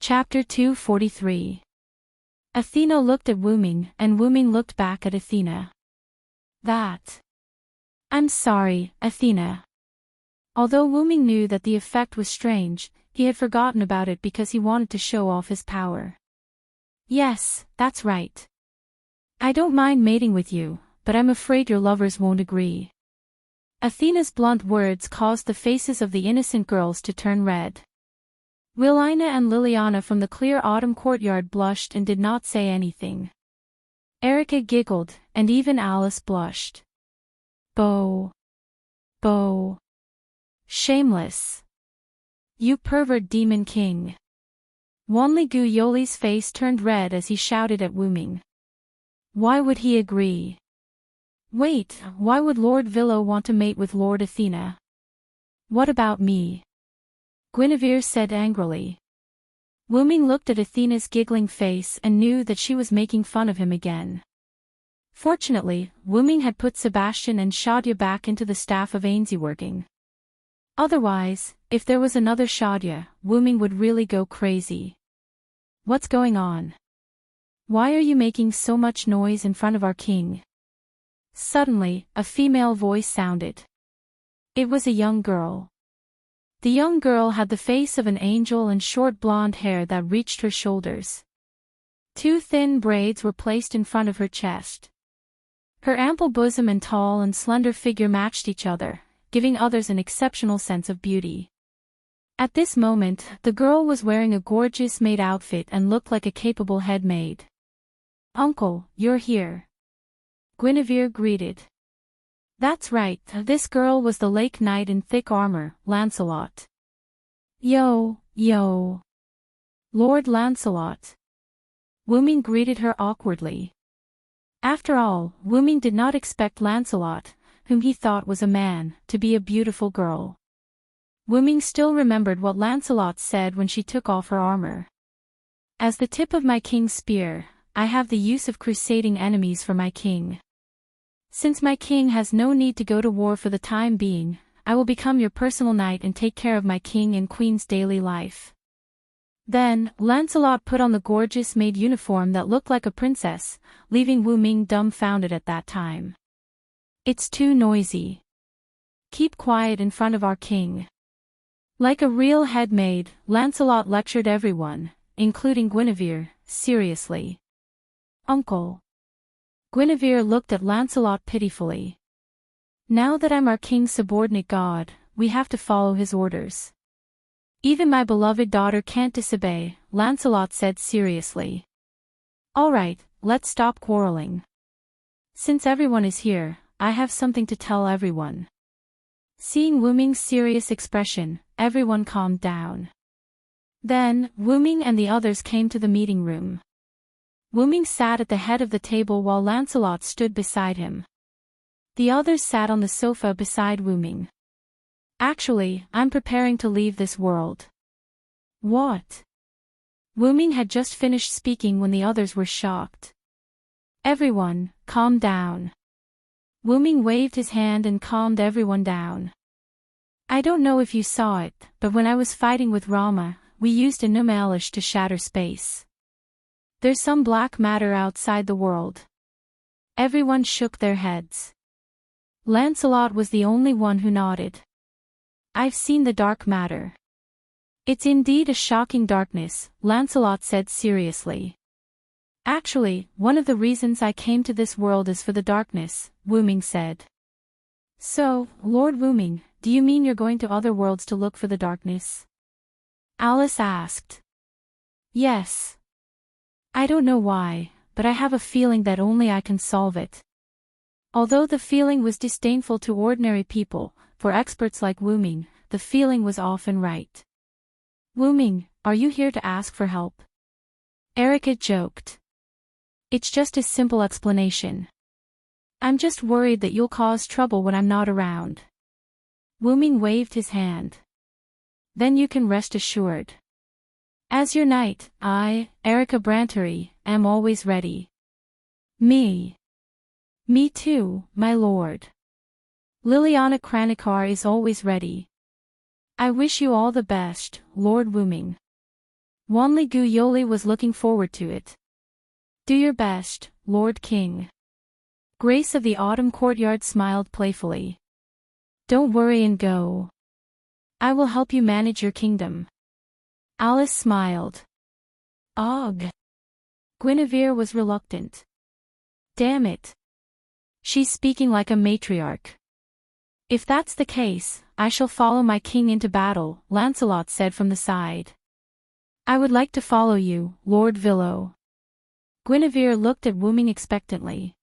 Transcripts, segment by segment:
Chapter 243. Athena looked at Wuming, and Wuming looked back at Athena. I'm sorry, Athena. Although Wuming knew that the effect was strange, he had forgotten about it because he wanted to show off his power. Yes, that's right. I don't mind mating with you, but I'm afraid your lovers won't agree. Athena's blunt words caused the faces of the innocent girls to turn red. Willina and Liliana from the clear autumn courtyard blushed and did not say anything. Erica giggled, and even Alice blushed. Bo. Shameless. You pervert demon king. Wanligu Yoli's face turned red as he shouted at Wuming. Why would he agree? Wait, why would Lord Villo want to mate with Lord Athena? What about me? Guinevere said angrily. Wuming looked at Athena's giggling face and knew that she was making fun of him again. Fortunately, Wuming had put Sebastian and Shadia back into the staff of Ainsworking. Otherwise, if there was another Shadia, Wuming would really go crazy. What's going on? Why are you making so much noise in front of our king? Suddenly, a female voice sounded. It was a young girl. The young girl had the face of an angel and short blonde hair that reached her shoulders. Two thin braids were placed in front of her chest. Her ample bosom and tall and slender figure matched each other, giving others an exceptional sense of beauty. At this moment, the girl was wearing a gorgeous maid outfit and looked like a capable head maid. Uncle, you're here. Guinevere greeted. That's right, this girl was the Lake Knight in thick armor, Lancelot. Yo. Lord Lancelot. Wuming greeted her awkwardly. After all, Wuming did not expect Lancelot, whom he thought was a man, to be a beautiful girl. Wuming still remembered what Lancelot said when she took off her armor. As the tip of my king's spear, I have the use of crusading enemies for my king. Since my king has no need to go to war for the time being, I will become your personal knight and take care of my king and queen's daily life. Then, Lancelot put on the gorgeous maid uniform that looked like a princess, leaving Wuming dumbfounded at that time. It's too noisy. Keep quiet in front of our king. Like a real head maid, Lancelot lectured everyone, including Guinevere, seriously. Uncle. Guinevere looked at Lancelot pitifully. Now that I'm our king's subordinate god, we have to follow his orders. Even my beloved daughter can't disobey, Lancelot said seriously. All right, let's stop quarreling. Since everyone is here, I have something to tell everyone. Seeing Wuming's serious expression, everyone calmed down. Then, Wuming and the others came to the meeting room. Wuming sat at the head of the table while Lancelot stood beside him. The others sat on the sofa beside Wuming. Actually, I'm preparing to leave this world. What? Wuming had just finished speaking when the others were shocked. Everyone, calm down. Wuming waved his hand and calmed everyone down. I don't know if you saw it, but when I was fighting with Rama, we used a Numalish to shatter space. There's some black matter outside the world. Everyone shook their heads. Lancelot was the only one who nodded. I've seen the dark matter. It's indeed a shocking darkness, Lancelot said seriously. Actually, one of the reasons I came to this world is for the darkness, Wuming said. So, Lord Wuming, do you mean you're going to other worlds to look for the darkness? Alice asked. Yes. I don't know why, but I have a feeling that only I can solve it. Although the feeling was disdainful to ordinary people, for experts like Wuming, the feeling was often right. Wuming, are you here to ask for help? Erica joked. It's just a simple explanation. I'm just worried that you'll cause trouble when I'm not around. Wuming waved his hand. Then you can rest assured. As your knight, I, Erica Brantery, am always ready. Me too, my lord. Liliana Kranikar is always ready. I wish you all the best, Lord Wuming. Wanli Gu Yoli was looking forward to it. Do your best, Lord King. Grace of the Autumn Courtyard smiled playfully. Don't worry and go. I will help you manage your kingdom. Alice smiled. Ugh. Guinevere was reluctant. Damn it. She's speaking like a matriarch. If that's the case, I shall follow my king into battle, Lancelot said from the side. I would like to follow you, Lord Villo. Guinevere looked at Wooming expectantly.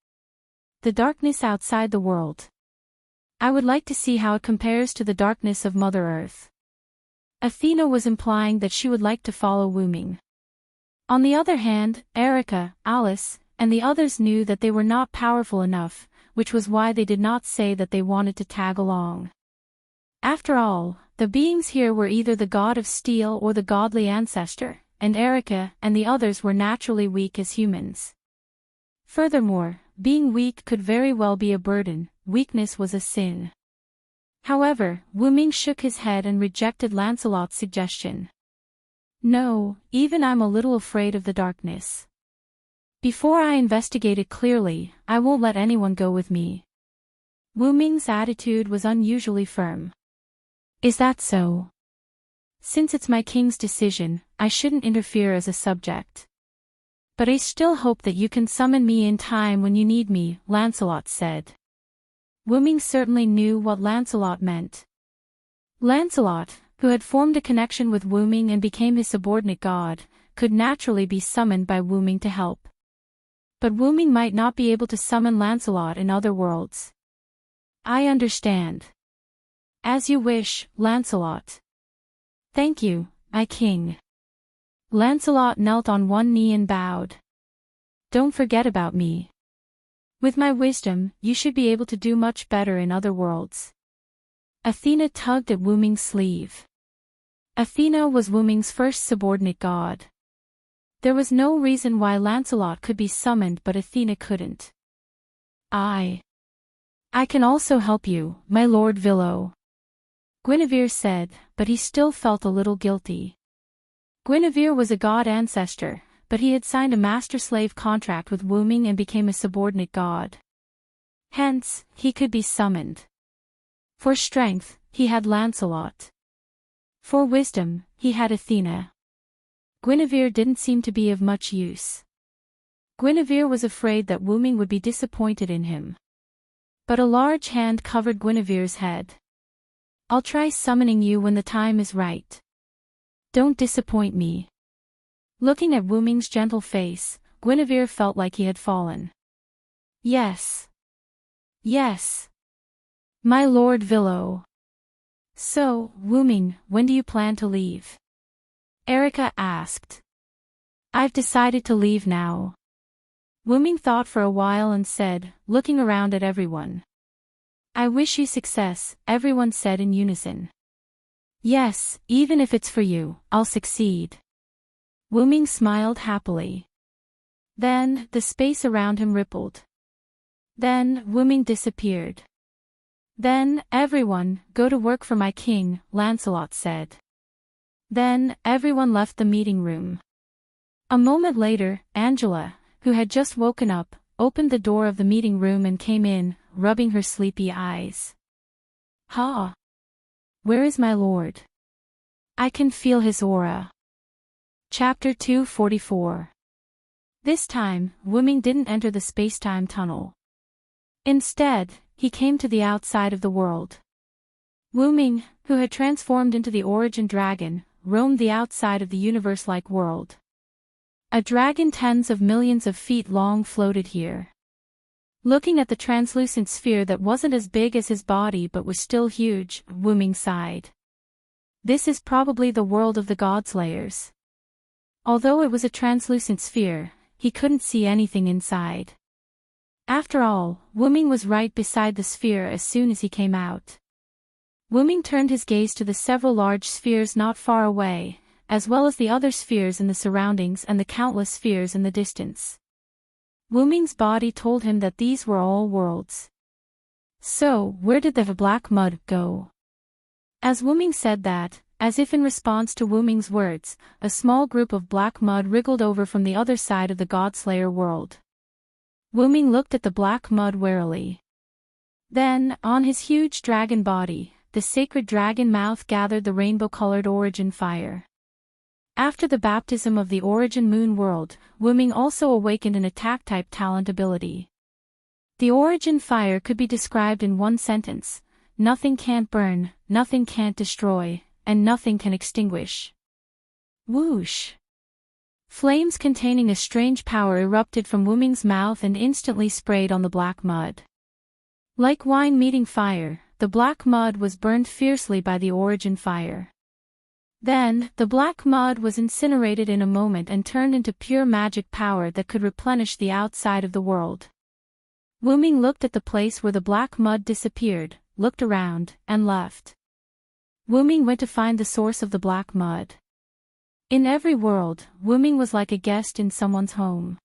The darkness outside the world. I would like to see how it compares to the darkness of Mother Earth. Athena was implying that she would like to follow Wooming. On the other hand, Erica, Alice, and the others knew that they were not powerful enough, which was why they did not say that they wanted to tag along. After all, the beings here were either the god of steel or the godly ancestor, and Erica and the others were naturally weak as humans. Furthermore, being weak could very well be a burden. Weakness was a sin. However, Wooming shook his head and rejected Lancelot's suggestion. No, even I'm a little afraid of the darkness. Before I investigate it clearly, I won't let anyone go with me. Wooming's attitude was unusually firm. Is that so? Since it's my king's decision, I shouldn't interfere as a subject. But I still hope that you can summon me in time when you need me, Lancelot said. Wooming certainly knew what Lancelot meant. Lancelot, who had formed a connection with Wooming and became his subordinate god, could naturally be summoned by Wooming to help. But Wooming might not be able to summon Lancelot in other worlds. I understand. As you wish, Lancelot. Thank you, my king. Lancelot knelt on one knee and bowed. Don't forget about me. With my wisdom, you should be able to do much better in other worlds. Athena tugged at Wooming's sleeve. Athena was Wooming's first subordinate god. There was no reason why Lancelot could be summoned but Athena couldn't. I can also help you, my lord Villo. Guinevere said, but he still felt a little guilty. Guinevere was a god ancestor, but he had signed a master-slave contract with Wooming and became a subordinate god. Hence, he could be summoned. For strength, he had Lancelot. For wisdom, he had Athena. Guinevere didn't seem to be of much use. Guinevere was afraid that Wooming would be disappointed in him. But a large hand covered Guinevere's head. I'll try summoning you when the time is right. Don't disappoint me. Looking at Wooming's gentle face, Guinevere felt like he had fallen. Yes. Yes. My lord Villo. So, Wooming, when do you plan to leave? Erica asked. I've decided to leave now. Wooming thought for a while and said, looking around at everyone. I wish you success, everyone said in unison. Yes, even if it's for you, I'll succeed. Wooming smiled happily. Then, the space around him rippled. Then, Wooming disappeared. Then, everyone, go to work for my king, Lancelot said. Then, everyone left the meeting room. A moment later, Angela, who had just woken up, opened the door of the meeting room and came in, rubbing her sleepy eyes. Ha! Where is my lord? I can feel his aura. Chapter 244. This time, Wooming didn't enter the space-time tunnel. Instead, he came to the outside of the world. Wooming, who had transformed into the origin dragon, roamed the outside of the universe-like world. A dragon tens of millions of feet long floated here. Looking at the translucent sphere that wasn't as big as his body but was still huge, Wooming sighed. This is probably the world of the Godslayers. Although it was a translucent sphere, he couldn't see anything inside. After all, Wooming was right beside the sphere as soon as he came out. Wooming turned his gaze to the several large spheres not far away, as well as the other spheres in the surroundings and the countless spheres in the distance. Wooming's body told him that these were all worlds. So, where did the black mud go? As Wooming said that, As if in response to Wu Ming's words, a small group of black mud wriggled over from the other side of the Godslayer world. Wu Ming looked at the black mud warily. Then, on his huge dragon body, the sacred dragon mouth gathered the rainbow-colored origin fire. After the baptism of the origin moon world, Wu Ming also awakened an attack-type talent ability. The origin fire could be described in one sentence: nothing can't burn, nothing can't destroy, and nothing can extinguish. Whoosh! Flames containing a strange power erupted from Wu Ming's mouth and instantly sprayed on the black mud. Like wine meeting fire, the black mud was burned fiercely by the origin fire. Then, the black mud was incinerated in a moment and turned into pure magic power that could replenish the outside of the world. Wu Ming looked at the place where the black mud disappeared, looked around, and left. Wu Ming went to find the source of the black mud. In every world, Wu Ming was like a guest in someone's home.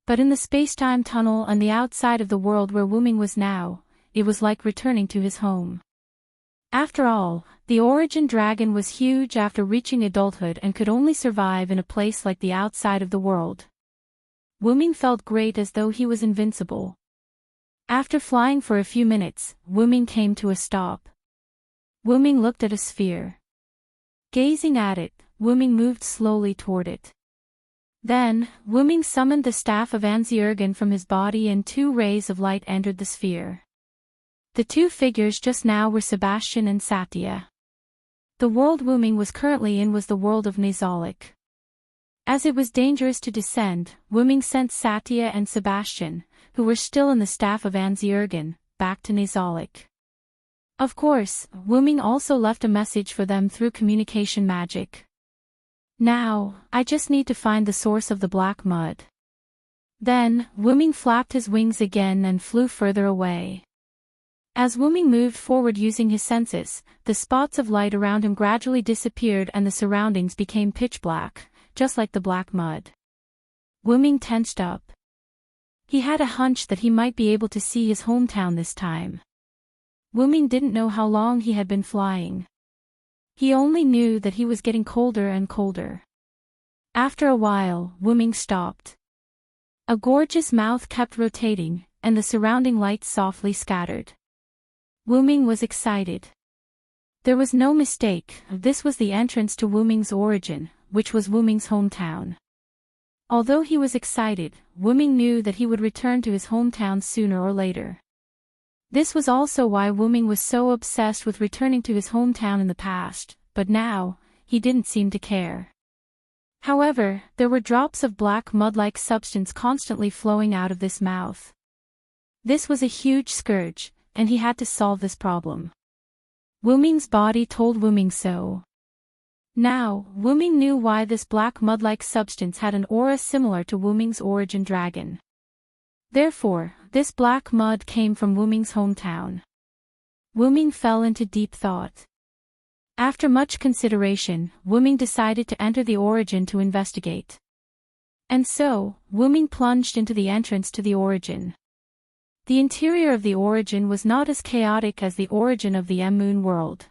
But in the space-time tunnel and the outside of the world where Wu Ming was now, it was like returning to his home. After all, the origin dragon was huge after reaching adulthood and could only survive in a place like the outside of the world. Wu Ming felt great, as though he was invincible. After flying for a few minutes, Wu Ming came to a stop. Wu Ming looked at a sphere. Gazing at it, Wu Ming moved slowly toward it. Then, Wu Ming summoned the staff of Anziergen from his body and 2 rays of light entered the sphere. The 2 figures just now were Sebastian and Satya. The world Wu Ming was currently in was the world of Nazalik. As it was dangerous to descend, Wu Ming sent Satya and Sebastian, who were still in the staff of Anziergen, back to Nazalik. Of course, Wu Ming also left a message for them through communication magic. Now, I just need to find the source of the black mud. Then, Wu Ming flapped his wings again and flew further away. As Wu Ming moved forward using his senses, the spots of light around him gradually disappeared and the surroundings became pitch black, just like the black mud. Wu Ming tensed up. He had a hunch that he might be able to see his hometown this time. Wu Ming didn't know how long he had been flying. He only knew that he was getting colder and colder. After a while, Wu Ming stopped. A gorgeous mouth kept rotating, and the surrounding lights softly scattered. Wu Ming was excited. There was no mistake, this was the entrance to Wu Ming's origin, which was Wu Ming's hometown. Although he was excited, Wu Ming knew that he would return to his hometown sooner or later. This was also why Wu Ming was so obsessed with returning to his hometown in the past, but now, he didn't seem to care. However, there were drops of black mud-like substance constantly flowing out of this mouth. This was a huge scourge, and he had to solve this problem. Wu Ming's body told Wu Ming so. Now, Wu Ming knew why this black mud-like substance had an aura similar to Wu Ming's origin dragon. Therefore, this black mud came from Wu Ming's hometown. Wu Ming fell into deep thought. After much consideration, Wu Ming decided to enter the origin to investigate. And so, Wu Ming plunged into the entrance to the origin. The interior of the origin was not as chaotic as the origin of the M-Moon world.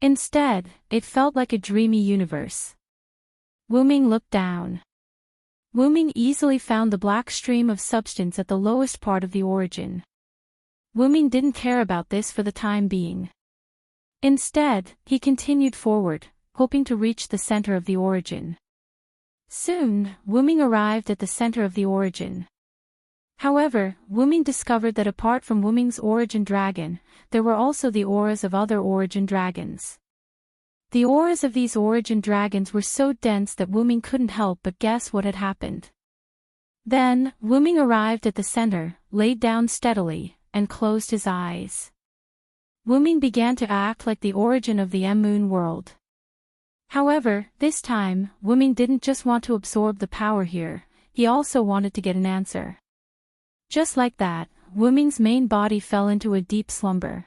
Instead, it felt like a dreamy universe. Wu Ming looked down. Wu Ming easily found the black stream of substance at the lowest part of the origin. Wu Ming didn't care about this for the time being. Instead, he continued forward, hoping to reach the center of the origin. Soon, Wu Ming arrived at the center of the origin. However, Wu Ming discovered that apart from Wu Ming's origin dragon, there were also the auras of other origin dragons. The auras of these origin dragons were so dense that Wu Ming couldn't help but guess what had happened. Then, Wu Ming arrived at the center, laid down steadily, and closed his eyes. Wu Ming began to act like the origin of the M-Moon world. However, this time, Wu Ming didn't just want to absorb the power here, he also wanted to get an answer. Just like that, Wu Ming's main body fell into a deep slumber.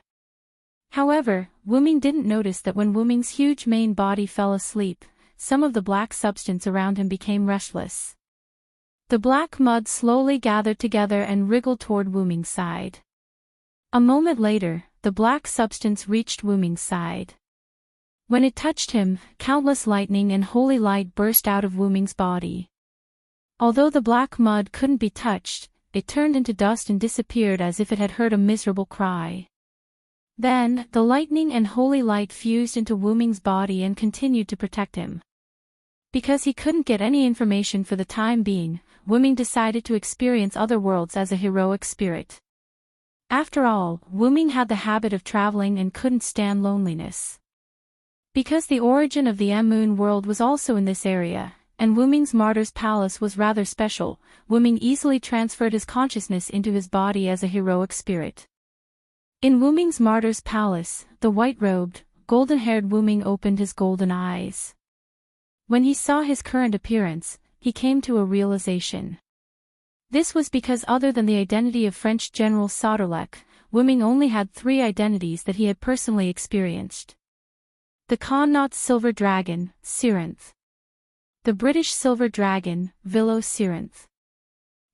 However, Wu Ming didn't notice that when Wu Ming's huge main body fell asleep, some of the black substance around him became restless. The black mud slowly gathered together and wriggled toward Wu Ming's side. A moment later, the black substance reached Wu Ming's side. When it touched him, countless lightning and holy light burst out of Wu Ming's body. Although the black mud couldn't be touched, it turned into dust and disappeared as if it had heard a miserable cry. Then, the lightning and holy light fused into Wu Ming's body and continued to protect him. Because he couldn't get any information for the time being, Wu Ming decided to experience other worlds as a heroic spirit. After all, Wu Ming had the habit of traveling and couldn't stand loneliness. Because the origin of the Moon world was also in this area, and Wu Ming's martyr's palace was rather special, Wu Ming easily transferred his consciousness into his body as a heroic spirit. In Wu Ming's martyr's palace, the white-robed, golden-haired Wu Ming opened his golden eyes. When he saw his current appearance, he came to a realization. This was because other than the identity of French General Sauterlec, Wu Ming only had 3 identities that he had personally experienced. The Connaught Silver Dragon, Sirinth. The British Silver Dragon, Vilo Sirinth.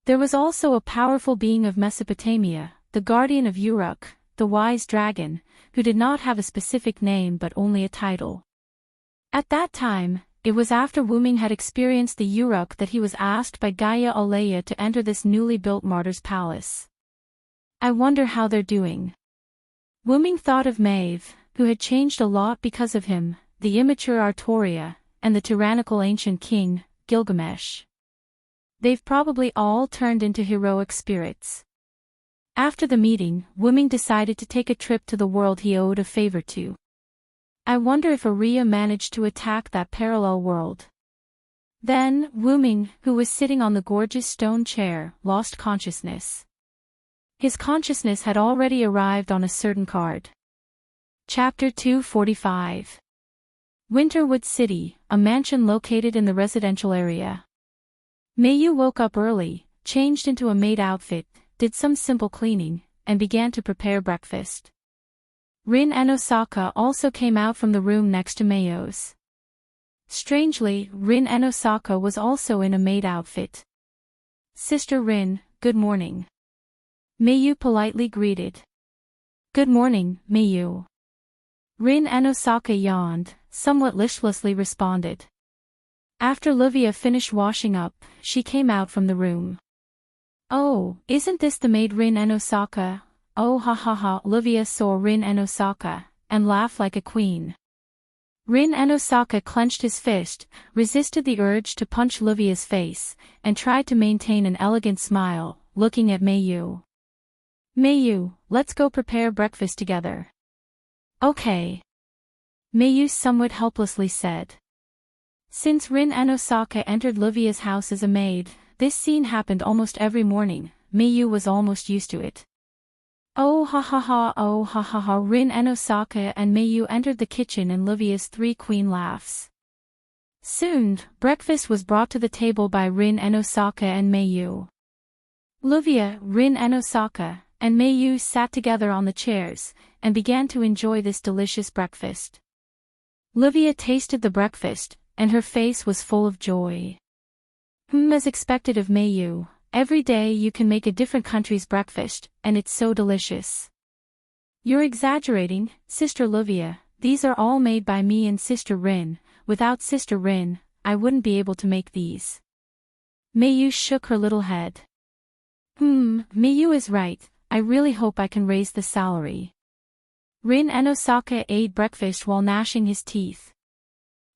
There was also a powerful being of Mesopotamia, the guardian of Uruk, the wise dragon, who did not have a specific name but only a title. At that time, it was after Wu Ming had experienced the Uruk that he was asked by Gaia Alea to enter this newly built martyr's palace. I wonder how they're doing. Wu Ming thought of Maeve, who had changed a lot because of him, the immature Artoria, and the tyrannical ancient king, Gilgamesh. They've probably all turned into heroic spirits. After the meeting, Wu Ming decided to take a trip to the world he owed a favor to. I wonder if Aria managed to attack that parallel world. Then, Wu Ming, who was sitting on the gorgeous stone chair, lost consciousness. His consciousness had already arrived on a certain card. Chapter 245. Winterwood City, a mansion located in the residential area. Meiyu woke up early, changed into a maid outfit, did some simple cleaning, and began to prepare breakfast. Rin and Osaka also came out from the room next to Meiyu's. Strangely, Rin and Osaka was also in a maid outfit. Sister Rin, good morning. Meiyu politely greeted. Good morning, Meiyu. Rin and Osaka yawned, somewhat listlessly responded. After Livia finished washing up, she came out from the room. Oh, isn't this the maid Rin and Osaka? Oh ha ha ha. Livia saw Rin and Osaka, and laughed like a queen. Rin and Osaka clenched his fist, resisted the urge to punch Livia's face, and tried to maintain an elegant smile, looking at Meiyu. Meiyu, let's go prepare breakfast together. Okay. Meiyu somewhat helplessly said. Since Rin and Osaka entered Livia's house as a maid, this scene happened almost every morning. Meiyu was almost used to it. Oh ha ha ha, oh ha ha ha. Rin and Osaka and Meiyu entered the kitchen and Livia's 3 queen laughs. Soon, breakfast was brought to the table by Rin and Osaka and Meiyu. Livia, Rin and Osaka, and Meiyu sat together on the chairs, and began to enjoy this delicious breakfast. Livia tasted the breakfast, and her face was full of joy. As expected of Meiyu, every day you can make a different country's breakfast, and it's so delicious. You're exaggerating, Sister Livia, these are all made by me and Sister Rin. Without Sister Rin, I wouldn't be able to make these. Meiyu shook her little head. Meiyu is right, I really hope I can raise the salary. Rin and Osaka ate breakfast while gnashing his teeth.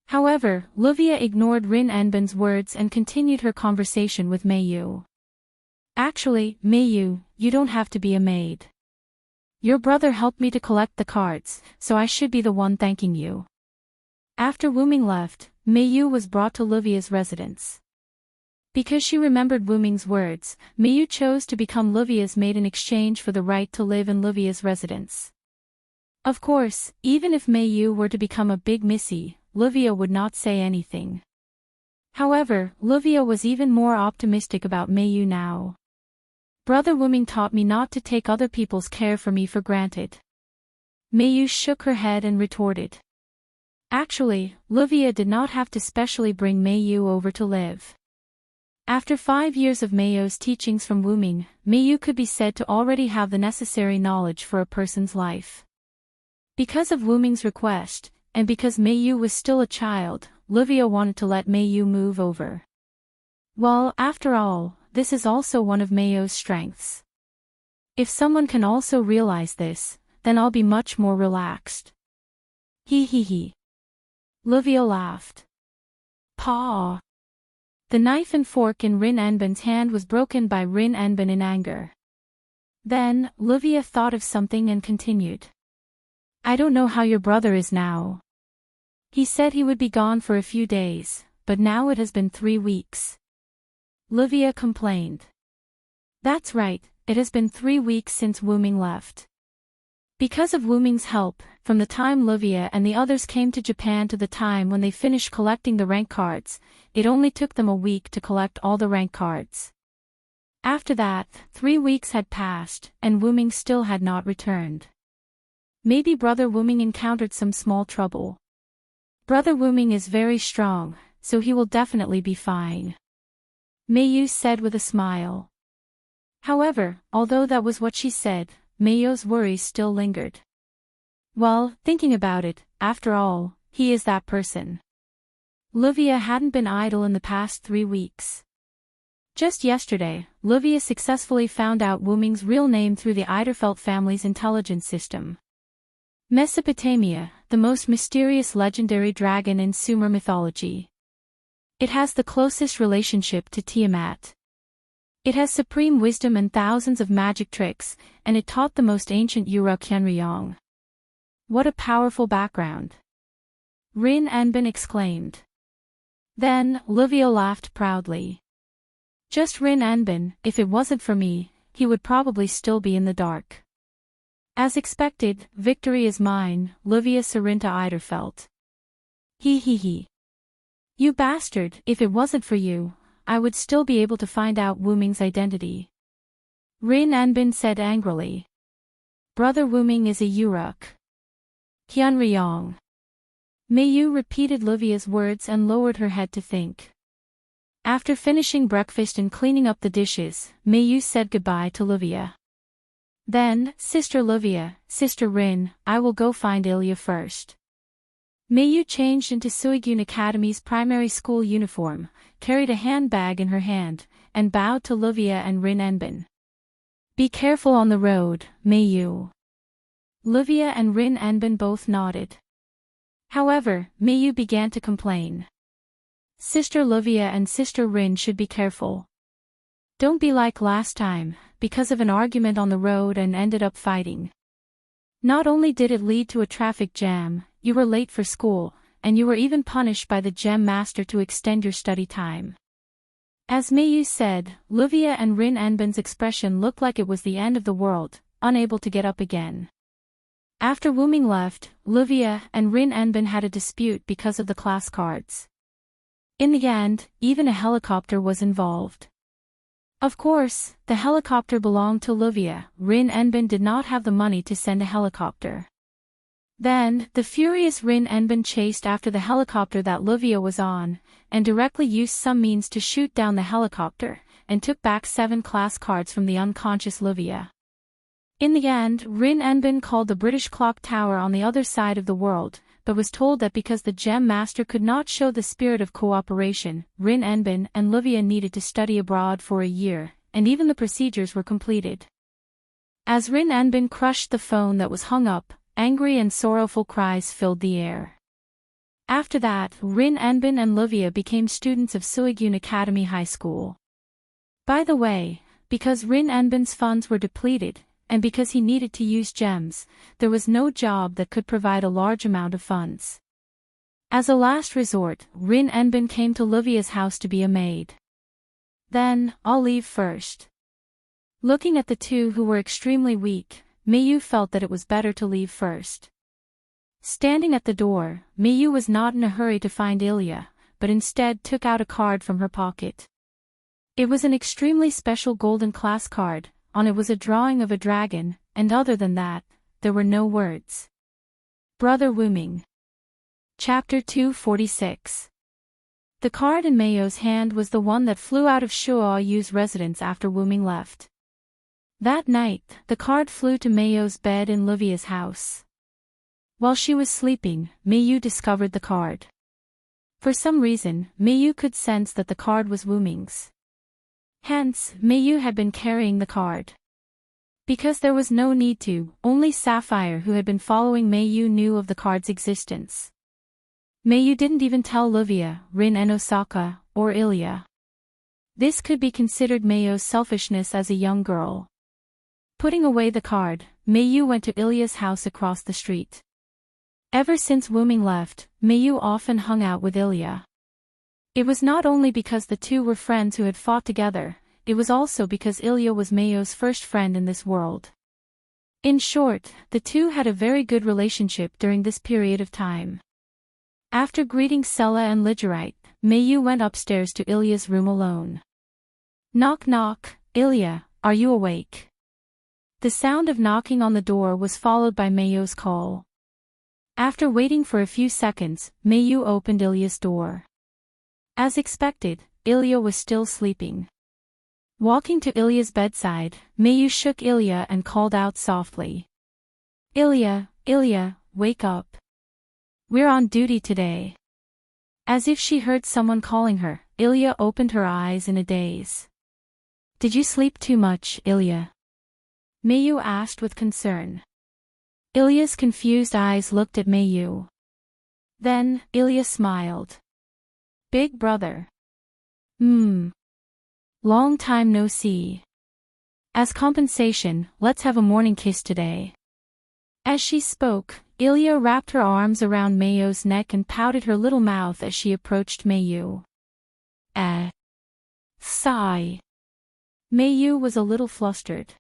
However, Livia ignored Rin Enben's words and continued her conversation with Meiyu. Actually, Meiyu, you don't have to be a maid. Your brother helped me to collect the cards, so I should be the one thanking you. After Wu Ming left, Meiyu was brought to Livia's residence. Because she remembered Wu Ming's words, Meiyu chose to become Livia's maid in exchange for the right to live in Livia's residence. Of course, even if Meiyu were to become a big missy, Livia would not say anything. However, Livia was even more optimistic about Meiyu now. Brother Wu Ming taught me not to take other people's care for me for granted. Meiyu shook her head and retorted. Actually, Livia did not have to specially bring Meiyu over to live. After 5 years of Meiyu's teachings from Wu Ming, Meiyu could be said to already have the necessary knowledge for a person's life. Because of Wu Ming's request, and because Mayu was still a child, Livia wanted to let Mayu move over. Well, after all, this is also one of Mayu's strengths. If someone can also realize this, then I'll be much more relaxed. He he he. Livia laughed. Pa. The knife and fork in Rin Enbin's hand was broken by Rin Enbin in anger. Then, Livia thought of something and continued. I don't know how your brother is now. He said he would be gone for a few days, but now it has been 3 weeks. Livia complained. That's right, it has been 3 weeks since Wu Ming left. Because of Wu Ming's help, from the time Livia and the others came to Japan to the time when they finished collecting the rank cards, it only took them a week to collect all the rank cards. After that, 3 weeks had passed, and Wu Ming still had not returned. Maybe Brother Wu Ming encountered some small trouble. Brother Wu Ming is very strong, so he will definitely be fine. Mayu said with a smile. However, although that was what she said, Mayu's worries still lingered. Well, thinking about it, after all, he is that person. Livia hadn't been idle in the past 3 weeks. Just yesterday, Livia successfully found out Wu Ming's real name through the Eiderfeld family's intelligence system. Mesopotamia, the most mysterious legendary dragon in Sumer mythology. It has the closest relationship to Tiamat. It has supreme wisdom and thousands of magic tricks, and it taught the most ancient Yura Qianriyong. What a powerful background! Rin Enbin exclaimed. Then, Livia laughed proudly. Just Rin Enbin, if it wasn't for me, he would probably still be in the dark. As expected, victory is mine, Livia Sarinta Eiderfeld. He he he. You bastard, if it wasn't for you, I would still be able to find out Wu Ming's identity. Rin Enbin said angrily. Brother Wu Ming is a Yuruk. Qianriyong. Mayu repeated Livia's words and lowered her head to think. After finishing breakfast and cleaning up the dishes, Mayu said goodbye to Livia. Then, Sister Livia, Sister Rin, I will go find Ilya first. Mayu changed into Suigun Academy's primary school uniform, carried a handbag in her hand, and bowed to Livia and Rin Enbin. Be careful on the road, Mayu. Livia and Rin Enbin both nodded. However, Mayu began to complain. Sister Livia and Sister Rin should be careful. Don't be like last time, because of an argument on the road and ended up fighting. Not only did it lead to a traffic jam, you were late for school, and you were even punished by the gem master to extend your study time. As Mayu said, Livia and Rin Enbin's expression looked like it was the end of the world, unable to get up again. After Wu Ming left, Livia and Rin Enbin had a dispute because of the class cards. In the end, even a helicopter was involved. Of course, the helicopter belonged to Livia. Rin Enbin did not have the money to send a helicopter. Then, the furious Rin Enbin chased after the helicopter that Livia was on, and directly used some means to shoot down the helicopter, and took back 7 class cards from the unconscious Livia. In the end, Rin Enbin called the British clock tower on the other side of the world, but was told that because the gem master could not show the spirit of cooperation, Rin Enbin and Livia needed to study abroad for a year, and even the procedures were completed. As Rin Enbin crushed the phone that was hung up, angry and sorrowful cries filled the air. After that, Rin Enbin and Livia became students of Suigun Academy High School. By the way, because Rin Enbin's funds were depleted, and because he needed to use gems, there was no job that could provide a large amount of funds. As a last resort, Rin Enbin came to Livia's house to be a maid. Then, I'll leave first. Looking at the two who were extremely weak, Mayu felt that it was better to leave first. Standing at the door, Mayu was not in a hurry to find Ilya, but instead took out a card from her pocket. It was an extremely special golden class card. On it was a drawing of a dragon, and other than that, there were no words. Brother Wu Ming. Chapter 246. The card in Mayo's hand was the one that flew out of Shuo Yu's residence after Wu Ming left. That night, the card flew to Mayo's bed in Livia's house. While she was sleeping, Mayu discovered the card. For some reason, Mayu could sense that the card was Wuming's. Hence, Mayu had been carrying the card. Because there was no need to, only Sapphire, who had been following Mayu, knew of the card's existence. Mayu didn't even tell Livia, Rin and Osaka, or Ilya. This could be considered Mayu's selfishness as a young girl. Putting away the card, Mayu went to Ilya's house across the street. Ever since Wuming left, Mayu often hung out with Ilya. It was not only because the two were friends who had fought together, it was also because Ilya was Mayu's first friend in this world. In short, the two had a very good relationship during this period of time. After greeting Sela and Ligerite, Mayu went upstairs to Ilya's room alone. Knock knock, Ilya, are you awake? The sound of knocking on the door was followed by Mayu's call. After waiting for a few seconds, Mayu opened Ilya's door. As expected, Ilya was still sleeping. Walking to Ilya's bedside, Mayu shook Ilya and called out softly. Ilya, Ilya, wake up. We're on duty today. As if she heard someone calling her, Ilya opened her eyes in a daze. Did you sleep too much, Ilya? Mayu asked with concern. Ilya's confused eyes looked at Mayu. Then, Ilya smiled. Big brother. Long time no see. As compensation, let's have a morning kiss today. As she spoke, Ilya wrapped her arms around Mayu's neck and pouted her little mouth as she approached Mayu. Sigh. Mayu was a little flustered.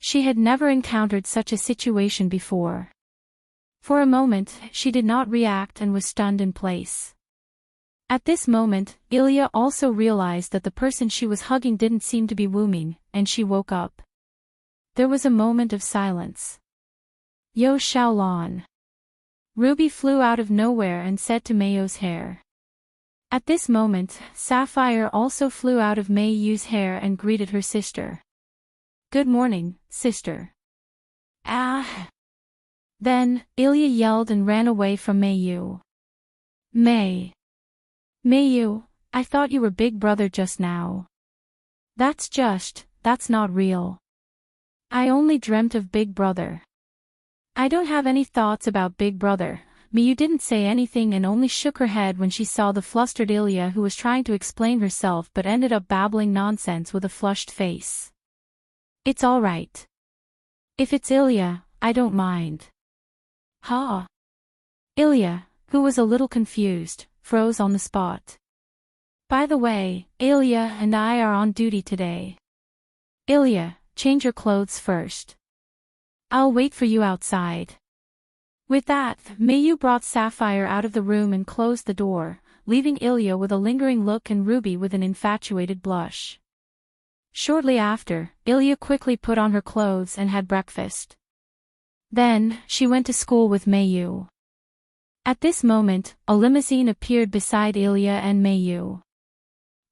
She had never encountered such a situation before. For a moment, she did not react and was stunned in place. At this moment, Ilya also realized that the person she was hugging didn't seem to be Wuming, and she woke up. There was a moment of silence. Yo Xiaolan. Ruby flew out of nowhere and said to Mayu's hair. At this moment, Sapphire also flew out of Mayu's hair and greeted her sister. Good morning, sister. Then, Ilya yelled and ran away from Mayu. Mayu, I thought you were big brother just now. That's not real. I only dreamt of big brother. I don't have any thoughts about big brother. Mayu didn't say anything and only shook her head when she saw the flustered Ilya, who was trying to explain herself but ended up babbling nonsense with a flushed face. It's all right. If it's Ilya, I don't mind. Ilya, who was a little confused, froze on the spot. By the way, Ilya and I are on duty today. Ilya, change your clothes first. I'll wait for you outside. With that, Mayu brought Sapphire out of the room and closed the door, leaving Ilya with a lingering look and Ruby with an infatuated blush. Shortly after, Ilya quickly put on her clothes and had breakfast. Then, she went to school with Mayu. At this moment, a limousine appeared beside Ilya and Mayu.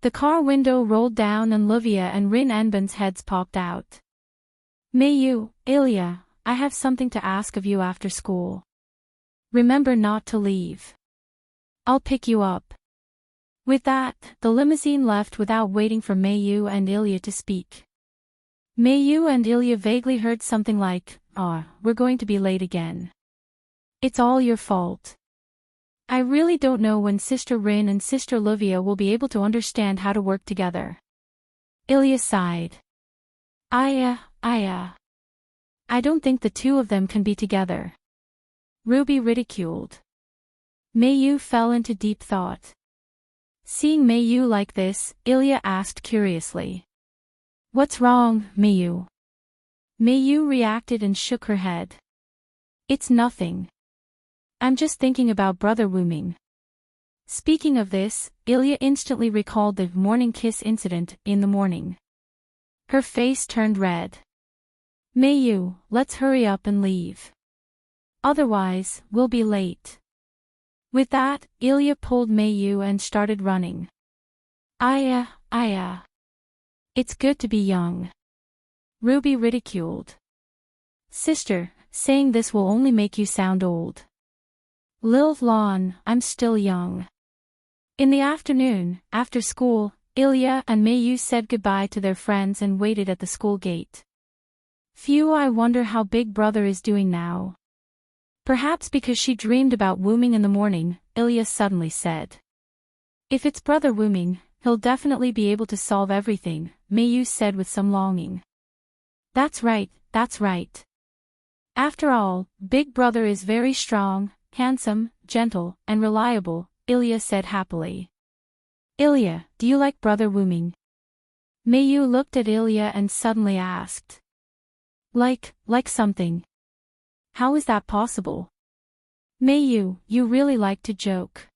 The car window rolled down and Livia and Rin Enben's heads popped out. Mayu, Ilya, I have something to ask of you after school. Remember not to leave. I'll pick you up. With that, the limousine left without waiting for Mayu and Ilya to speak. Mayu and Ilya vaguely heard something like, we're going to be late again. It's all your fault. I really don't know when Sister Rin and Sister Livia will be able to understand how to work together. Ilya sighed. I don't think the two of them can be together. Ruby ridiculed. Mayu fell into deep thought. Seeing Mayu like this, Ilya asked curiously. What's wrong, Mayu? Mayu reacted and shook her head. It's nothing. I'm just thinking about Brother Wuming. Speaking of this, Ilya instantly recalled the morning kiss incident in the morning. Her face turned red. Mayu, let's hurry up and leave. Otherwise, we'll be late. With that, Ilya pulled Mayu and started running. It's good to be young. Ruby ridiculed. Sister, saying this will only make you sound old. Lil Lon, I'm still young. In the afternoon, after school, Ilya and Mayu said goodbye to their friends and waited at the school gate. Phew, I wonder how Big Brother is doing now. Perhaps because she dreamed about Wuming in the morning, Ilya suddenly said. If it's Brother Wuming, he'll definitely be able to solve everything, Mayu said with some longing. That's right, that's right. After all, Big Brother is very strong, handsome, gentle, and reliable, Ilya said happily. Ilya, do you like Brother Wuming? Mayu looked at Ilya and suddenly asked. Like something. How is that possible? Mayu, you really like to joke.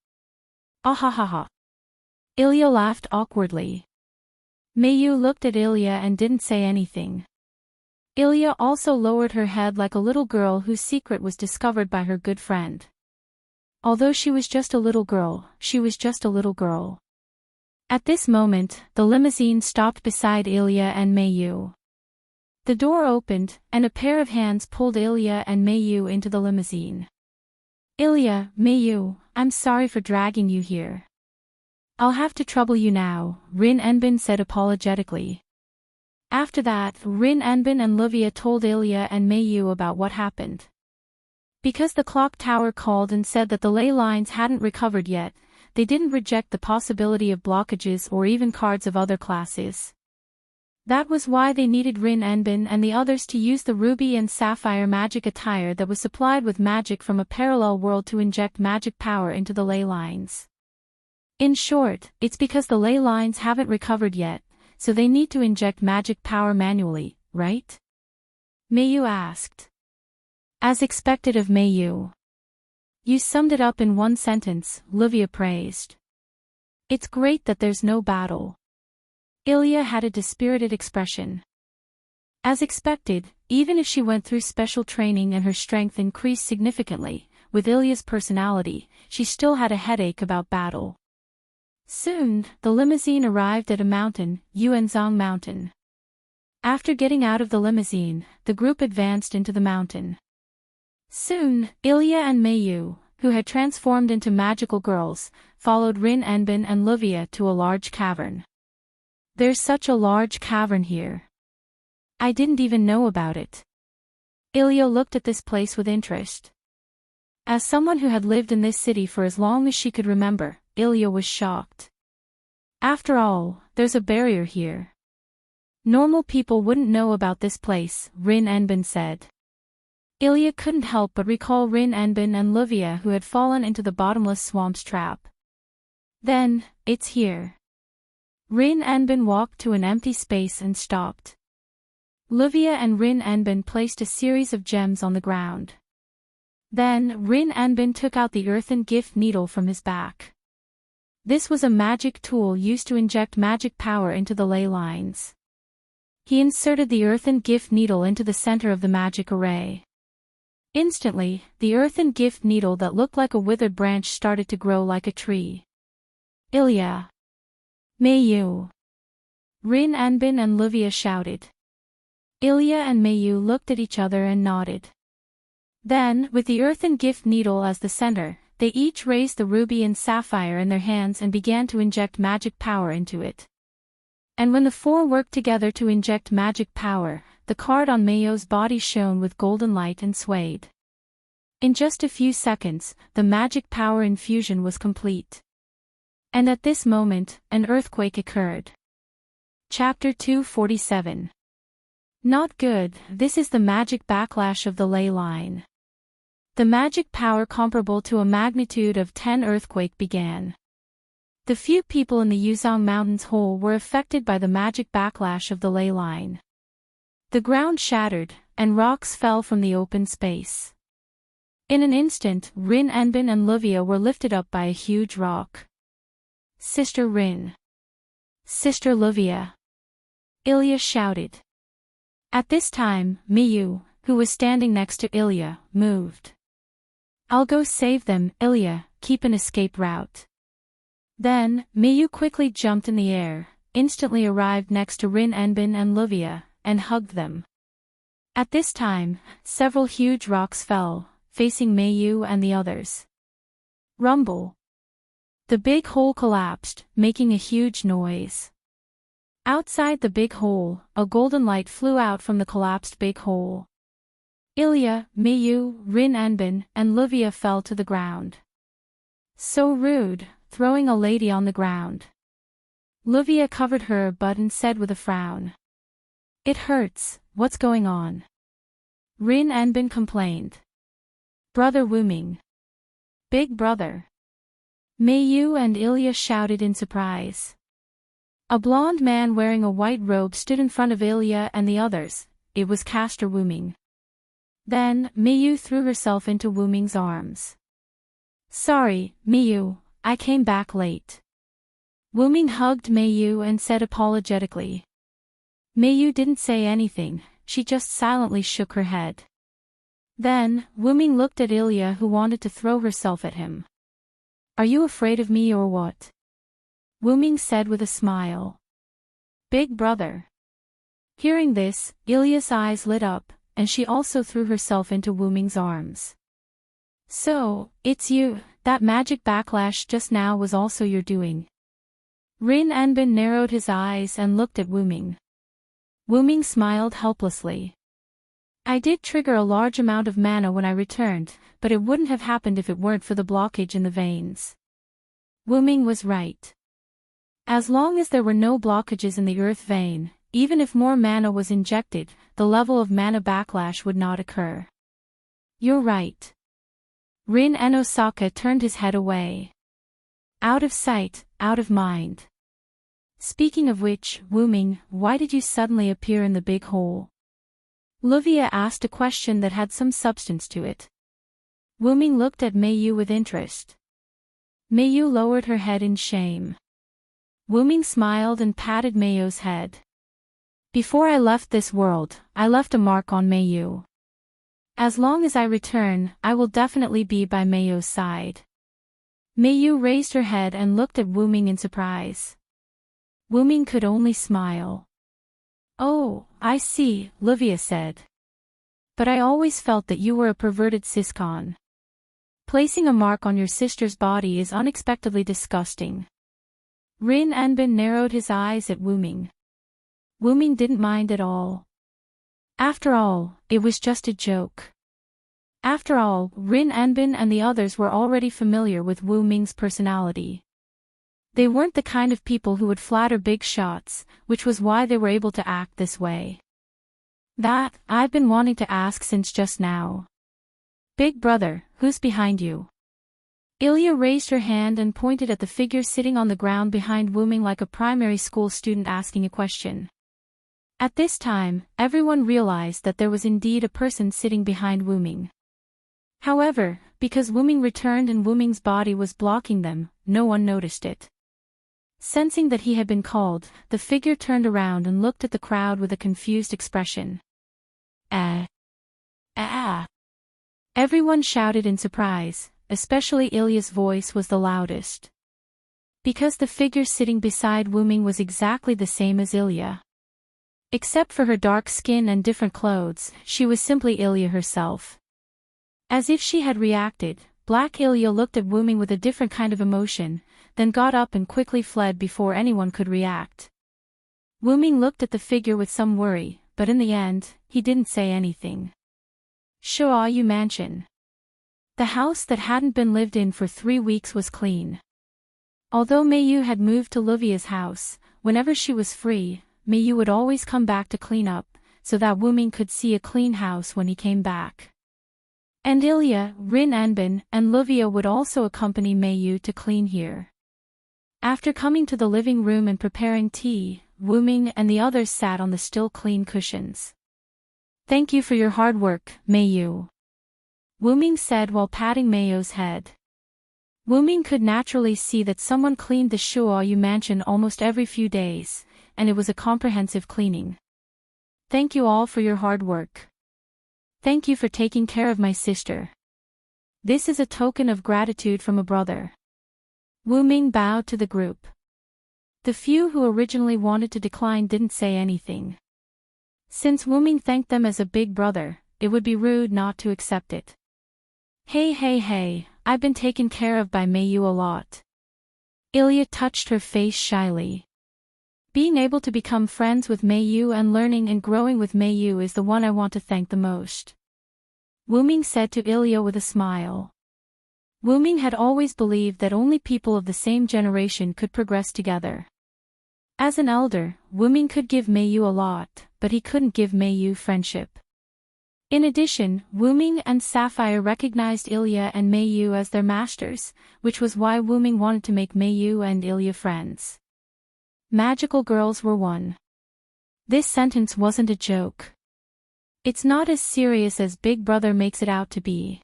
Ahahaha. Ilya laughed awkwardly. Mayu looked at Ilya and didn't say anything. Ilya also lowered her head like a little girl whose secret was discovered by her good friend. Although she was just a little girl, she was just a little girl. At this moment, the limousine stopped beside Ilya and Mayu. The door opened, and a pair of hands pulled Ilya and Mayu into the limousine. Ilya, Mayu, I'm sorry for dragging you here. I'll have to trouble you now, Rin Enbin said apologetically. After that, Rin Enbin and Livia told Ilya and Mayu about what happened. Because the clock tower called and said that the ley lines hadn't recovered yet, they didn't reject the possibility of blockages or even cards of other classes. That was why they needed Rin Enbin and the others to use the ruby and sapphire magic attire that was supplied with magic from a parallel world to inject magic power into the ley lines. In short, it's because the ley lines haven't recovered yet, so they need to inject magic power manually, right? Mayu asked. As expected of Mayu. You summed it up in one sentence, Livia praised. It's great that there's no battle. Ilya had a dispirited expression. As expected, even if she went through special training and her strength increased significantly, with Ilya's personality, she still had a headache about battle. Soon, the limousine arrived at a mountain, Yuanzhong Mountain. After getting out of the limousine, the group advanced into the mountain. Soon, Ilya and Mayu, who had transformed into magical girls, followed Rin Enbin and Livia to a large cavern. There's such a large cavern here. I didn't even know about it. Ilya looked at this place with interest. As someone who had lived in this city for as long as she could remember, Ilya was shocked. After all, there's a barrier here. Normal people wouldn't know about this place, Rin Enbin said. Ilya couldn't help but recall Rin Enbin and Livia who had fallen into the bottomless swamp's trap. Then, it's here. Rin Enbin walked to an empty space and stopped. Livia and Rin Enbin placed a series of gems on the ground. Then, Rin Enbin took out the earthen gift needle from his back. This was a magic tool used to inject magic power into the ley lines. He inserted the earthen gift needle into the center of the magic array. Instantly, the earthen gift needle that looked like a withered branch started to grow like a tree. Ilya. Mayu. Rin Enbin and Livia shouted. Ilya and Mayu looked at each other and nodded. Then, with the earthen gift needle as the center, they each raised the ruby and sapphire in their hands and began to inject magic power into it. And when the four worked together to inject magic power, the card on Mayu's body shone with golden light and swayed. In just a few seconds, the magic power infusion was complete. And at this moment, an earthquake occurred. Chapter 247. Not good, this is the magic backlash of the ley line. The magic power comparable to a magnitude of 10 earthquake began. The few people in the Yuzhong Mountains whole were affected by the magic backlash of the ley line. The ground shattered, and rocks fell from the open space. In an instant, Rin Enbin and Livia were lifted up by a huge rock. Sister Rin. Sister Livia. Ilya shouted. At this time, Mayu, who was standing next to Ilya, moved. I'll go save them, Ilya, keep an escape route. Then, Mayu quickly jumped in the air, instantly arrived next to Rin Enbin and Livia, and hugged them. At this time, several huge rocks fell, facing Mayu and the others. Rumble. The big hole collapsed, making a huge noise. Outside the big hole, a golden light flew out from the collapsed big hole. Ilya, Mayu, Rin Enbin, and Livia fell to the ground. So rude, throwing a lady on the ground. Livia covered her butt and said with a frown. It hurts, what's going on? Rin Enbin complained. Brother Wuming. Big brother. Mayu and Ilya shouted in surprise. A blond man wearing a white robe stood in front of Ilya and the others. It was Caster Wuming. Then, Mayu threw herself into Wuming's arms. Sorry, Mayu, I came back late. Wuming hugged Mayu and said apologetically. Mayu didn't say anything, she just silently shook her head. Then, Wuming looked at Ilya, who wanted to throw herself at him. Are you afraid of me or what? Wuming said with a smile. Big brother. Hearing this, Ilya's eyes lit up, and she also threw herself into Wuming's arms. So, it's you, that magic backlash just now was also your doing. Rin Enbin narrowed his eyes and looked at Wuming. Wuming smiled helplessly. I did trigger a large amount of mana when I returned, but it wouldn't have happened if it weren't for the blockage in the veins. Wuming was right. As long as there were no blockages in the earth vein, even if more mana was injected, the level of mana backlash would not occur. You're right. Rin Enosaka turned his head away. Out of sight, out of mind. Speaking of which, Wuming, why did you suddenly appear in the big hole? Livia asked a question that had some substance to it. Wuming looked at Mayu with interest. Mayu lowered her head in shame. Wuming smiled and patted Mayu's head. Before I left this world, I left a mark on Mayu. As long as I return, I will definitely be by Mayu's side. Mayu raised her head and looked at Wuming in surprise. Wuming could only smile. Oh, I see, Livia said. But I always felt that you were a perverted siscon. Placing a mark on your sister's body is unexpectedly disgusting. Rin Enbin narrowed his eyes at Wuming. Wuming didn't mind at all. After all, it was just a joke. After all, Rin Enbin and the others were already familiar with Wuming's personality. They weren't the kind of people who would flatter big shots, which was why they were able to act this way. That, I've been wanting to ask since just now. Big brother, who's behind you? Ilya raised her hand and pointed at the figure sitting on the ground behind Wuming like a primary school student asking a question. At this time, everyone realized that there was indeed a person sitting behind Wuming. However, because Wuming returned and Wuming's body was blocking them, no one noticed it. Sensing that he had been called, the figure turned around and looked at the crowd with a confused expression. Everyone shouted in surprise, especially Ilya's voice was the loudest. Because the figure sitting beside Wuming was exactly the same as Ilya. Except for her dark skin and different clothes, she was simply Ilya herself. As if she had reacted, Black Ilya looked at Wuming with a different kind of emotion, then got up and quickly fled before anyone could react. Wuming looked at the figure with some worry, but in the end, he didn't say anything. Shoayu Mansion. The house that hadn't been lived in for 3 weeks was clean. Although Mayu had moved to Livia's house, whenever she was free, Mayu would always come back to clean up, so that Wuming could see a clean house when he came back. And Ilya, Rin Enbin, and Livia would also accompany Mayu to clean here. After coming to the living room and preparing tea, Wuming and the others sat on the still clean cushions. Thank you for your hard work, Mayu. Wuming said while patting Mayu's head. Wuming could naturally see that someone cleaned the Shoayu mansion almost every few days, and it was a comprehensive cleaning. Thank you all for your hard work. Thank you for taking care of my sister. This is a token of gratitude from a brother. Wuming bowed to the group. The few who originally wanted to decline didn't say anything. Since Wu Ming thanked them as a big brother, it would be rude not to accept it. Hey, I've been taken care of by Mei Yu a lot. Ilya touched her face shyly. Being able to become friends with Mei Yu and learning and growing with Mei Yu is the one I want to thank the most. Wu Ming said to Ilya with a smile. Wu Ming had always believed that only people of the same generation could progress together. As an elder, Wu Ming could give Mei Yu a lot, but he couldn't give Mei Yu friendship. In addition, Wu Ming and Sapphire recognized Ilya and Mei Yu as their masters, which was why Wu Ming wanted to make Mei Yu and Ilya friends. Magical girls were one. This sentence wasn't a joke. It's not as serious as Big Brother makes it out to be.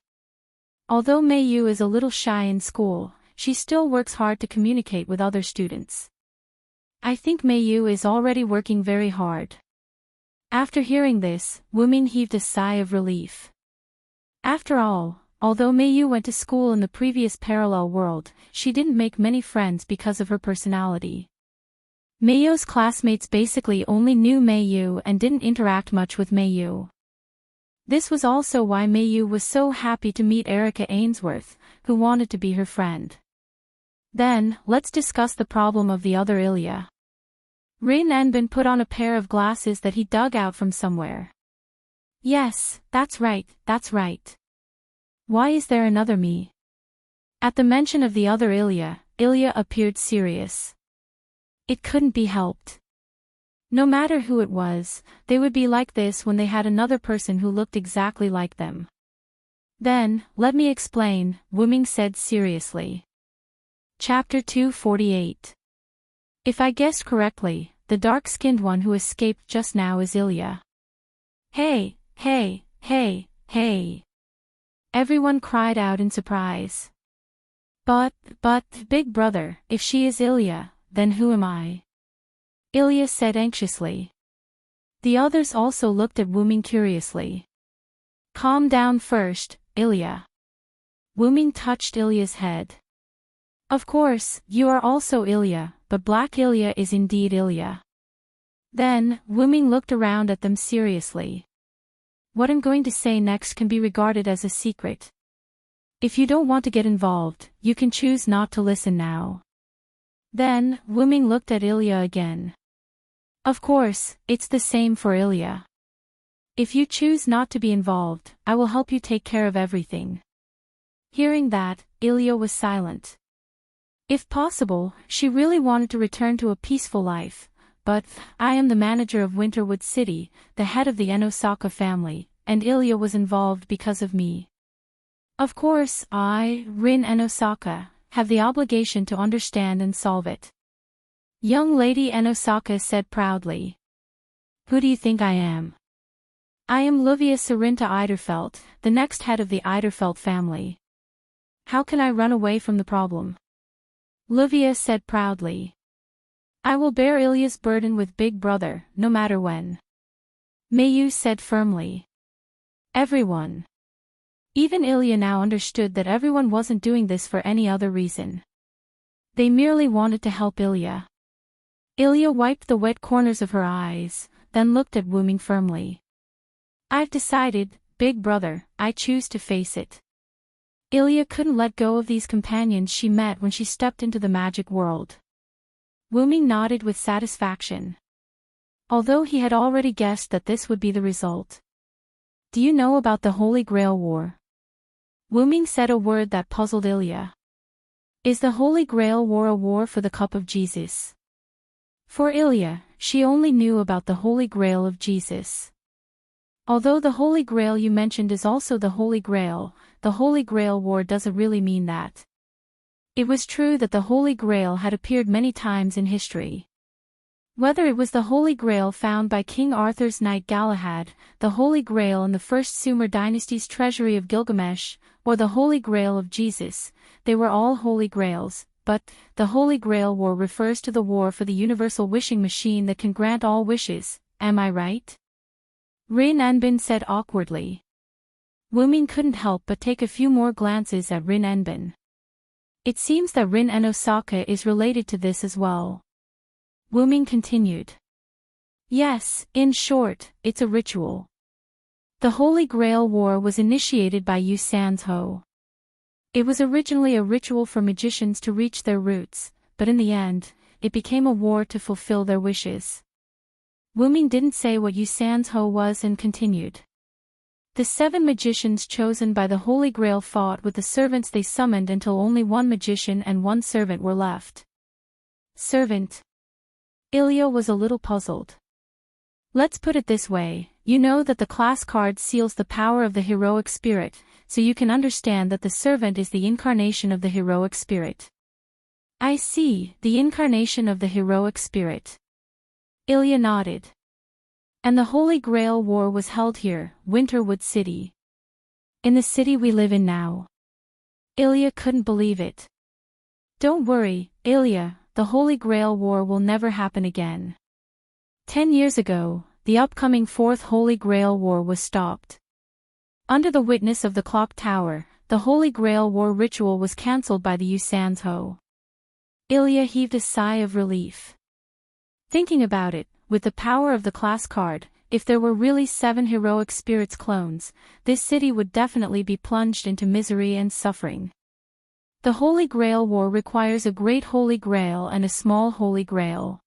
Although Mei Yu is a little shy in school, she still works hard to communicate with other students. I think Mei Yu is already working very hard. After hearing this, Wu Ming heaved a sigh of relief. After all, although Mei Yu went to school in the previous parallel world, she didn't make many friends because of her personality. Mei Yu's classmates basically only knew Mei Yu and didn't interact much with Mei Yu. This was also why Mei Yu was so happy to meet Erica Ainsworth, who wanted to be her friend. Then, let's discuss the problem of the other Ilya. Rin Enbin put on a pair of glasses that he dug out from somewhere. Yes, that's right. Why is there another me? At the mention of the other Ilya appeared serious. It couldn't be helped. No matter who it was, they would be like this when they had another person who looked exactly like them. Then, let me explain, Wu Ming said seriously. Chapter 248. If I guessed correctly, the dark-skinned one who escaped just now is Ilya. Hey! Everyone cried out in surprise. But, Big Brother, if she is Ilya, then who am I? Ilya said anxiously. The others also looked at Wu Ming curiously. Calm down first, Ilya. Wu Ming touched Ilya's head. Of course, you are also Ilya, but Black Ilya is indeed Ilya. Then, Wu Ming looked around at them seriously. What I'm going to say next can be regarded as a secret. If you don't want to get involved, you can choose not to listen now. Then, Wu Ming looked at Ilya again. Of course, it's the same for Ilya. If you choose not to be involved, I will help you take care of everything. Hearing that, Ilya was silent. If possible, she really wanted to return to a peaceful life, but I am the manager of Winterwood City, the head of the Enosaka family, and Ilya was involved because of me. Of course, I, Rin Enosaka, have the obligation to understand and solve it. Young Lady Enosaka said proudly. Who do you think I am? I am Livia Sarinta Eiderfelt, the next head of the Eiderfelt family. How can I run away from the problem? Livia said proudly. I will bear Ilya's burden with Big Brother, no matter when. Mei Yu said firmly. Everyone. Even Ilya now understood that everyone wasn't doing this for any other reason. They merely wanted to help Ilya. Ilya wiped the wet corners of her eyes, then looked at Wu Ming firmly. I've decided, Big Brother, I choose to face it. Ilya couldn't let go of these companions she met when she stepped into the magic world. Wu Ming nodded with satisfaction. Although he had already guessed that this would be the result. Do you know about the Holy Grail War? Wu Ming said a word that puzzled Ilya. Is the Holy Grail War a war for the cup of Jesus? For Ilya, she only knew about the Holy Grail of Jesus. Although the Holy Grail you mentioned is also the Holy Grail War doesn't really mean that. It was true that the Holy Grail had appeared many times in history. Whether it was the Holy Grail found by King Arthur's knight Galahad, the Holy Grail in the First Sumer dynasty's treasury of Gilgamesh, or the Holy Grail of Jesus, they were all Holy Grails, but the Holy Grail War refers to the war for the universal wishing machine that can grant all wishes, am I right? Rin Enbin said awkwardly. Wu Ming couldn't help but take a few more glances at Rin Enbin. It seems that Rin Enosaka is related to this as well. Wu Ming continued. Yes, in short, it's a ritual. The Holy Grail War was initiated by Yu Sanzho. It was originally a ritual for magicians to reach their roots, but in the end, it became a war to fulfill their wishes. Wuming didn't say what Yu Sanzho was and continued. The 7 magicians chosen by the Holy Grail fought with the servants they summoned until only 1 magician and 1 servant were left. Servant. Ilya was a little puzzled. Let's put it this way, you know that the class card seals the power of the heroic spirit, so you can understand that the servant is the incarnation of the heroic spirit. I see, the incarnation of the heroic spirit. Ilya nodded. And the Holy Grail War was held here, Winterwood City. In the city we live in now. Ilya couldn't believe it. Don't worry, Ilya, the Holy Grail War will never happen again. 10 years ago, the upcoming 4th Holy Grail War was stopped. Under the witness of the clock tower, the Holy Grail War ritual was cancelled by the Yu Sanzho. Ilya heaved a sigh of relief. Thinking about it, with the power of the class card, if there were really 7 heroic spirits clones, this city would definitely be plunged into misery and suffering. The Holy Grail War requires a Great Holy Grail and a Small Holy Grail.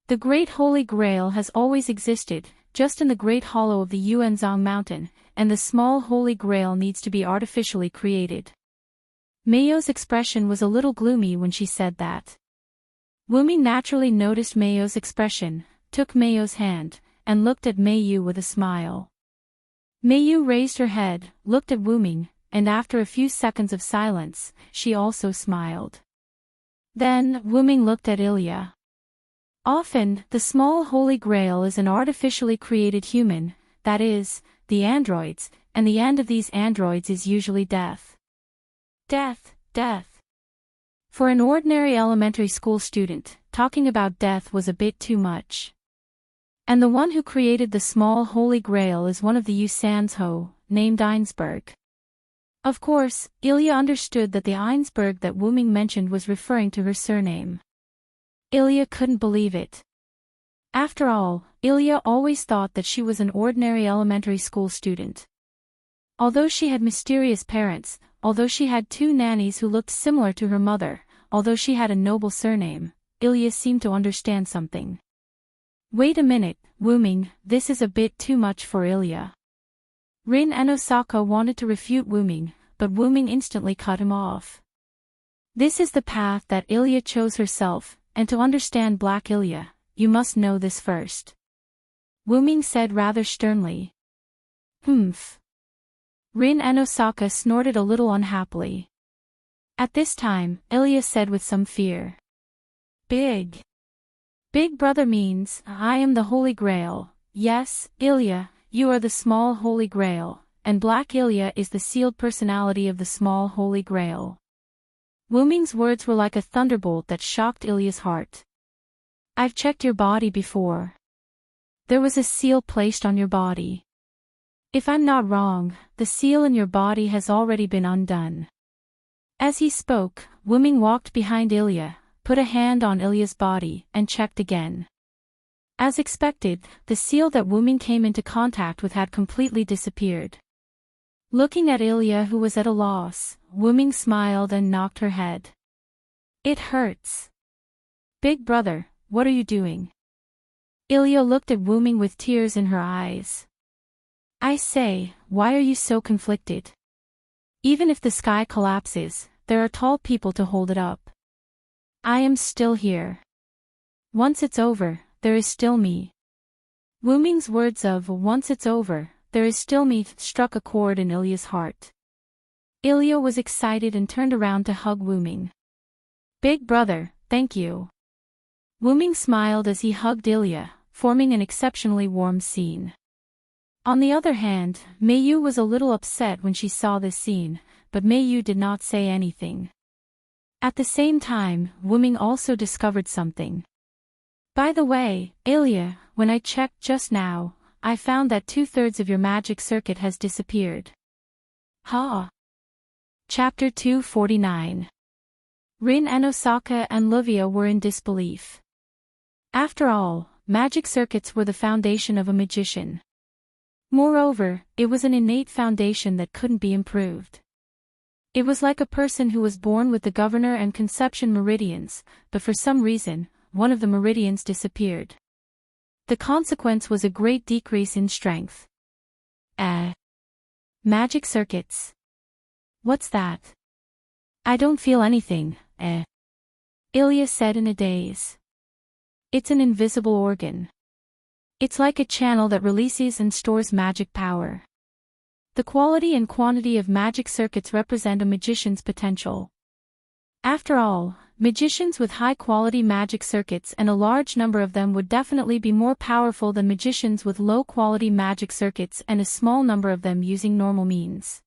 The Great Holy Grail has always existed, just in the Great Hollow of the Yuanzang Mountain, and the Small Holy Grail needs to be artificially created. Mayo's expression was a little gloomy when she said that. Wuming naturally noticed Mayo's expression, took Mayo's hand, and looked at Mayu with a smile. Mayu raised her head, looked at Wuming, and after a few seconds of silence, she also smiled. Then, Wuming looked at Ilya. Often, the Small Holy Grail is an artificially created human, that is, the androids, and the end of these androids is usually death. Death, death. For an ordinary elementary school student, talking about death was a bit too much. And the one who created the Small Holy Grail is one of the Yu Sanzho, named Einsberg. Of course, Ilya understood that the Einsberg that Wuming mentioned was referring to her surname. Ilya couldn't believe it. After all, Ilya always thought that she was an ordinary elementary school student. Although she had mysterious parents, although she had 2 nannies who looked similar to her mother, although she had a noble surname, Ilya seemed to understand something. Wait a minute, Wuming, this is a bit too much for Ilya. Rin and Osaka wanted to refute Wuming, but Wuming instantly cut him off. This is the path that Ilya chose herself, and to understand Black Ilya, you must know this first. Wuming said rather sternly. Humph. Rin and Osaka snorted a little unhappily. At this time, Ilya said with some fear. Big. Big brother means, I am the Holy Grail, yes, Ilya, you are the Small Holy Grail, and Black Ilya is the sealed personality of the Small Holy Grail. Wuming's words were like a thunderbolt that shocked Ilya's heart. I've checked your body before. There was a seal placed on your body. If I'm not wrong, the seal in your body has already been undone. As he spoke, Wuming walked behind Ilya, put a hand on Ilya's body, and checked again. As expected, the seal that Wuming came into contact with had completely disappeared. Looking at Ilya, who was at a loss, Wuming smiled and knocked her head. It hurts. Big brother, what are you doing? Ilya looked at Wuming with tears in her eyes. I say, why are you so conflicted? Even if the sky collapses, there are tall people to hold it up. I am still here. Once it's over, there is still me. Wuming's words of once it's over, there is still me struck a chord in Ilya's heart. Ilya was excited and turned around to hug Wuming. Big brother, thank you. Wuming smiled as he hugged Ilya, forming an exceptionally warm scene. On the other hand, Mayu was a little upset when she saw this scene, but Mayu did not say anything. At the same time, Wuming also discovered something. By the way, Ilya, when I checked just now, I found that 2/3 of your magic circuit has disappeared. Ha! Chapter 249. Rin and Osaka and Livia were in disbelief. After all, magic circuits were the foundation of a magician. Moreover, it was an innate foundation that couldn't be improved. It was like a person who was born with the governor and conception meridians, but for some reason, one of the meridians disappeared. The consequence was a great decrease in strength. Magic circuits. What's that? I don't feel anything, Ilya said in a daze. It's an invisible organ. It's like a channel that releases and stores magic power. The quality and quantity of magic circuits represent a magician's potential. After all, magicians with high-quality magic circuits and a large number of them would definitely be more powerful than magicians with low-quality magic circuits and a small number of them using normal means.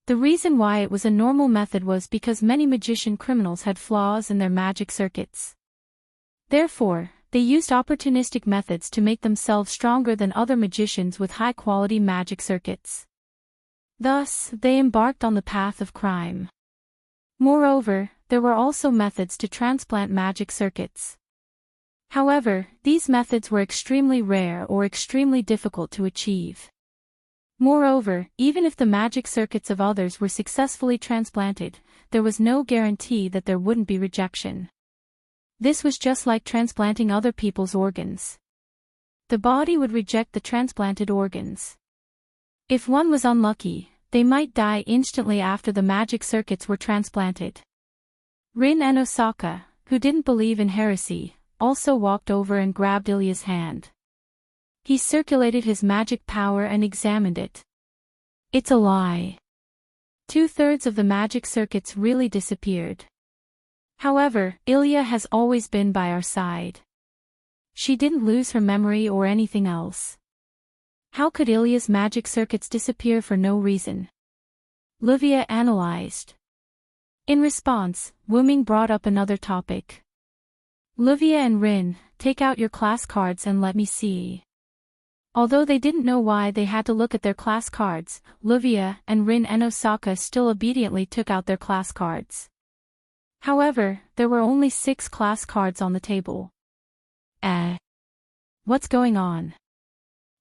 The reason why it was a normal method was because many magician criminals had flaws in their magic circuits. Therefore, they used opportunistic methods to make themselves stronger than other magicians with high-quality magic circuits. Thus, they embarked on the path of crime. Moreover, there were also methods to transplant magic circuits. However, these methods were extremely rare or extremely difficult to achieve. Moreover, even if the magic circuits of others were successfully transplanted, there was no guarantee that there wouldn't be rejection. This was just like transplanting other people's organs. The body would reject the transplanted organs. If one was unlucky, they might die instantly after the magic circuits were transplanted. Rin and Osaka, who didn't believe in heresy, also walked over and grabbed Ilya's hand. He circulated his magic power and examined it. It's a lie. 2/3 of the magic circuits really disappeared. However, Ilya has always been by our side. She didn't lose her memory or anything else. How could Ilya's magic circuits disappear for no reason? Livia analyzed. In response, Wuming brought up another topic. Livia and Rin, take out your class cards and let me see. Although they didn't know why they had to look at their class cards, Livia and Rin and Osaka still obediently took out their class cards. However, there were only 6 class cards on the table. What's going on?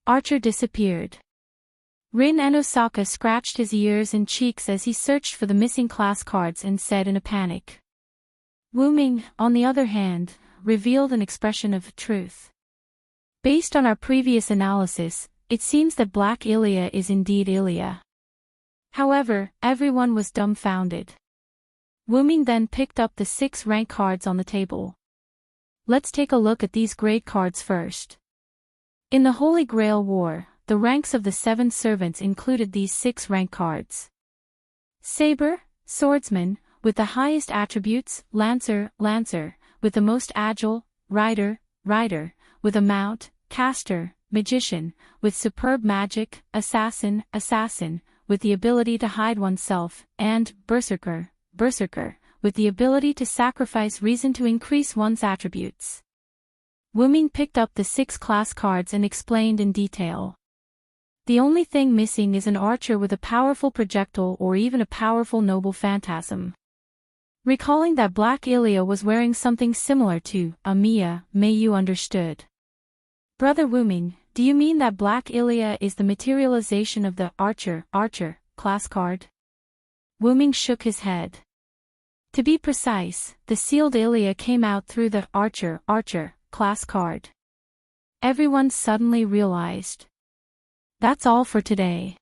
Archer disappeared. Rin and Osaka scratched his ears and cheeks as he searched for the missing class cards and said in a panic. Wuming, on the other hand, revealed an expression of truth. Based on our previous analysis, it seems that Black Ilya is indeed Ilya. However, everyone was dumbfounded. Wuming then picked up the 6 rank cards on the table. Let's take a look at these grade cards first. In the Holy Grail War, the ranks of the 7 servants included these 6 rank cards. Saber, swordsman, with the highest attributes, Lancer, Lancer, with the most agile, Rider, Rider, with a mount, Caster, Magician, with superb magic, Assassin, Assassin, with the ability to hide oneself, and Berserker, Berserker, with the ability to sacrifice reason to increase one's attributes. Wuming picked up the 6 class cards and explained in detail. The only thing missing is an archer with a powerful projectile or even a powerful noble phantasm. Recalling that Black Ilya was wearing something similar to Amiya, Mayu understood. Brother Wuming, do you mean that Black Ilya is the materialization of the Archer class card? Wuming shook his head. To be precise, the sealed Ilya came out through the Archer class card. Everyone suddenly realized. That's all for today.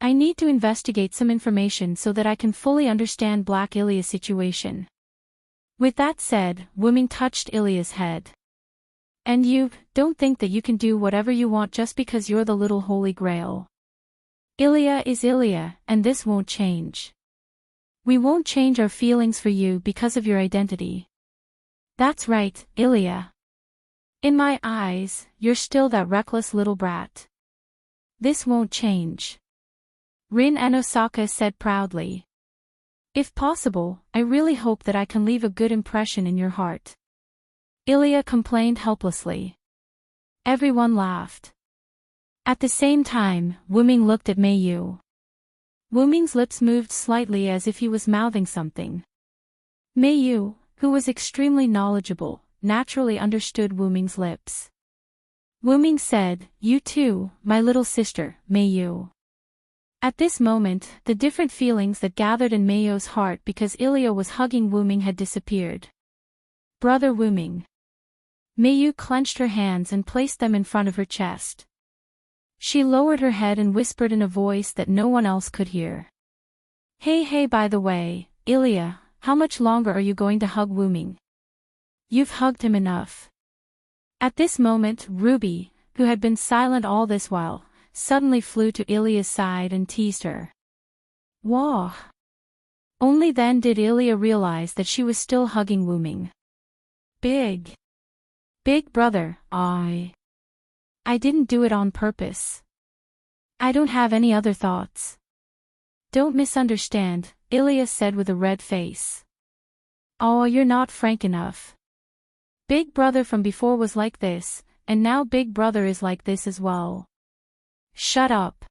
I need to investigate some information so that I can fully understand Black Ilya's situation. With that said, Wuming touched Ilya's head. And you, don't think that you can do whatever you want just because you're the little Holy Grail. Ilya is Ilya, and this won't change. We won't change our feelings for you because of your identity. That's right, Ilya. In my eyes, you're still that reckless little brat. This won't change. Rin and Osaka said proudly. If possible, I really hope that I can leave a good impression in your heart. Ilya complained helplessly. Everyone laughed. At the same time, Wuming looked at Mayu. Wuming's lips moved slightly as if he was mouthing something. Mayu, who was extremely knowledgeable, naturally understood Wuming's lips. Wuming said, "You too, my little sister, Mayu." At this moment, the different feelings that gathered in Mayu's heart because Ilya was hugging Wuming had disappeared. Brother Wuming. Mayu clenched her hands and placed them in front of her chest. She lowered her head and whispered in a voice that no one else could hear. Hey, by the way, Ilya, how much longer are you going to hug Wuming? You've hugged him enough. At this moment, Ruby, who had been silent all this while, suddenly flew to Ilya's side and teased her. Wah! Only then did Ilya realize that she was still hugging Wuming. Big brother, I didn't do it on purpose. I don't have any other thoughts. Don't misunderstand, Ilya said with a red face. Oh, you're not frank enough. Big brother from before was like this, and now big brother is like this as well. Shut up.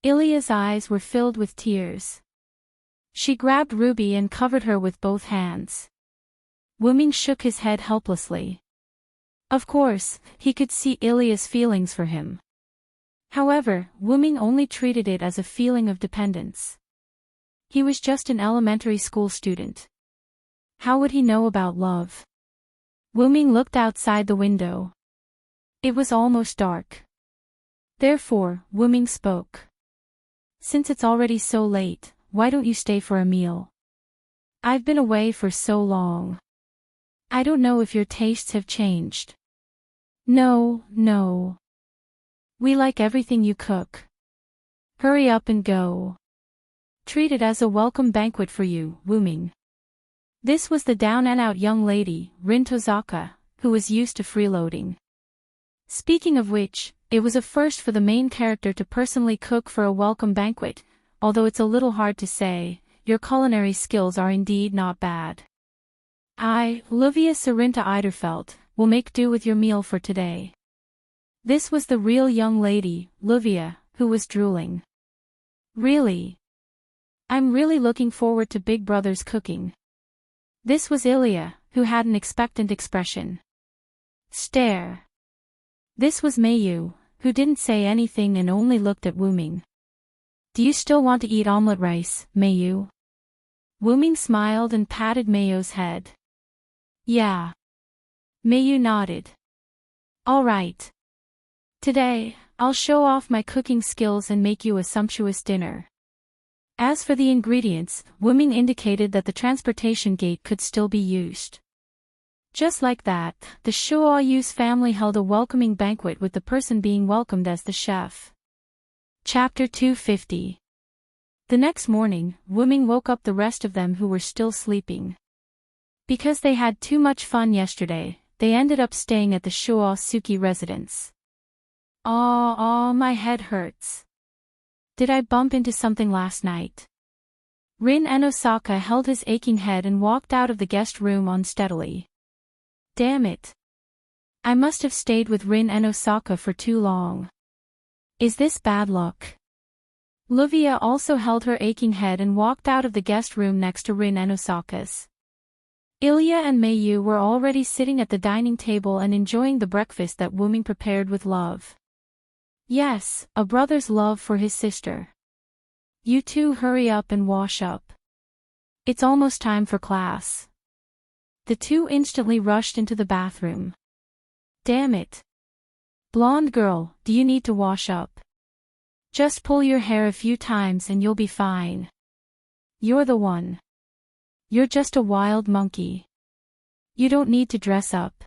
Ilya's eyes were filled with tears. She grabbed Ruby and covered her with both hands. Wuming shook his head helplessly. Of course, he could see Ilya's feelings for him. However, Wuming only treated it as a feeling of dependence. He was just an elementary school student. How would he know about love? Wuming looked outside the window. It was almost dark. Therefore, Wuming spoke. Since it's already so late, why don't you stay for a meal? I've been away for so long. I don't know if your tastes have changed. No. We like everything you cook. Hurry up and go. Treat it as a welcome banquet for you, Wuming. This was the down-and-out young lady, Rin Tozaka, who was used to freeloading. Speaking of which, it was a first for the main character to personally cook for a welcome banquet, although it's a little hard to say, your culinary skills are indeed not bad. I, Livia Sarinta Eiderfeld, will make do with your meal for today. This was the real young lady, Livia, who was drooling. Really? I'm really looking forward to Big Brother's cooking. This was Ilya, who had an expectant expression. Stare. This was Mayu, who didn't say anything and only looked at Wuming. Do you still want to eat omelette rice, Mayu? Wuming smiled and patted Mayu's head. Yeah. Mayu nodded. All right. Today, I'll show off my cooking skills and make you a sumptuous dinner. As for the ingredients, Wuming indicated that the transportation gate could still be used. Just like that, the Shuoyu's family held a welcoming banquet with the person being welcomed as the chef. Chapter 250. The next morning, Wuming woke up the rest of them who were still sleeping. Because they had too much fun yesterday, they ended up staying at the Shuo-suki residence. My head hurts. Did I bump into something last night? Rin Enosaka held his aching head and walked out of the guest room unsteadily. Damn it. I must have stayed with Rin Enosaka for too long. Is this bad luck? Livia also held her aching head and walked out of the guest room next to Rin Enosaka's. Ilya and Mayu were already sitting at the dining table and enjoying the breakfast that Wuming prepared with love. Yes, a brother's love for his sister. You two hurry up and wash up. It's almost time for class. The two instantly rushed into the bathroom. Damn it. Blonde girl, do you need to wash up? Just pull your hair a few times and you'll be fine. You're the one. You're just a wild monkey. You don't need to dress up.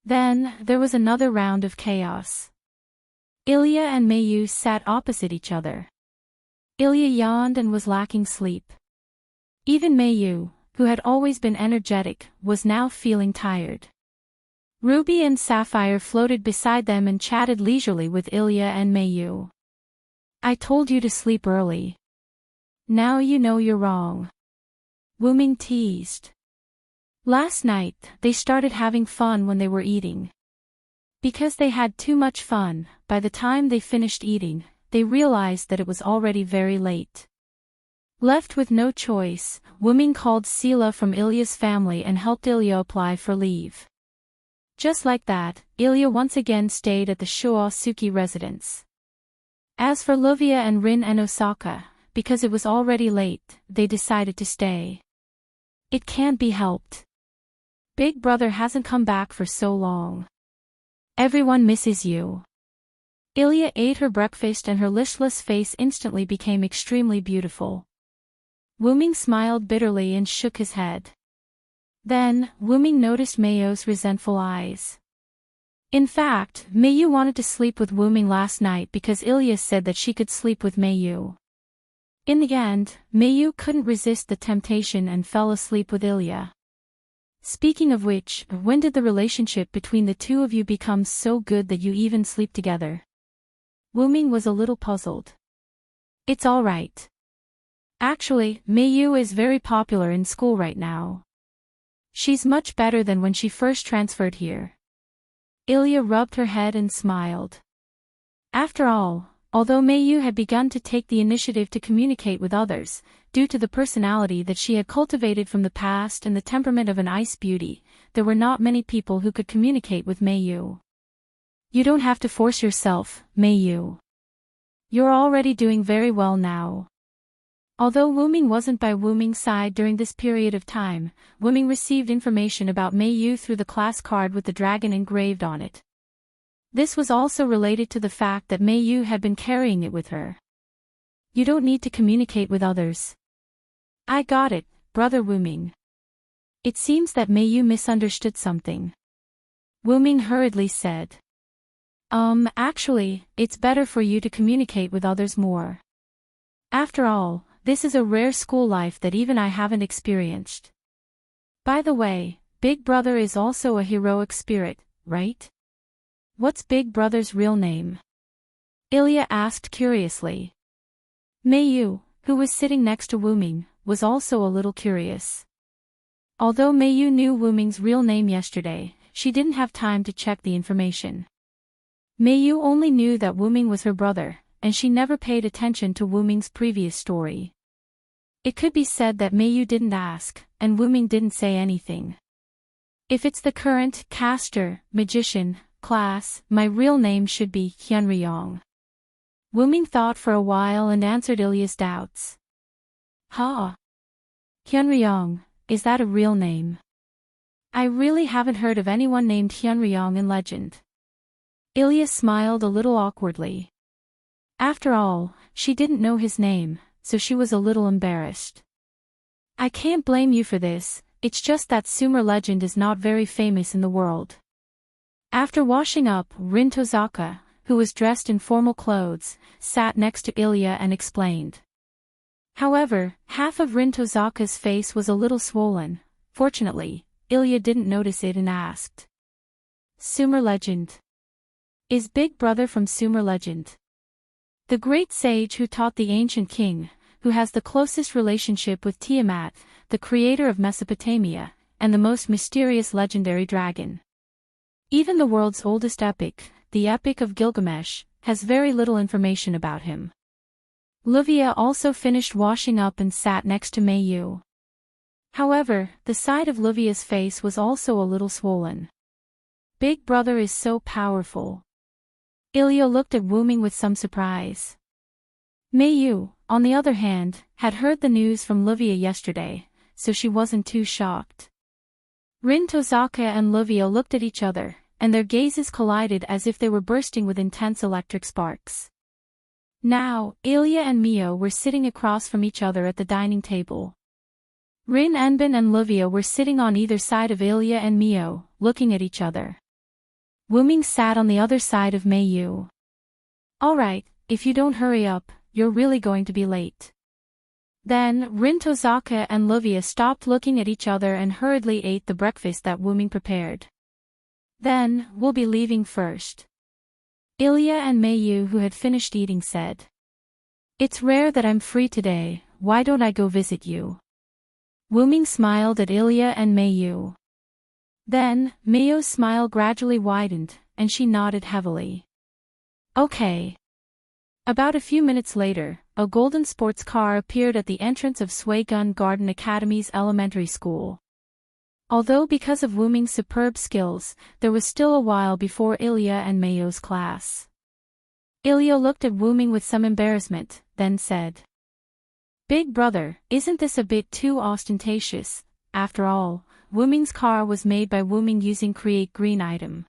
Then, there was another round of chaos. Ilya and Mayu sat opposite each other. Ilya yawned and was lacking sleep. Even Mayu, who had always been energetic, was now feeling tired. Ruby and Sapphire floated beside them and chatted leisurely with Ilya and Mayu. I told you to sleep early. Now you know you're wrong. Wuming teased. Last night, they started having fun when they were eating. Because they had too much fun, by the time they finished eating, they realized that it was already very late. Left with no choice, Wuming called Sila from Ilya's family and helped Ilya apply for leave. Just like that, Ilya once again stayed at the Shoasuki residence. As for Luvia and Rin and Osaka, because it was already late, they decided to stay. It can't be helped. Big brother hasn't come back for so long. Everyone misses you. Ilya ate her breakfast and her listless face instantly became extremely beautiful. Wuming smiled bitterly and shook his head. Then, Wuming noticed Mayo's resentful eyes. In fact, Mayu wanted to sleep with Wuming last night because Ilya said that she could sleep with Mayu. In the end, Mayu couldn't resist the temptation and fell asleep with Ilya. Speaking of which, when did the relationship between the two of you become so good that you even sleep together? Wuming was a little puzzled. It's all right. Actually, Mayu is very popular in school right now. She's much better than when she first transferred here. Ilya rubbed her head and smiled. After all, although Mayu had begun to take the initiative to communicate with others, due to the personality that she had cultivated from the past and the temperament of an ice beauty, there were not many people who could communicate with Mayu. You don't have to force yourself, Mayu. You're already doing very well now. Although Wuming wasn't by Wuming's side during this period of time, Wuming received information about Mayu through the class card with the dragon engraved on it. This was also related to the fact that Mayu had been carrying it with her. You don't need to communicate with others. I got it, brother Wuming. It seems that Mayu misunderstood something. Wuming hurriedly said. Actually, it's better for you to communicate with others more. After all, this is a rare school life that even I haven't experienced. By the way, Big Brother is also a heroic spirit, right? What's Big Brother's real name? Ilya asked curiously. Mayu, who was sitting next to Wuming, was also a little curious. Although Mayu knew Wuming's real name yesterday, she didn't have time to check the information. Mayu only knew that Wuming was her brother, and she never paid attention to Wuming's previous story. It could be said that Mayu didn't ask, and Wuming didn't say anything. If it's the current caster, magician, class, my real name should be Hyunryong. Wuming thought for a while and answered Ilya's doubts. Hyunryong, is that a real name? I really haven't heard of anyone named Hyunryong in legend. Ilya smiled a little awkwardly. After all, she didn't know his name, so she was a little embarrassed. I can't blame you for this, it's just that Sumer legend is not very famous in the world. After washing up, Rin Tozaka, who was dressed in formal clothes, sat next to Ilya and explained. However, half of Rin Tozaka's face was a little swollen. Fortunately, Ilya didn't notice it and asked. Sumer legend. Is Big Brother from Sumer legend? The great sage who taught the ancient king, who has the closest relationship with Tiamat, the creator of Mesopotamia, and the most mysterious legendary dragon. Even the world's oldest epic, the Epic of Gilgamesh, has very little information about him. Luvia also finished washing up and sat next to Mayu. However, the side of Luvia's face was also a little swollen. Big Brother is so powerful. Ilya looked at Wuming with some surprise. Mayu, on the other hand, had heard the news from Luvia yesterday, so she wasn't too shocked. Rin Tozaka and Luvia looked at each other, and their gazes collided as if they were bursting with intense electric sparks. Now, Ilya and Mio were sitting across from each other at the dining table. Rin Enbin and Luvia were sitting on either side of Ilya and Mio, looking at each other. Wuming sat on the other side of Mayu. Alright, if you don't hurry up, you're really going to be late. Then, Rin Tozaka and Luvia stopped looking at each other and hurriedly ate the breakfast that Wuming prepared. Then, we'll be leaving first. Ilya and Mayu, who had finished eating, said. It's rare that I'm free today, why don't I go visit you? Wuming smiled at Ilya and Mayu. Then, Mayo's smile gradually widened, and she nodded heavily. Okay. About a few minutes later, a golden sports car appeared at the entrance of Swagun Garden Academy's elementary school. Although because of Wu Ming's superb skills, there was still a while before Ilya and Mayo's class. Ilya looked at Wu Ming with some embarrassment, then said, "Big brother, isn't this a bit too ostentatious? After all, Wu Ming's car was made by Wu Ming using Create Green item.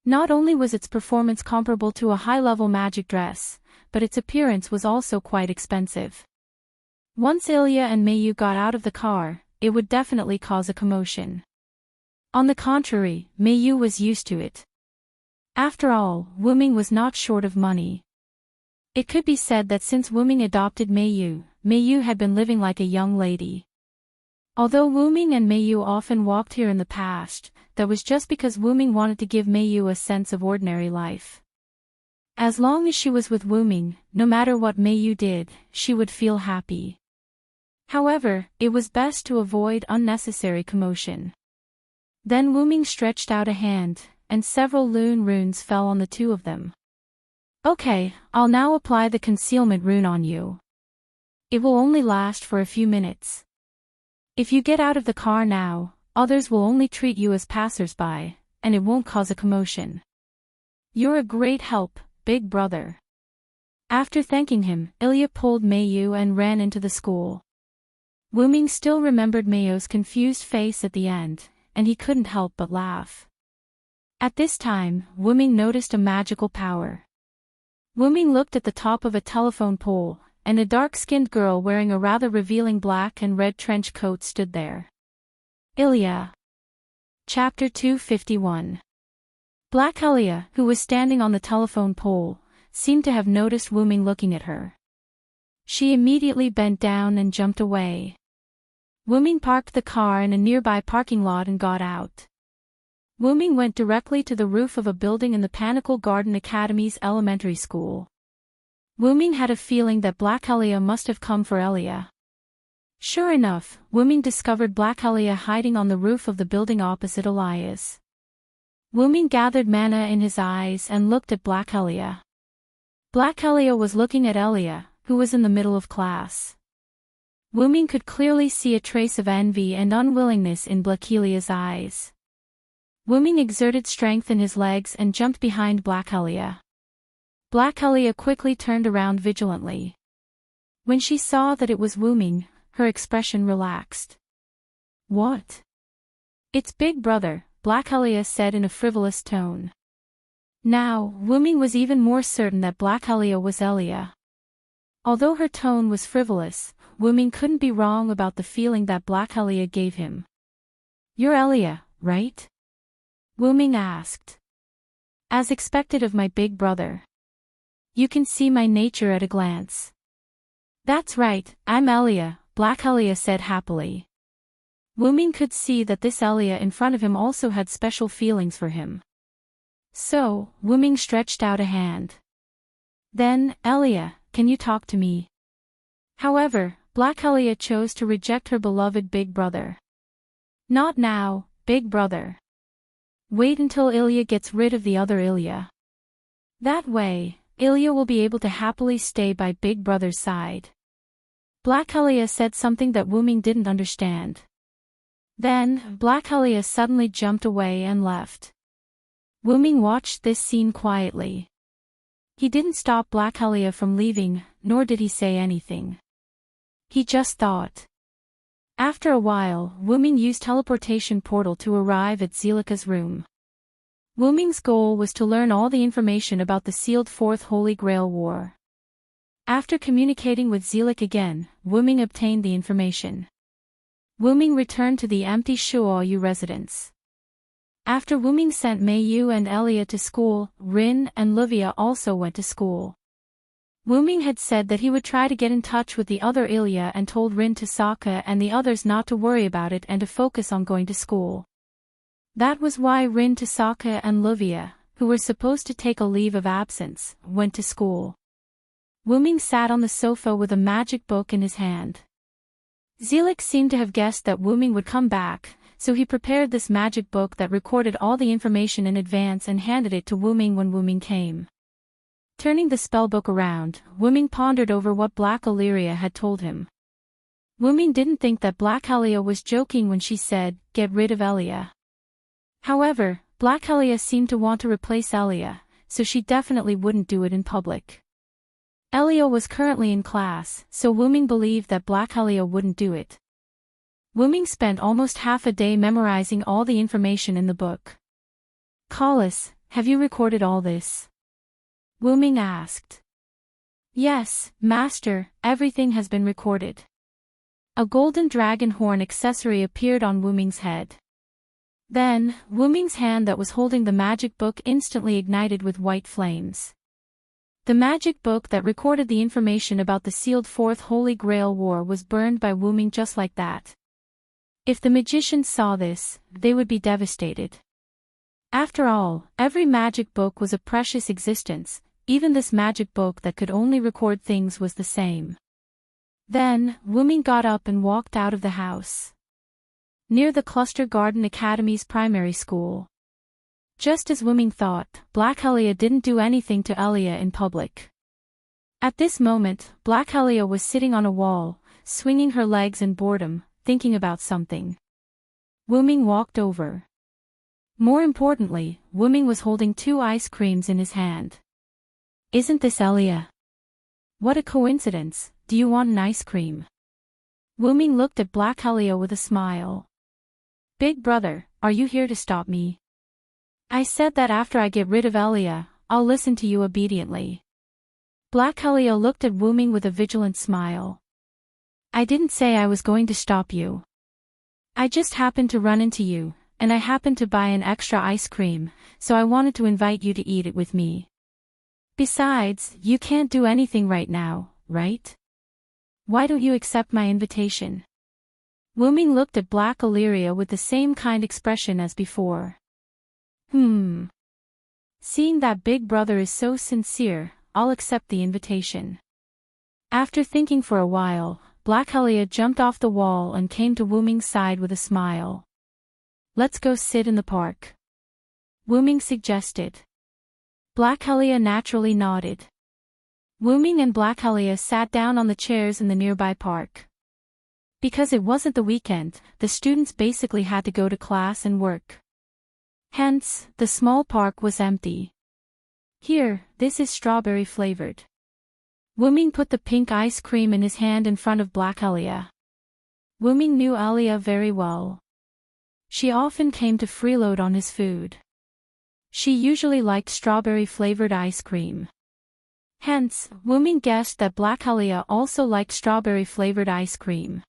Not only was its performance comparable to a high-level magic dress, but its appearance was also quite expensive. Once Ilya and Mayu got out of the car, it would definitely cause a commotion." On the contrary, Mayu was used to it. After all, Wu Ming was not short of money. It could be said that since Wu Ming adopted Mayu, Mayu had been living like a young lady. Although Wu Ming and Mayu often walked here in the past, that was just because Wu Ming wanted to give Mayu a sense of ordinary life. As long as she was with Wu Ming, no matter what Mayu did, she would feel happy. However, it was best to avoid unnecessary commotion. Then Wu Ming stretched out a hand, and several lune runes fell on the two of them. "Okay, I'll now apply the concealment rune on you. It will only last for a few minutes. If you get out of the car now, others will only treat you as passers-by, and it won't cause a commotion. You're a great help, big brother." After thanking him, Ilya pulled Mayu and ran into the school. Wu Ming still remembered Mayo's confused face at the end, and he couldn't help but laugh. At this time, Wu Ming noticed a magical power. Wu Ming looked at the top of a telephone pole, and a dark-skinned girl wearing a rather revealing black and red trench coat stood there. Ilya. Chapter 251. Black Ilya, who was standing on the telephone pole, seemed to have noticed Wu Ming looking at her. She immediately bent down and jumped away. Wu Ming parked the car in a nearby parking lot and got out. Wu Ming went directly to the roof of a building in the Panicle Garden Academy's elementary school. Wu Ming had a feeling that Black Ilya must have come for Ilya. Sure enough, Wu Ming discovered Black Ilya hiding on the roof of the building opposite Elias. Wu Ming gathered mana in his eyes and looked at Black Ilya. Black Ilya was looking at Ilya, who was in the middle of class. Wu Ming could clearly see a trace of envy and unwillingness in Black Ilya's eyes. Wu Ming exerted strength in his legs and jumped behind Black Ilya. Black Ilya quickly turned around vigilantly. When she saw that it was Wu Ming, her expression relaxed. "What?" "It's Big Brother," Black Ilya said in a frivolous tone. Now, Wu Ming was even more certain that Black Ilya was Ilya. Although her tone was frivolous, Wu Ming couldn't be wrong about the feeling that Black Ilya gave him. "You're Ilya, right?" Wu Ming asked. "As expected of my big brother. You can see my nature at a glance." "That's right, I'm Ilya," Black Ilya said happily. Wu Ming could see that this Ilya in front of him also had special feelings for him. So, Wu Ming stretched out a hand. "Then, Ilya, can you talk to me?" However, Black Ilya chose to reject her beloved big brother. "Not now, big brother. Wait until Ilya gets rid of the other Ilya. That way, Ilya will be able to happily stay by big brother's side." Black Ilya said something that Wu Ming didn't understand. Then, Black Ilya suddenly jumped away and left. Wu Ming watched this scene quietly. He didn't stop Black Ilya from leaving, nor did he say anything. He just thought. After a while, Wu Ming used teleportation portal to arrive at Zelika's room. Wu Ming's goal was to learn all the information about the sealed Fourth Holy Grail War. After communicating with Zelika again, Wu Ming obtained the information. Wu Ming returned to the empty Shuoyu residence. After Wu Ming sent Mayu and Ilya to school, Rin and Livia also went to school. Wu Ming had said that he would try to get in touch with the other Ilya and told Rin Tasaka and the others not to worry about it and to focus on going to school. That was why Rin Tasaka and Livia, who were supposed to take a leave of absence, went to school. Wu Ming sat on the sofa with a magic book in his hand. Zelik seemed to have guessed that Wu Ming would come back, so he prepared this magic book that recorded all the information in advance and handed it to Wu Ming when Wu Ming came. Turning the spellbook around, Wuming pondered over what Black Illyria had told him. Wuming didn't think that Black Elia was joking when she said, "Get rid of Elia." However, Black Elia seemed to want to replace Elia, so she definitely wouldn't do it in public. Elia was currently in class, so Wuming believed that Black Elia wouldn't do it. Wuming spent almost half a day memorizing all the information in the book. "Collis, have you recorded all this?" Wuming asked. "Yes, Master, everything has been recorded." A golden dragon horn accessory appeared on Wuming's head. Then, Wuming's hand that was holding the magic book instantly ignited with white flames. The magic book that recorded the information about the sealed Fourth Holy Grail War was burned by Wuming just like that. If the magicians saw this, they would be devastated. After all, every magic book was a precious existence, even this magic book that could only record things was the same. Then, Wuming got up and walked out of the house. Near the Cluster Garden Academy's primary school. Just as Wuming thought, Black Elia didn't do anything to Elia in public. At this moment, Black Elia was sitting on a wall, swinging her legs in boredom, thinking about something. Wuming walked over. More importantly, Wuming was holding 2 ice creams in his hand. "Isn't this Elia? What a coincidence, do you want an ice cream?" Wuming looked at Black Elia with a smile. "Big brother, are you here to stop me?" "I said that after I get rid of Elia, I'll listen to you obediently." Black Elia looked at Wuming with a vigilant smile. "I didn't say I was going to stop you. I just happened to run into you, and I happened to buy an extra ice cream, so I wanted to invite you to eat it with me. Besides, you can't do anything right now, right? Why don't you accept my invitation?" Wuming looked at Black Illyria with the same kind expression as before. Seeing that Big Brother is so sincere, I'll accept the invitation." After thinking for a while, Black Elia jumped off the wall and came to Wuming's side with a smile. "Let's go sit in the park," Wuming suggested. Black Elia naturally nodded. Wuming and Black Elia sat down on the chairs in the nearby park. Because it wasn't the weekend, the students basically had to go to class and work. Hence, the small park was empty. "Here, this is strawberry flavored." Wuming put the pink ice cream in his hand in front of Black Elia. Wuming knew Elia very well. She often came to freeload on his food. She usually liked strawberry-flavored ice cream. Hence, Wuming guessed that Black Elia also liked strawberry-flavored ice cream.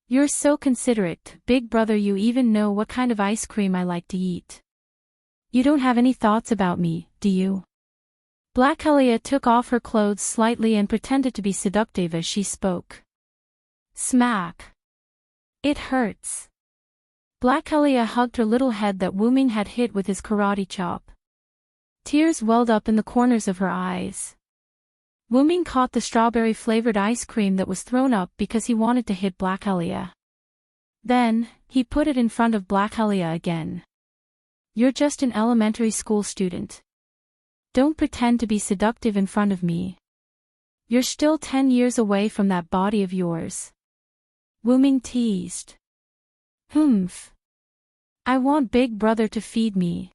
"You're so considerate, Big Brother, you even know what kind of ice cream I like to eat. You don't have any thoughts about me, do you?" Black Elia took off her clothes slightly and pretended to be seductive as she spoke. Smack. "It hurts." Black Elia hugged her little head that Wuming had hit with his karate chop. Tears welled up in the corners of her eyes. Wuming caught the strawberry-flavored ice cream that was thrown up because he wanted to hit Black Elia. Then, he put it in front of Black Elia again. "You're just an elementary school student. Don't pretend to be seductive in front of me. You're still 10 years away from that body of yours." Wuming teased. "Humph. I want Big Brother to feed me."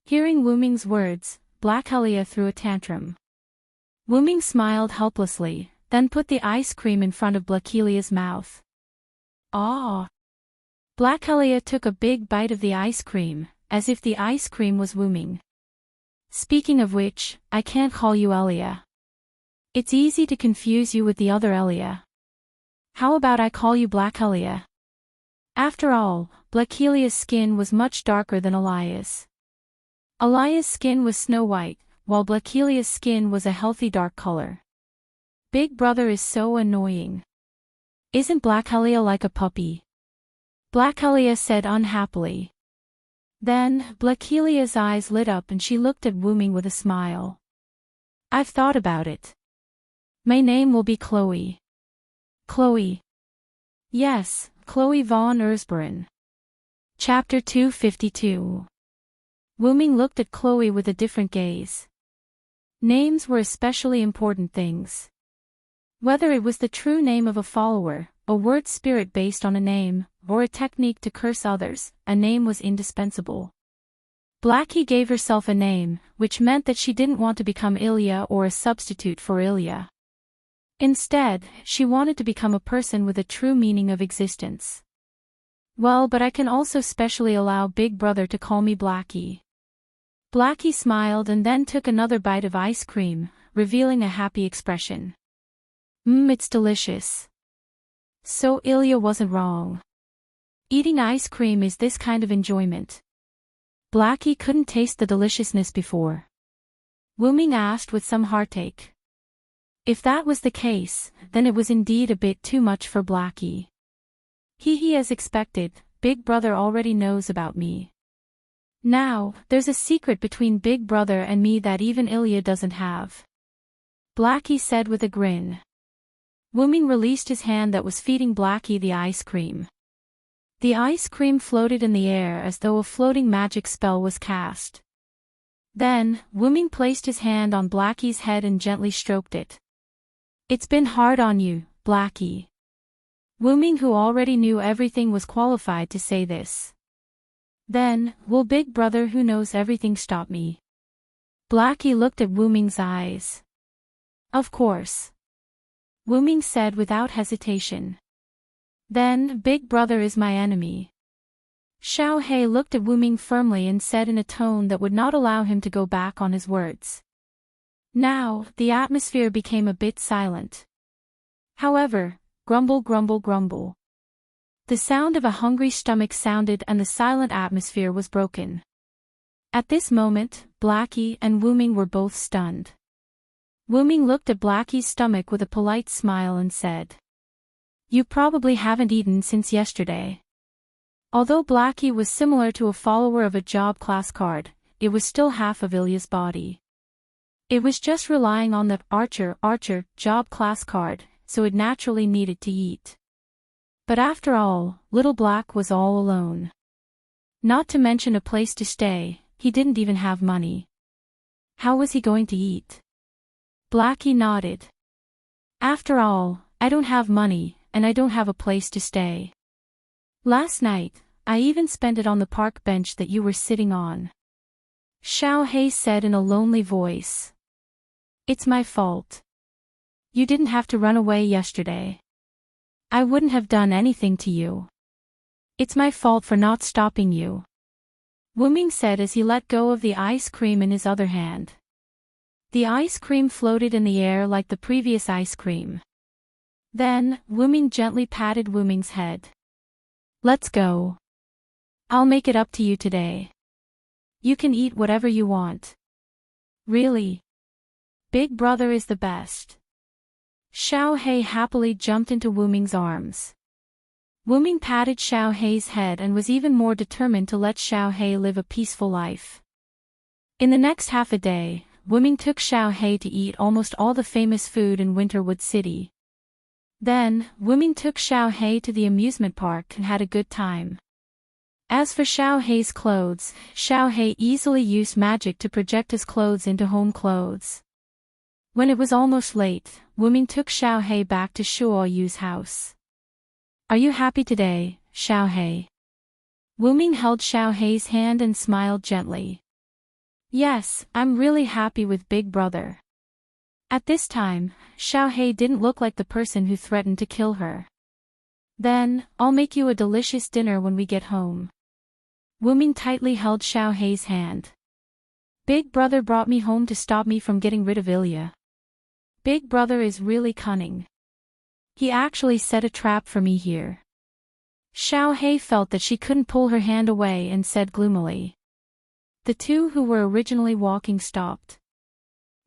Hearing Wuming's words, Black Elia threw a tantrum. Wuming smiled helplessly, then put the ice cream in front of Black Elia's mouth. "Ah!" Black Elia took a big bite of the ice cream, as if the ice cream was Wuming. "Speaking of which, I can't call you Elia. It's easy to confuse you with the other Elia. How about I call you Black Elia?" After all, Black Elia's skin was much darker than Elia's. Elia's skin was snow white, while Black Elia's skin was a healthy dark color. Big Brother is so annoying. "Isn't Black Elia like a puppy?" Black Elia said unhappily. Then, Black Elia's eyes lit up and she looked at Wuming with a smile. "I've thought about it. My name will be Chloe." "Chloe?" "Yes, Chloe von Erzberen." Chapter 252. Wuming looked at Chloe with a different gaze. Names were especially important things. Whether it was the true name of a follower, a word spirit based on a name, or a technique to curse others, a name was indispensable. Blackie gave herself a name, which meant that she didn't want to become Ilya or a substitute for Ilya. Instead, she wanted to become a person with a true meaning of existence. Well, but I can also specially allow Big Brother to call me Blackie. Blackie smiled and then took another bite of ice cream, revealing a happy expression. It's delicious. So Ilya wasn't wrong. Eating ice cream is this kind of enjoyment. Blackie couldn't taste the deliciousness before. Wuming asked with some heartache. If that was the case, then it was indeed a bit too much for Blackie. He as expected, Big Brother already knows about me. Now, there's a secret between Big Brother and me that even Ilya doesn't have. Blackie said with a grin. Wuming released his hand that was feeding Blackie the ice cream. The ice cream floated in the air as though a floating magic spell was cast. Then, Wuming placed his hand on Blackie's head and gently stroked it. It's been hard on you, Blackie. Wuming, who already knew everything, was qualified to say this. Then, will Big Brother, who knows everything, stop me? Blackie looked at Wuming's eyes. Of course. Wuming said without hesitation. Then, Big Brother is my enemy. Xiao He looked at Wuming firmly and said in a tone that would not allow him to go back on his words. Now, the atmosphere became a bit silent. However, grumble, grumble, grumble. The sound of a hungry stomach sounded and the silent atmosphere was broken. At this moment, Blackie and Wuming were both stunned. Wuming looked at Blackie's stomach with a polite smile and said, "You probably haven't eaten since yesterday." Although Blackie was similar to a follower of a job class card, it was still half of Ilya's body. It was just relying on the archer job class card, so it naturally needed to eat. But after all, Little Black was all alone. Not to mention a place to stay, he didn't even have money. How was he going to eat? Blackie nodded. After all, I don't have money, and I don't have a place to stay. Last night, I even spent it on the park bench that you were sitting on. Xiao He said in a lonely voice. It's my fault. You didn't have to run away yesterday. I wouldn't have done anything to you. It's my fault for not stopping you. Wuming said as he let go of the ice cream in his other hand. The ice cream floated in the air like the previous ice cream. Then, Wuming gently patted Wuming's head. Let's go. I'll make it up to you today. You can eat whatever you want. Really? Big Brother is the best. Xiao He happily jumped into Wuming's arms. Wuming patted Xiao He's head and was even more determined to let Xiao He live a peaceful life. In the next half a day, Wuming took Xiao He to eat almost all the famous food in Winterwood City. Then, Wuming took Xiao He to the amusement park and had a good time. As for Xiao He's clothes, Xiao He easily used magic to project his clothes into home clothes. When it was almost late, Wuming took Xiao He back to Shuo Yu's house. Are you happy today, Xiao He? Wuming held Xiao He's hand and smiled gently. Yes, I'm really happy with Big Brother. At this time, Xiao He didn't look like the person who threatened to kill her. Then, I'll make you a delicious dinner when we get home. Wuming tightly held Xiao He's hand. Big Brother brought me home to stop me from getting rid of Ilya. Big Brother is really cunning. He actually set a trap for me here. Xiao He felt that she couldn't pull her hand away and said gloomily. The two who were originally walking stopped.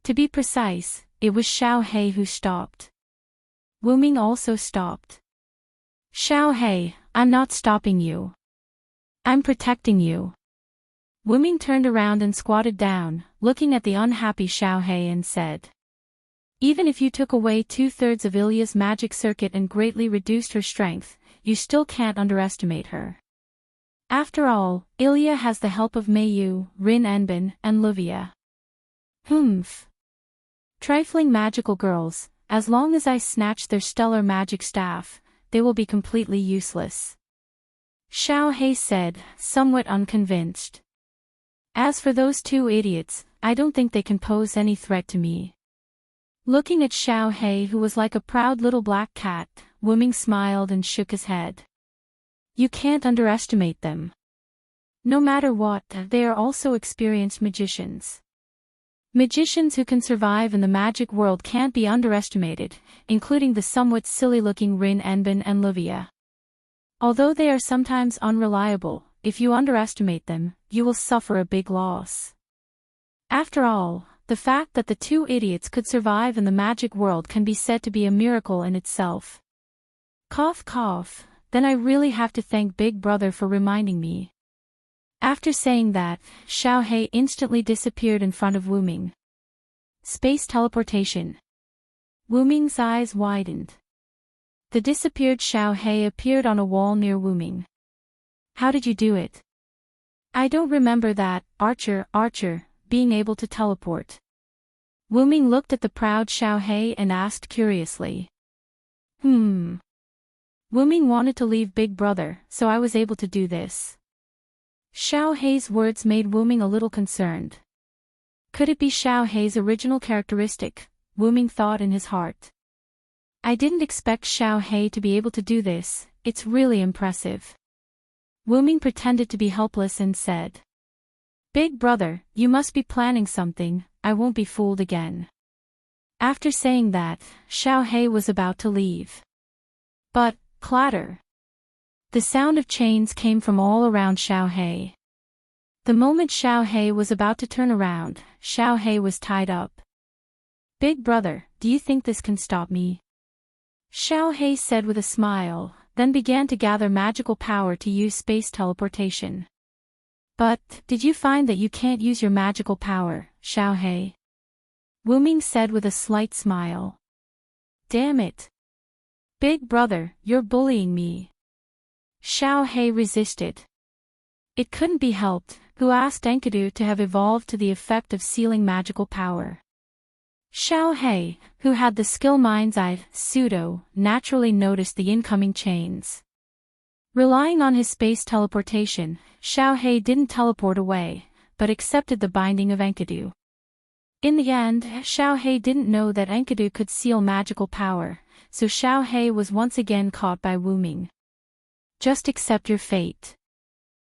To be precise, it was Xiao He who stopped. Wuming also stopped. Xiao He, I'm not stopping you. I'm protecting you. Wuming turned around and squatted down, looking at the unhappy Xiao He and said. Even if you took away 2/3 of Ilya's magic circuit and greatly reduced her strength, you still can't underestimate her. After all, Ilya has the help of Meiyu, Rin Enbin, and Luvia. Humph. Trifling magical girls, as long as I snatch their stellar magic staff, they will be completely useless. Xiao He said, somewhat unconvinced. As for those two idiots, I don't think they can pose any threat to me. Looking at Xiao He, who was like a proud little black cat, Wu Ming smiled and shook his head. You can't underestimate them. No matter what, they are also experienced magicians. Magicians who can survive in the magic world can't be underestimated, including the somewhat silly-looking Rin Enbin and Livia. Although they are sometimes unreliable, if you underestimate them, you will suffer a big loss. After all, the fact that the two idiots could survive in the magic world can be said to be a miracle in itself. Cough cough, then I really have to thank Big Brother for reminding me. After saying that, Xiao He instantly disappeared in front of Wu Ming. Space teleportation. Wu Ming's eyes widened. The disappeared Xiao He appeared on a wall near Wu Ming. How did you do it? I don't remember that, Archer, being able to teleport. Wu Ming looked at the proud Xiao He and asked curiously. Wu Ming wanted to leave Big Brother, so I was able to do this. Xiao He's words made Wu Ming a little concerned. Could it be Xiao He's original characteristic? Wu Ming thought in his heart. I didn't expect Xiao He to be able to do this, it's really impressive. Wu Ming pretended to be helpless and said. Big Brother, you must be planning something, I won't be fooled again. After saying that, Xiao He was about to leave. But, clatter. The sound of chains came from all around Xiao He. The moment Xiao He was about to turn around, Xiao He was tied up. Big Brother, do you think this can stop me? Xiao He said with a smile, then began to gather magical power to use space teleportation. But, did you find that you can't use your magical power, Xiao He? Wu Ming said with a slight smile. Damn it. Big Brother, you're bullying me. Xiao He resisted. It couldn't be helped, who asked Enkidu to have evolved to the effect of sealing magical power. Xiao He, who had the skill mind's eye, pseudo, naturally noticed the incoming chains. Relying on his space teleportation, Xiao He didn't teleport away, but accepted the binding of Enkidu. In the end, Xiao He didn't know that Enkidu could seal magical power, so Xiao He was once again caught by Wu Ming. Just accept your fate.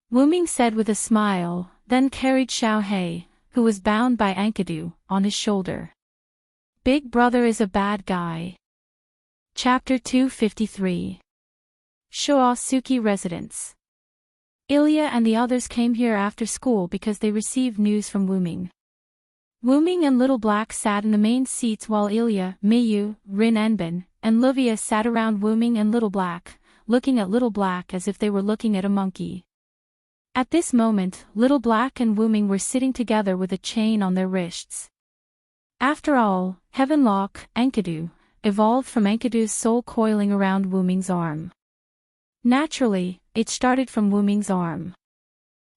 Wu Ming said with a smile, then carried Xiao He, who was bound by Enkidu, on his shoulder. Big Brother is a bad guy. Chapter 253. Shoasuki Residence. Ilya and the others came here after school because they received news from Wu Ming. Wu Ming and Little Black sat in the main seats while Ilya, Miyu, Rin Enbin, and Livia sat around Wu Ming and Little Black, looking at Little Black as if they were looking at a monkey. At this moment, Little Black and Wu Ming were sitting together with a chain on their wrists. After all, Heavenlock, Enkidu, evolved from Enkidu's soul coiling around Wu Ming's arm. Naturally, it started from Wu Ming's arm.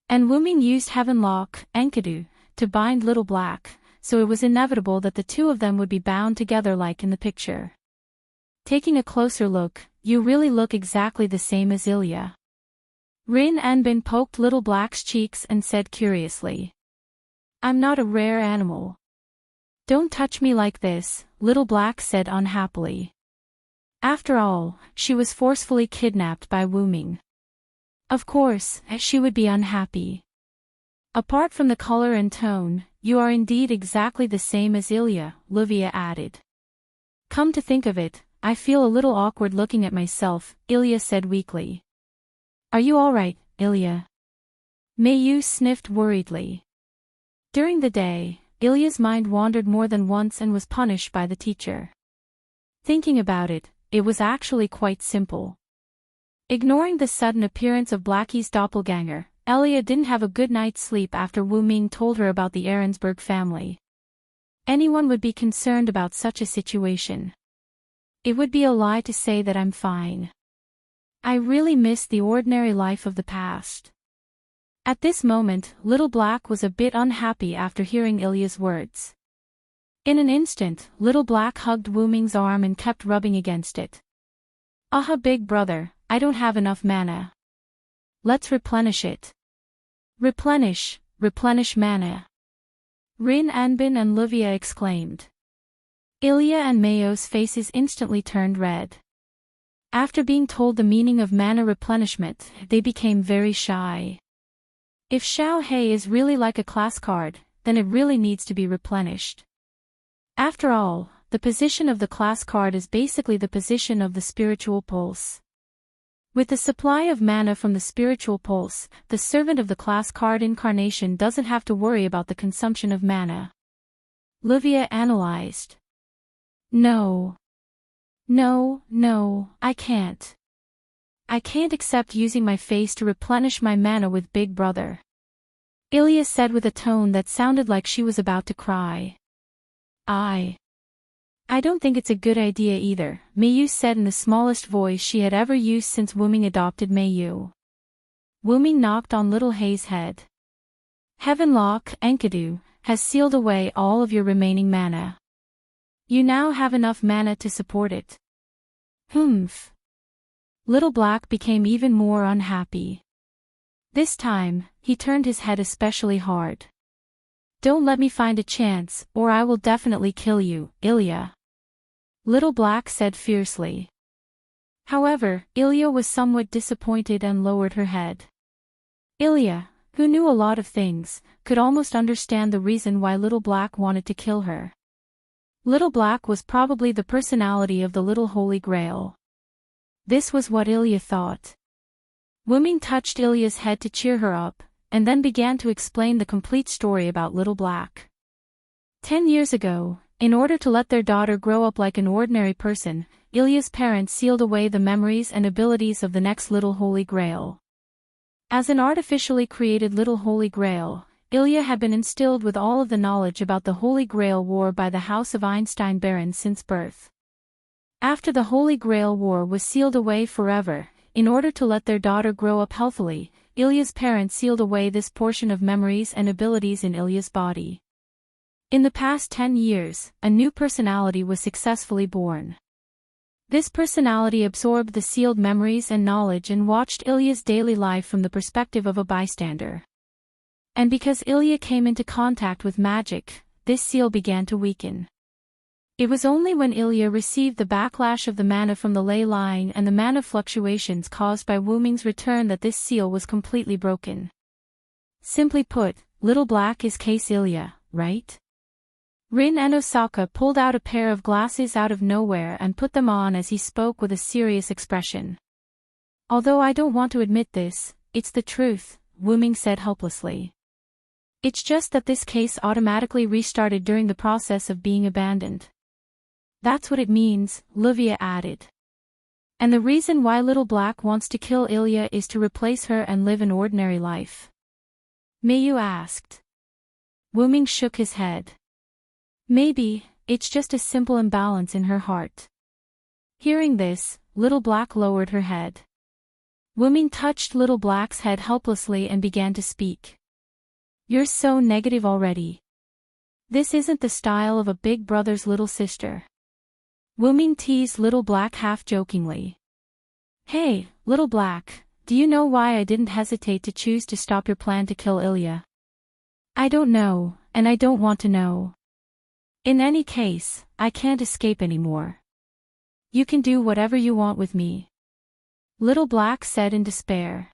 And Wu Ming used Heavenlock, Enkidu, to bind Little Black, so it was inevitable that the two of them would be bound together like in the picture. Taking a closer look, you really look exactly the same as Ilya. Rin Enbin poked Little Black's cheeks and said curiously. I'm not a rare animal. Don't touch me like this, Little Black said unhappily. After all, she was forcefully kidnapped by Wu Ming. Of course, she would be unhappy. Apart from the color and tone, you are indeed exactly the same as Ilya, Livia added. Come to think of it, I feel a little awkward looking at myself, Ilya said weakly. Are you alright, Ilya? Miyu sniffed worriedly. During the day, Ilya's mind wandered more than once and was punished by the teacher. Thinking about it, it was actually quite simple. Ignoring the sudden appearance of Blackie's doppelganger, Ilya didn't have a good night's sleep after Wu Ming told her about the Ahrensberg family. Anyone would be concerned about such a situation. It would be a lie to say that I'm fine. I really miss the ordinary life of the past. At this moment, Little Black was a bit unhappy after hearing Ilya's words. In an instant, Little Black hugged Wu Ming's arm and kept rubbing against it. Aha, big brother, I don't have enough mana. Let's replenish it. Replenish mana. Rin Anbin and Livia exclaimed. Ilya and Mayo's faces instantly turned red. After being told the meaning of mana replenishment, they became very shy. If Xiao He is really like a class card, then it really needs to be replenished. After all, the position of the class card is basically the position of the spiritual pulse. With the supply of mana from the spiritual pulse, the servant of the class card incarnation doesn't have to worry about the consumption of mana. Livia analyzed. No, I can't. I can't accept using my face to replenish my mana with Big Brother. Ilya said with a tone that sounded like she was about to cry. I don't think it's a good idea either, Meiyu said in the smallest voice she had ever used since Wu Ming adopted Meiyu. Wu Ming knocked on Little Hei's head. Heavenlock, Enkidu, has sealed away all of your remaining mana. You now have enough mana to support it. Humph. Little Black became even more unhappy. This time, he turned his head especially hard. Don't let me find a chance, or I will definitely kill you, Ilya. Little Black said fiercely. However, Ilya was somewhat disappointed and lowered her head. Ilya, who knew a lot of things, could almost understand the reason why Little Black wanted to kill her. Little Black was probably the personality of the Little Holy Grail. This was what Ilya thought. Wu Ming touched Ilya's head to cheer her up, and then began to explain the complete story about Little Black. 10 years ago, in order to let their daughter grow up like an ordinary person, Ilya's parents sealed away the memories and abilities of the next Little Holy Grail. As an artificially created Little Holy Grail, Ilya had been instilled with all of the knowledge about the Holy Grail War by the House of Einstein barons since birth. After the Holy Grail War was sealed away forever, in order to let their daughter grow up healthily, Ilya's parents sealed away this portion of memories and abilities in Ilya's body. In the past 10 years, a new personality was successfully born. This personality absorbed the sealed memories and knowledge and watched Ilya's daily life from the perspective of a bystander. And because Ilya came into contact with magic, this seal began to weaken. It was only when Ilya received the backlash of the mana from the ley line and the mana fluctuations caused by Wu Ming's return that this seal was completely broken. Simply put, Little Black is case Ilya, right? Rin and Osaka pulled out a pair of glasses out of nowhere and put them on as he spoke with a serious expression. Although I don't want to admit this, it's the truth, Wu Ming said helplessly. It's just that this case automatically restarted during the process of being abandoned. That's what it means, Livia added. And the reason why Little Black wants to kill Ilya is to replace her and live an ordinary life. Meiyu asked. Wu Ming shook his head. Maybe, it's just a simple imbalance in her heart. Hearing this, Little Black lowered her head. Wu Ming touched Little Black's head helplessly and began to speak. You're so negative already. This isn't the style of a big brother's little sister. Wu Ming teased Little Black half-jokingly. Hey, Little Black, do you know why I didn't hesitate to choose to stop your plan to kill Ilya? I don't know, and I don't want to know. In any case, I can't escape anymore. You can do whatever you want with me. Little Black said in despair.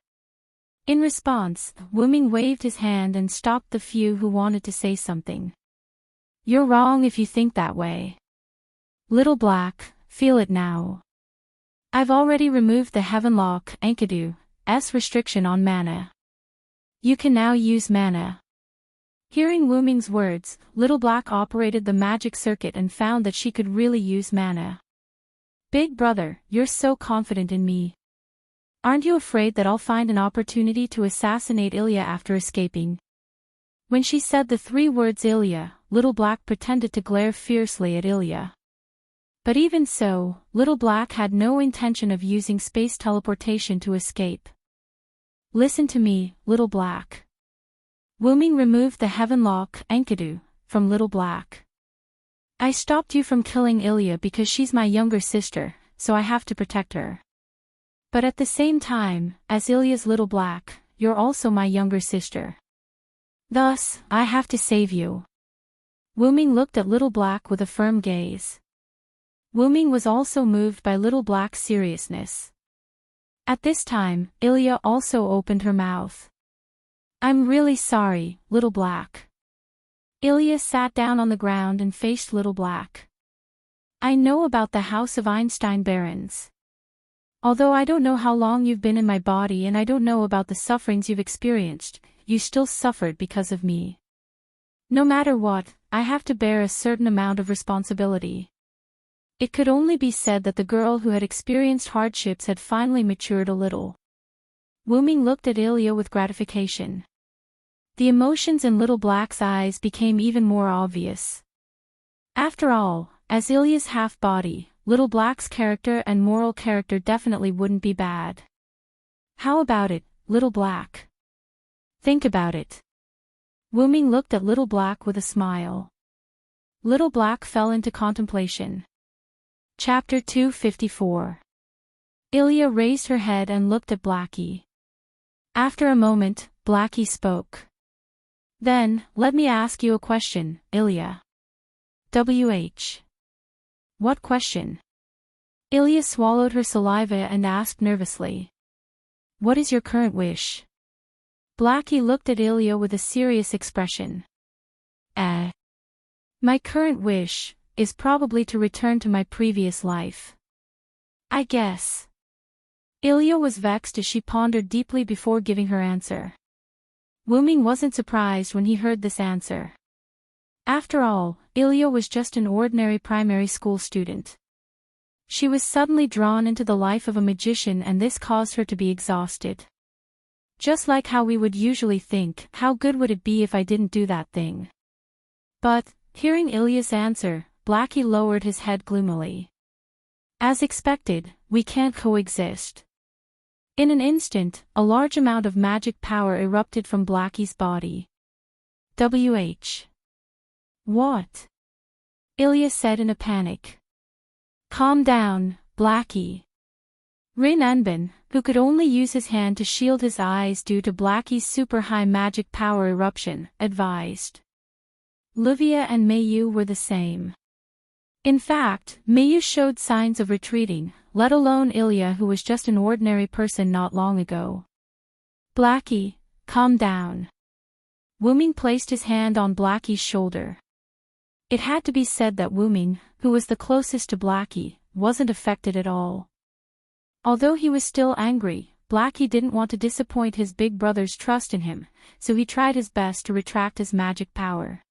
In response, Wu Ming waved his hand and stopped the few who wanted to say something. You're wrong if you think that way. Little Black, feel it now. I've already removed the Heavenlock Enkidu's restriction on mana. You can now use mana. Hearing Wu Ming's words, Little Black operated the magic circuit and found that she could really use mana. Big brother, you're so confident in me. Aren't you afraid that I'll find an opportunity to assassinate Ilya after escaping? When she said the 3 words Ilya, Little Black pretended to glare fiercely at Ilya. But even so, Little Black had no intention of using space teleportation to escape. Listen to me, Little Black. Wu Ming removed the Heavenlock Enkidu from Little Black. I stopped you from killing Ilya because she's my younger sister, so I have to protect her. But at the same time, as Ilya's little black, you're also my younger sister. Thus, I have to save you." Wuming looked at Little Black with a firm gaze. Wuming was also moved by Little Black's seriousness. At this time, Ilya also opened her mouth. "I'm really sorry, Little Black." Ilya sat down on the ground and faced Little Black. "I know about the House of Einstein Barons. Although I don't know how long you've been in my body and I don't know about the sufferings you've experienced, you still suffered because of me. No matter what, I have to bear a certain amount of responsibility." It could only be said that the girl who had experienced hardships had finally matured a little. Wuming looked at Ilya with gratification. The emotions in Little Black's eyes became even more obvious. After all, as Ilya's half-body, Little Black's character and moral character definitely wouldn't be bad. "How about it, Little Black? Think about it." Wuming looked at Little Black with a smile. Little Black fell into contemplation. Chapter 254. Ilya raised her head and looked at Blackie. After a moment, Blackie spoke. "Then, let me ask you a question, Ilya." "What question?" Ilya swallowed her saliva and asked nervously. "What is your current wish?" Blackie looked at Ilya with a serious expression. My current wish is probably to return to my previous life. I guess." Ilya was vexed as she pondered deeply before giving her answer. Wuming wasn't surprised when he heard this answer. After all, Ilya was just an ordinary primary school student. She was suddenly drawn into the life of a magician and this caused her to be exhausted. Just like how we would usually think, how good would it be if I didn't do that thing? But, hearing Ilya's answer, Blackie lowered his head gloomily. "As expected, we can't coexist." In an instant, a large amount of magic power erupted from Blackie's body. What?" Ilya said in a panic. "Calm down, Blackie." Rin Enbin, who could only use his hand to shield his eyes due to Blackie's super high magic power eruption, advised. Livia and Mayu were the same. In fact, Mayu showed signs of retreating, let alone Ilya who was just an ordinary person not long ago. "Blackie, calm down." Wuming placed his hand on Blackie's shoulder. It had to be said that Wuming, who was the closest to Blackie, wasn't affected at all. Although he was still angry, Blackie didn't want to disappoint his big brother's trust in him, so he tried his best to retract his magic power.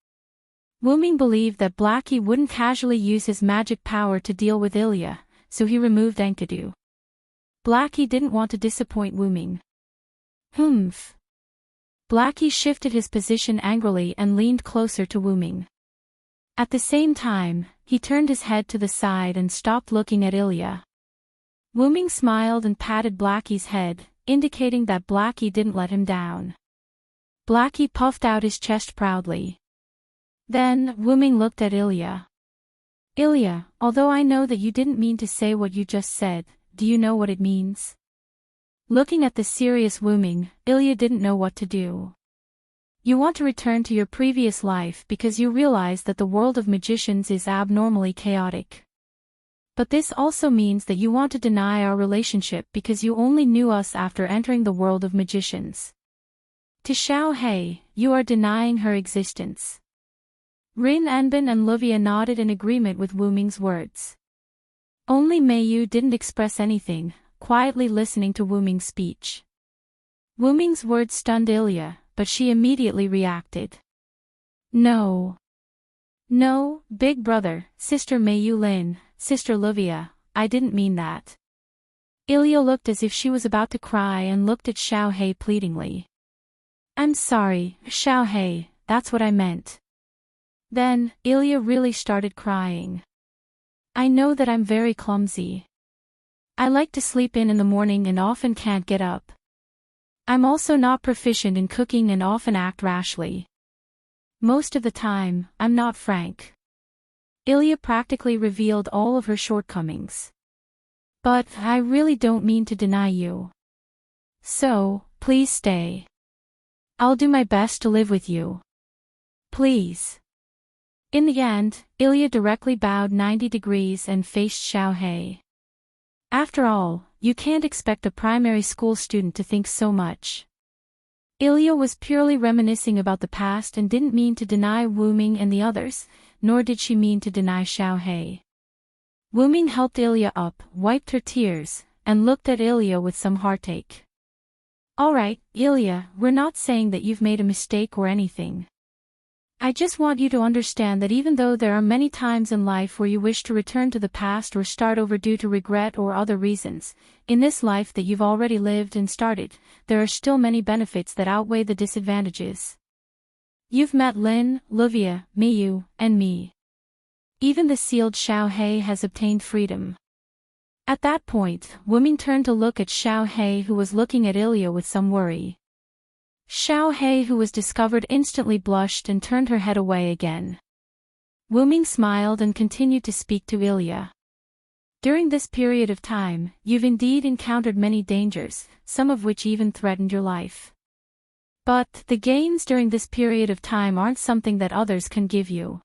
Wuming believed that Blackie wouldn't casually use his magic power to deal with Ilya, so he removed Enkidu. Blackie didn't want to disappoint Wuming. Humph. Blackie shifted his position angrily and leaned closer to Wuming. At the same time, he turned his head to the side and stopped looking at Ilya. Wuming smiled and patted Blackie's head, indicating that Blackie didn't let him down. Blackie puffed out his chest proudly. Then, Wuming looked at Ilya. "Ilya, although I know that you didn't mean to say what you just said, do you know what it means?" Looking at the serious Wuming, Ilya didn't know what to do. "You want to return to your previous life because you realize that the world of magicians is abnormally chaotic. But this also means that you want to deny our relationship because you only knew us after entering the world of magicians. To Xiao Hei, you are denying her existence." Rin Enbin and Livia nodded in agreement with Wuming's words. Only Mayu didn't express anything, quietly listening to Wuming's speech. Wuming's words stunned Ilya, but she immediately reacted. No, big brother, Sister Mayu Lin, Sister Livia, I didn't mean that." Ilya looked as if she was about to cry and looked at Xiao Hei pleadingly. "I'm sorry, Xiao Hei, that's what I meant." Then, Ilya really started crying. "I know that I'm very clumsy. I like to sleep in the morning and often can't get up. I'm also not proficient in cooking and often act rashly. Most of the time, I'm not frank. Ilya practically revealed all of her shortcomings. But I really don't mean to deny you. So, please stay. I'll do my best to live with you. Please. In the end, Ilya directly bowed 90 degrees and faced Xiaohei. After all, you can't expect a primary school student to think so much. Ilya was purely reminiscing about the past and didn't mean to deny Wu Ming and the others, nor did she mean to deny Xiaohei. Wu Ming helped Ilya up, wiped her tears, and looked at Ilya with some heartache. Alright, Ilya, we're not saying that you've made a mistake or anything. I just want you to understand that even though there are many times in life where you wish to return to the past or start over due to regret or other reasons, in this life that you've already lived and started, there are still many benefits that outweigh the disadvantages. You've met Lin, Livia, Miyu, and me. Even the sealed Xiaohei has obtained freedom. At that point, Wu Ming turned to look at Xiaohei, who was looking at Ilya with some worry. Xiaohei, who was discovered, instantly blushed and turned her head away again. Wu Ming smiled and continued to speak to Ilya. During this period of time, you've indeed encountered many dangers, some of which even threatened your life. But the gains during this period of time aren't something that others can give you.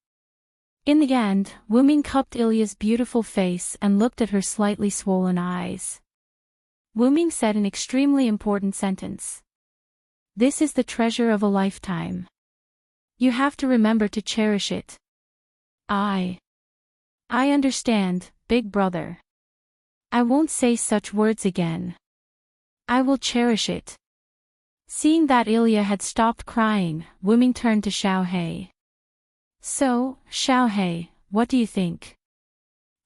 In the end, Wu Ming cupped Ilya's beautiful face and looked at her slightly swollen eyes. Wu Ming said an extremely important sentence. This is the treasure of a lifetime. You have to remember to cherish it. I understand, big brother. I won't say such words again. I will cherish it. Seeing that Ilya had stopped crying, Wu Ming turned to Xiaohei. So, Xiaohei, what do you think?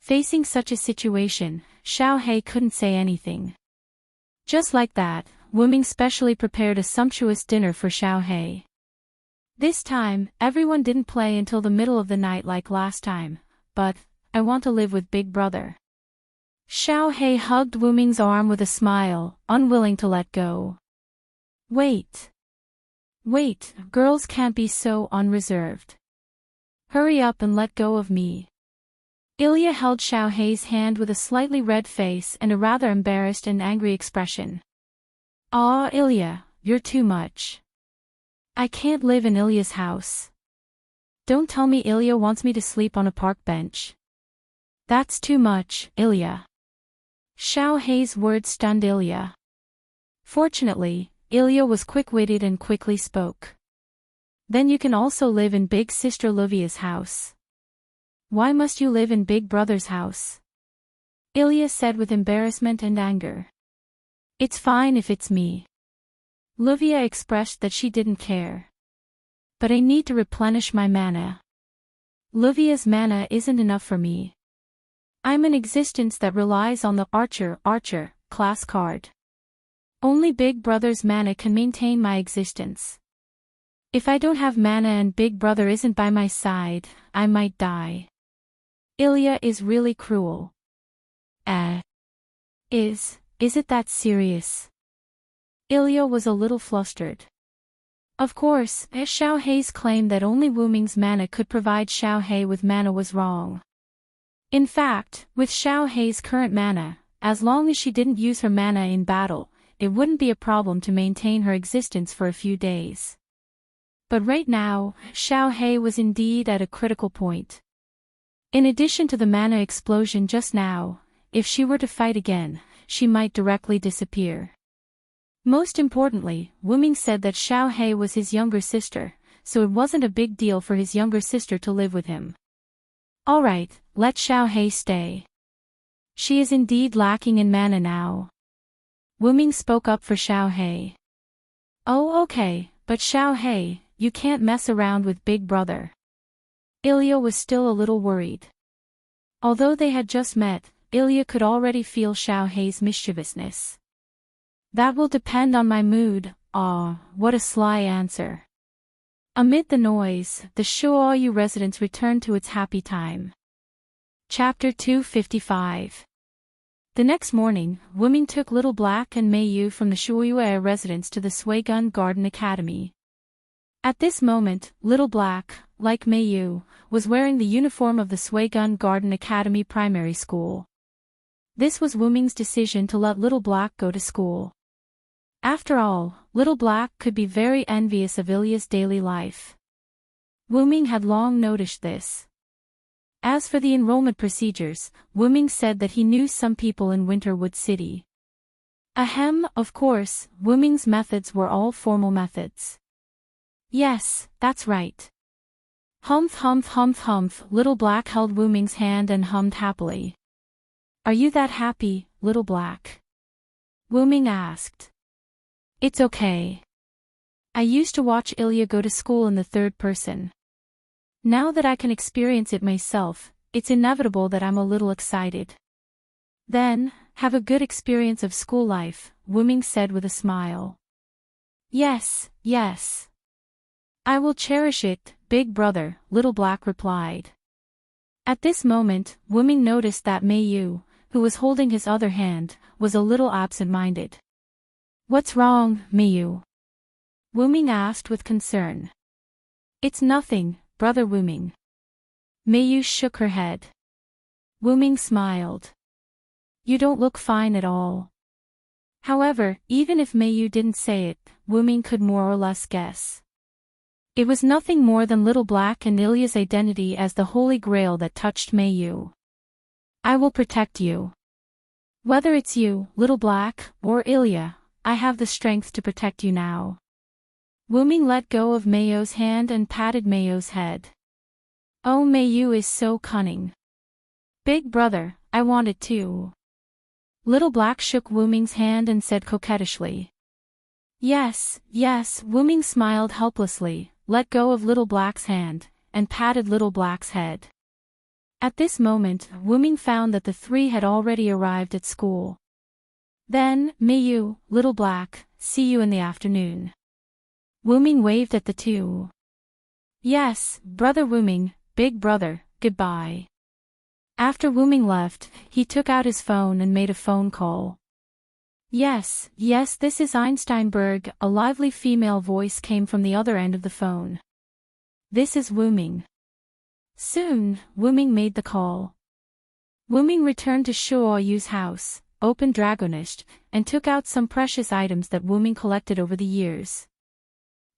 Facing such a situation, Xiaohei couldn't say anything. Just like that, Wu Ming specially prepared a sumptuous dinner for Xiaohei. This time, everyone didn't play until the middle of the night like last time, but I want to live with Big Brother. Xiaohei hugged Wu Ming's arm with a smile, unwilling to let go. Wait, girls can't be so unreserved. Hurry up and let go of me. Ilya held Xiaohei's hand with a slightly red face and a rather embarrassed and angry expression. Aw, Ilya, you're too much. I can't live in Ilya's house. Don't tell me Ilya wants me to sleep on a park bench. That's too much, Ilya. Xiaohei's words stunned Ilya. Fortunately, Ilya was quick-witted and quickly spoke. Then you can also live in Big Sister Livia's house. Why must you live in Big Brother's house? Ilya said with embarrassment and anger. It's fine if it's me. Livia expressed that she didn't care. But I need to replenish my mana. Livia's mana isn't enough for me. I'm an existence that relies on the Archer class card. Only Big Brother's mana can maintain my existence. If I don't have mana and Big Brother isn't by my side, I might die. Ilya is really cruel. Is it that serious? Ilya was a little flustered. Of course, Xiaohei's claim that only Wu Ming's mana could provide Xiaohei with mana was wrong. In fact, with Xiaohei's current mana, as long as she didn't use her mana in battle, it wouldn't be a problem to maintain her existence for a few days. But right now, Xiaohei was indeed at a critical point. In addition to the mana explosion just now, if she were to fight again, she might directly disappear. Most importantly, Wu Ming said that Xiaohei was his younger sister, so it wasn't a big deal for his younger sister to live with him. Alright, let Xiaohei stay. She is indeed lacking in mana now. Wu Ming spoke up for Xiaohei. Oh okay, but Xiaohei, you can't mess around with Big Brother. Ilya was still a little worried. Although they had just met, Ilya could already feel Xiaohei's mischievousness. That will depend on my mood. What a sly answer. Amid the noise, the Shuoyu residence returned to its happy time. Chapter 255. The next morning, Wu Ming took Little Black and Mei Yu from the Shuoyu residence to the Suigun Garden Academy. At this moment, Little Black, like Mayu, was wearing the uniform of the Swagun Garden Academy Primary School. This was Wuming's decision to let Little Black go to school. After all, Little Black could be very envious of Ilya's daily life. Wuming had long noticed this. As for the enrollment procedures, Wuming said that he knew some people in Winterwood City. Ahem, of course, Wuming's methods were all formal methods. Yes, that's right. Humph humph humph humph, Little Black held Wuming's hand and hummed happily. Are you that happy, Little Black? Wuming asked. It's okay. I used to watch Ilya go to school in the third person. Now that I can experience it myself, it's inevitable that I'm a little excited. Then, have a good experience of school life, Wuming said with a smile. Yes, yes. I will cherish it, big brother, Little Black replied. At this moment, Wuming noticed that Mayu, who was holding his other hand, was a little absent-minded. What's wrong, Mayu? Wuming asked with concern. It's nothing, brother Wuming. Mayu shook her head. Wuming smiled. You don't look fine at all. However, even if Mayu didn't say it, Wuming could more or less guess. It was nothing more than Little Black and Ilya's identity as the Holy Grail that touched Mayu. I will protect you. Whether it's you, Little Black, or Ilya, I have the strength to protect you now. Wuming let go of Mayu's hand and patted Mayu's head. Oh, Mayu is so cunning. Big brother, I want it too. Little Black shook Wuming's hand and said coquettishly. Yes, yes, Wuming smiled helplessly, let go of Little Black's hand, and patted Little Black's head. At this moment, Wuming found that the three had already arrived at school. Then, Mayu, Little Black, see you in the afternoon. Wuming waved at the two. Yes, brother Wuming, big brother, goodbye. After Wuming left, he took out his phone and made a phone call. Yes, yes, this is Einsteinberg, a lively female voice came from the other end of the phone. This is Wuming. Soon, Wuming made the call. Wuming returned to Shuoyu's house, opened Dragonist, and took out some precious items that Wuming collected over the years.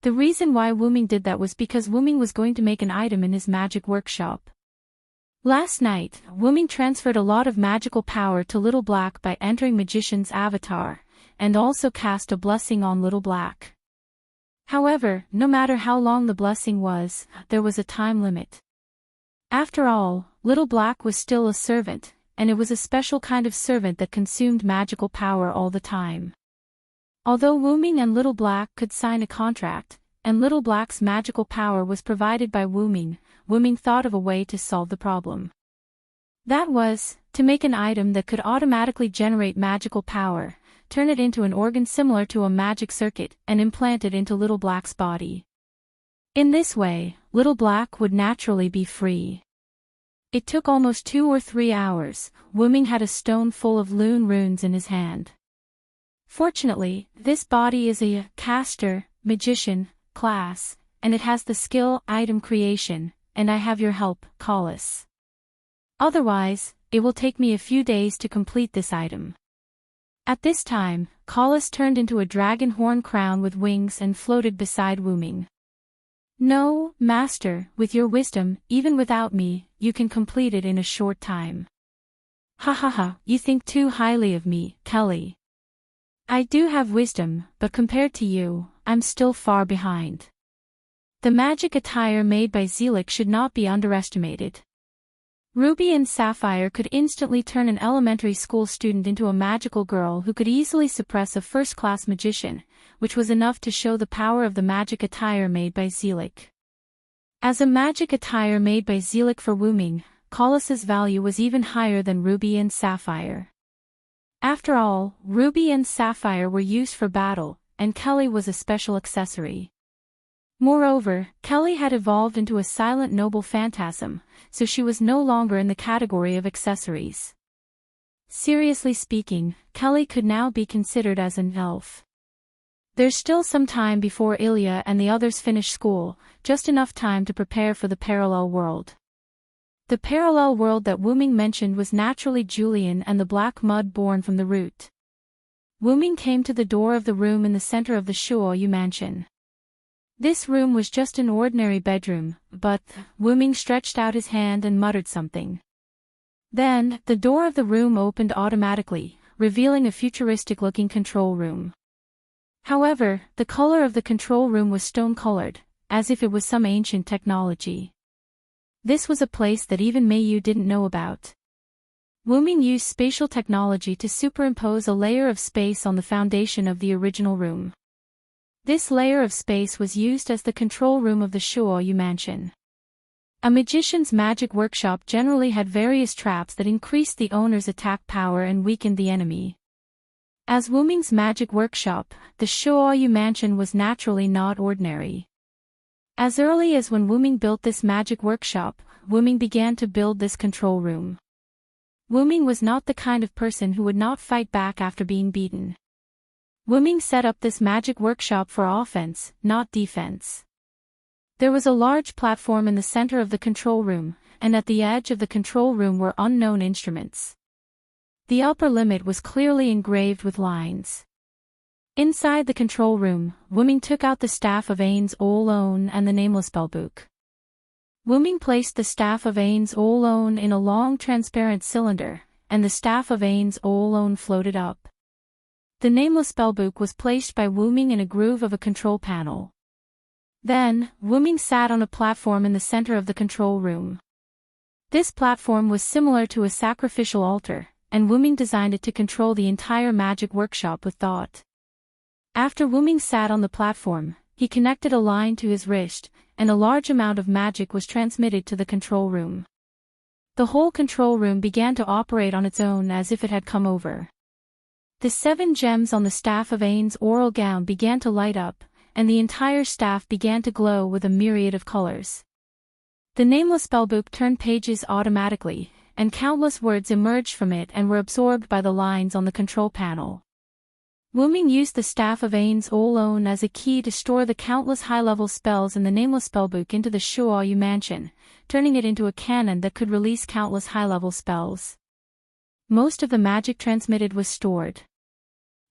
The reason why Wuming did that was because Wuming was going to make an item in his magic workshop. Last night, Wuming transferred a lot of magical power to Little Black by entering Magician's avatar, and also cast a blessing on Little Black. However, no matter how long the blessing was, there was a time limit. After all, Little Black was still a servant, and it was a special kind of servant that consumed magical power all the time. Although Wuming and Little Black could sign a contract, and Little Black's magical power was provided by Wuming, Wuming thought of a way to solve the problem. That was, to make an item that could automatically generate magical power, turn it into an organ similar to a magic circuit, and implant it into Little Black's body. In this way, Little Black would naturally be free. It took almost 2 or 3 hours. Wuming had a stone full of Lune runes in his hand. Fortunately, this body is a caster, magician, class, and it has the skill item creation, and I have your help, Collis. Otherwise, it will take me a few days to complete this item. At this time, Collis turned into a dragon horn crown with wings and floated beside Wuming. No, master, with your wisdom, even without me, you can complete it in a short time. Ha ha ha, you think too highly of me, Kelly. I do have wisdom, but compared to you, I'm still far behind. The magic attire made by Zelik should not be underestimated. Ruby and Sapphire could instantly turn an elementary school student into a magical girl who could easily suppress a first-class magician, which was enough to show the power of the magic attire made by Zelik. As a magic attire made by Zelik for Wuming, Collis's value was even higher than Ruby and Sapphire. After all, Ruby and Sapphire were used for battle, and Kelly was a special accessory. Moreover, Kelly had evolved into a silent noble phantasm, so she was no longer in the category of accessories. Seriously speaking, Kelly could now be considered as an elf. There's still some time before Ilya and the others finish school, just enough time to prepare for the parallel world. The parallel world that Wu Ming mentioned was naturally Julian and the black mud born from the root. Wu Ming came to the door of the room in the center of the Shuoyu mansion. This room was just an ordinary bedroom, but Wu Ming stretched out his hand and muttered something. Then, the door of the room opened automatically, revealing a futuristic-looking control room. However, the color of the control room was stone-colored, as if it was some ancient technology. This was a place that even Meiyu didn't know about. Wu Ming used spatial technology to superimpose a layer of space on the foundation of the original room. This layer of space was used as the control room of the Shuoyu mansion. A magician's magic workshop generally had various traps that increased the owner's attack power and weakened the enemy. As Wu Ming's magic workshop, the Shuoyu mansion was naturally not ordinary. As early as when Wu Ming built this magic workshop, Wu Ming began to build this control room. Wu Ming was not the kind of person who would not fight back after being beaten. Wu Ming set up this magic workshop for offense, not defense. There was a large platform in the center of the control room, and at the edge of the control room were unknown instruments. The upper limit was clearly engraved with lines. Inside the control room, Wu Ming took out the staff of Ain's Olon and the nameless spellbook. Wu Ming placed the staff of Ain's Olon in a long transparent cylinder, and the staff of Ain's Olon floated up. The nameless spellbook was placed by Wu Ming in a groove of a control panel. Then, Wu Ming sat on a platform in the center of the control room. This platform was similar to a sacrificial altar, and Wu Ming designed it to control the entire magic workshop with thought. After Wu Ming sat on the platform, he connected a line to his wrist, and a large amount of magic was transmitted to the control room. The whole control room began to operate on its own as if it had come over. The 7 gems on the staff of Ain's oral gown began to light up, and the entire staff began to glow with a myriad of colors. The nameless spellbook turned pages automatically, and countless words emerged from it and were absorbed by the lines on the control panel. Wu Ming used the staff of Ain's Olon as a key to store the countless high-level spells in the nameless spellbook into the Shuoyu mansion, turning it into a cannon that could release countless high-level spells. Most of the magic transmitted was stored.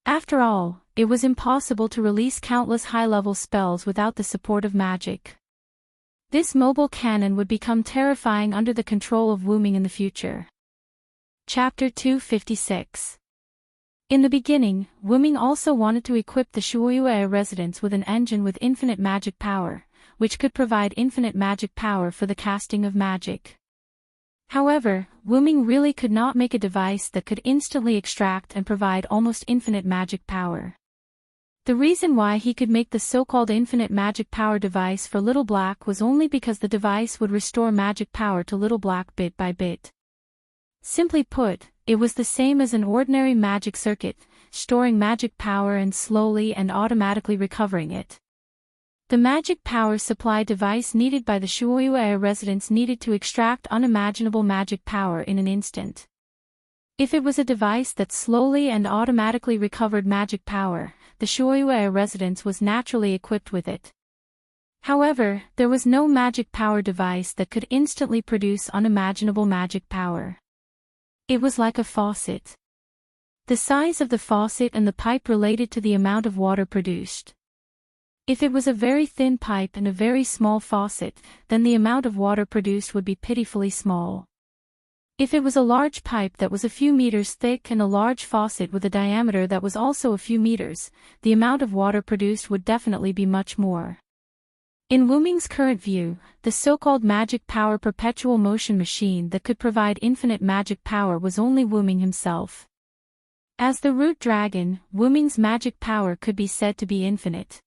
After all, it was impossible to release countless high-level spells without the support of magic. This mobile cannon would become terrifying under the control of Wu Ming in the future. Chapter 256. In the beginning, Wu Ming also wanted to equip the Shuoyu residents with an engine with infinite magic power, which could provide infinite magic power for the casting of magic. However, Wu Ming really could not make a device that could instantly extract and provide almost infinite magic power. The reason why he could make the so-called infinite magic power device for Little Black was only because the device would restore magic power to Little Black bit by bit. Simply put, it was the same as an ordinary magic circuit, storing magic power and slowly and automatically recovering it. The magic power supply device needed by the Shuoyu residents needed to extract unimaginable magic power in an instant. If it was a device that slowly and automatically recovered magic power, the Shuoyu residents was naturally equipped with it. However, there was no magic power device that could instantly produce unimaginable magic power. It was like a faucet. The size of the faucet and the pipe related to the amount of water produced. If it was a very thin pipe and a very small faucet, then the amount of water produced would be pitifully small. If it was a large pipe that was a few meters thick and a large faucet with a diameter that was also a few meters, the amount of water produced would definitely be much more. In Wu Ming's current view, the so-called magic power perpetual motion machine that could provide infinite magic power was only Wu Ming himself. As the root dragon, Wu Ming's magic power could be said to be infinite.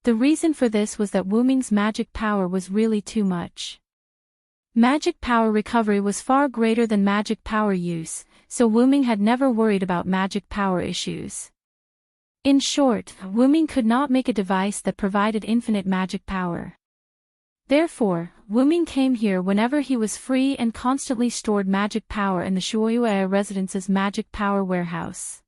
The reason for this was that Wu Ming's magic power was really too much. Magic power recovery was far greater than magic power use, so Wu Ming had never worried about magic power issues. In short, Wu Ming could not make a device that provided infinite magic power. Therefore, Wu Ming came here whenever he was free and constantly stored magic power in the Shuoyu residence's magic power warehouse.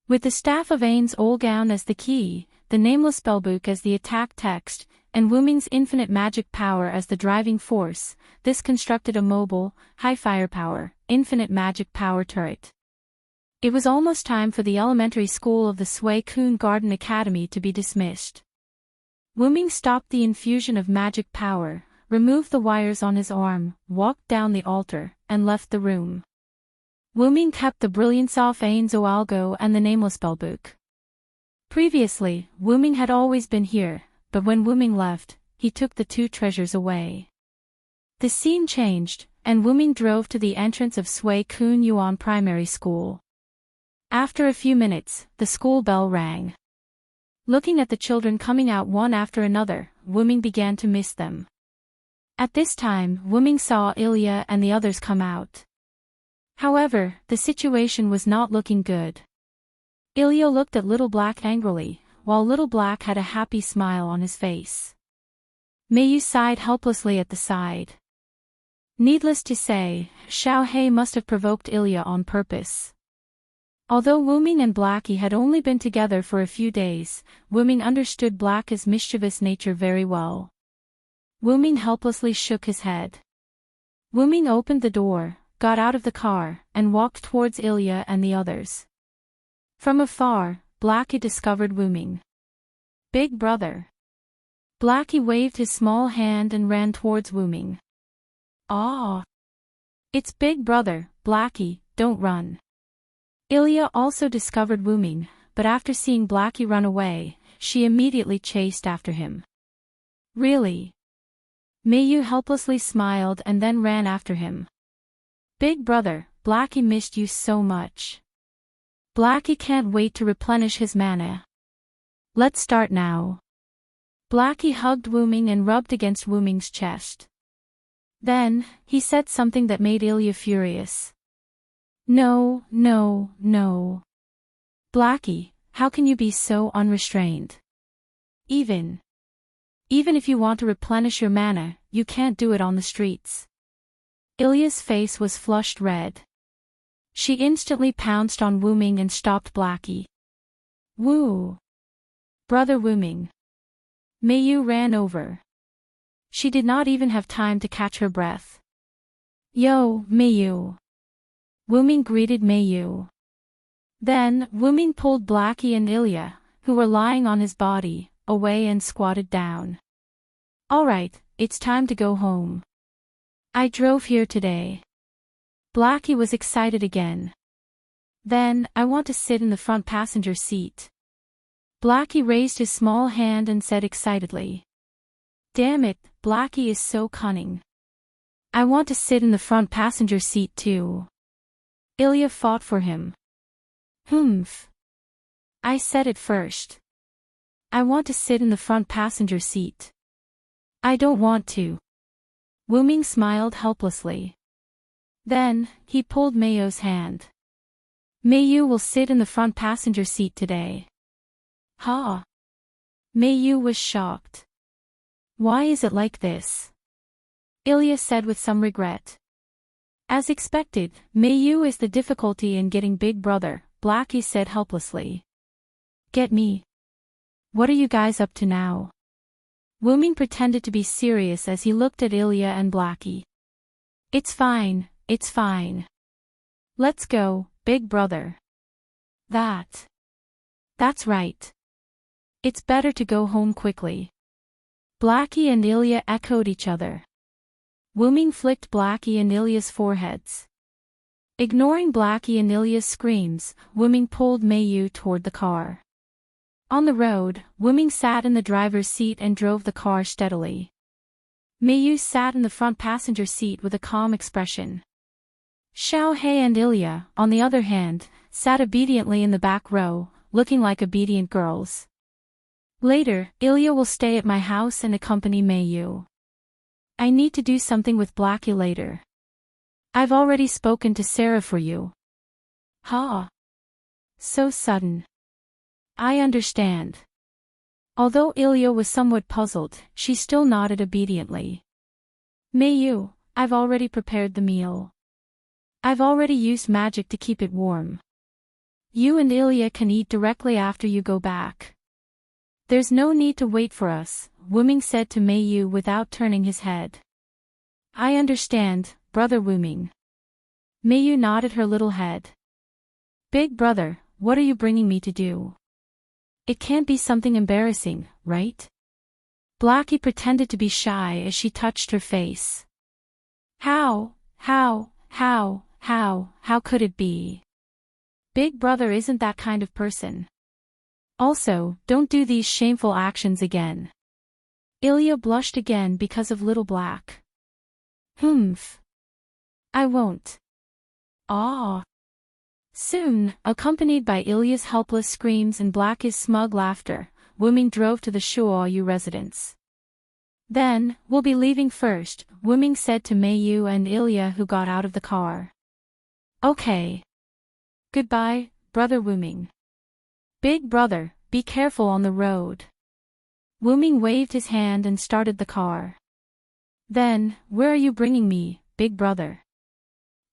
With the staff of Ain's Olgown as the key, the nameless spellbook as the attack text, and Wuming's infinite magic power as the driving force, this constructed a mobile, high-firepower, infinite magic power turret. It was almost time for the elementary school of the Sui Kun Garden Academy to be dismissed. Wuming stopped the infusion of magic power, removed the wires on his arm, walked down the altar, and left the room. Wuming kept the brilliance of Ain's Oalgo and the nameless spellbook. Previously, Wuming had always been here, but when Wuming left, he took the two treasures away. The scene changed, and Wuming drove to the entrance of Sui Kun Yuan Primary School. After a few minutes, the school bell rang. Looking at the children coming out one after another, Wuming began to miss them. At this time, Wuming saw Ilya and the others come out. However, the situation was not looking good. Ilya looked at Little Black angrily, while Little Black had a happy smile on his face. Mayu sighed helplessly at the side. Needless to say, Xiaohei must have provoked Ilya on purpose. Although Wuming and Blackie had only been together for a few days, Wuming understood Blackie's mischievous nature very well. Wuming helplessly shook his head. Wuming opened the door, got out of the car, and walked towards Ilya and the others. From afar, Blackie discovered Wuming. "Big brother." Blackie waved his small hand and ran towards Wuming. "Ah! It's Big brother, Blackie, don't run." Ilya also discovered Wuming, but after seeing Blackie run away, she immediately chased after him. "Really?" Mayu helplessly smiled and then ran after him. "Big brother, Blackie missed you so much. Blackie can't wait to replenish his mana. Let's start now." Blackie hugged Wuming and rubbed against Wuming's chest. Then, he said something that made Ilya furious. "No, no, no. Blackie, how can you be so unrestrained? Even if you want to replenish your mana, you can't do it on the streets." Ilya's face was flushed red. She instantly pounced on Wuming and stopped Blackie. "Woo! Brother Wuming." Mayu ran over. She did not even have time to catch her breath. "Yo, Mayu." Wuming greeted Mayu. Then, Wuming pulled Blackie and Ilya, who were lying on his body, away and squatted down. "Alright, it's time to go home. I drove here today." Blackie was excited again. "Then, I want to sit in the front passenger seat." Blackie raised his small hand and said excitedly. "Damn it, Blackie is so cunning. I want to sit in the front passenger seat too." Ilya fought for him. "Humph. I said it first. I want to sit in the front passenger seat." "I don't want to." Wuming smiled helplessly. Then, he pulled Mayu's hand. "Mayu will sit in the front passenger seat today." "Ha!" Mayu was shocked. "Why is it like this?" Ilya said with some regret. "As expected, Mayu is the difficulty in getting Big brother," Blackie said helplessly. "Get me? What are you guys up to now?" Wuming pretended to be serious as he looked at Ilya and Blackie. It's fine. Let's go, Big brother." That's right. It's better to go home quickly." Blackie and Ilya echoed each other. Wuming flicked Blackie and Ilya's foreheads. Ignoring Blackie and Ilya's screams, Wuming pulled Mayu toward the car. On the road, Wuming sat in the driver's seat and drove the car steadily. Mayu sat in the front passenger seat with a calm expression. Xiaohei and Ilya, on the other hand, sat obediently in the back row, looking like obedient girls. "Later, Ilya will stay at my house and accompany Mayu. I need to do something with Blackie later. I've already spoken to Sarah for you." "Ha! So sudden." "I understand." Although Ilya was somewhat puzzled, she still nodded obediently. "Mayu, I've already prepared the meal. I've already used magic to keep it warm." You and Ilya can eat directly after you go back. There's no need to wait for us, Wuming said to Meiyu without turning his head. I understand, brother Wuming. Meiyu nodded her little head. Big brother, what are you bringing me to do? It can't be something embarrassing, right? Blackie pretended to be shy as she touched her face. How could it be? Big brother isn't that kind of person. Also, don't do these shameful actions again. Ilya blushed again because of Little Black. Humph. I won't. Ah. Soon, accompanied by Ilya's helpless screams and Blackie's smug laughter, Wuming drove to the Shuoyu residence. Then, we'll be leaving first, Wuming said to Meiyu and Ilya who got out of the car. Okay. Goodbye, brother Wuming. Big brother, be careful on the road. Wuming waved his hand and started the car. Then, where are you bringing me, big brother?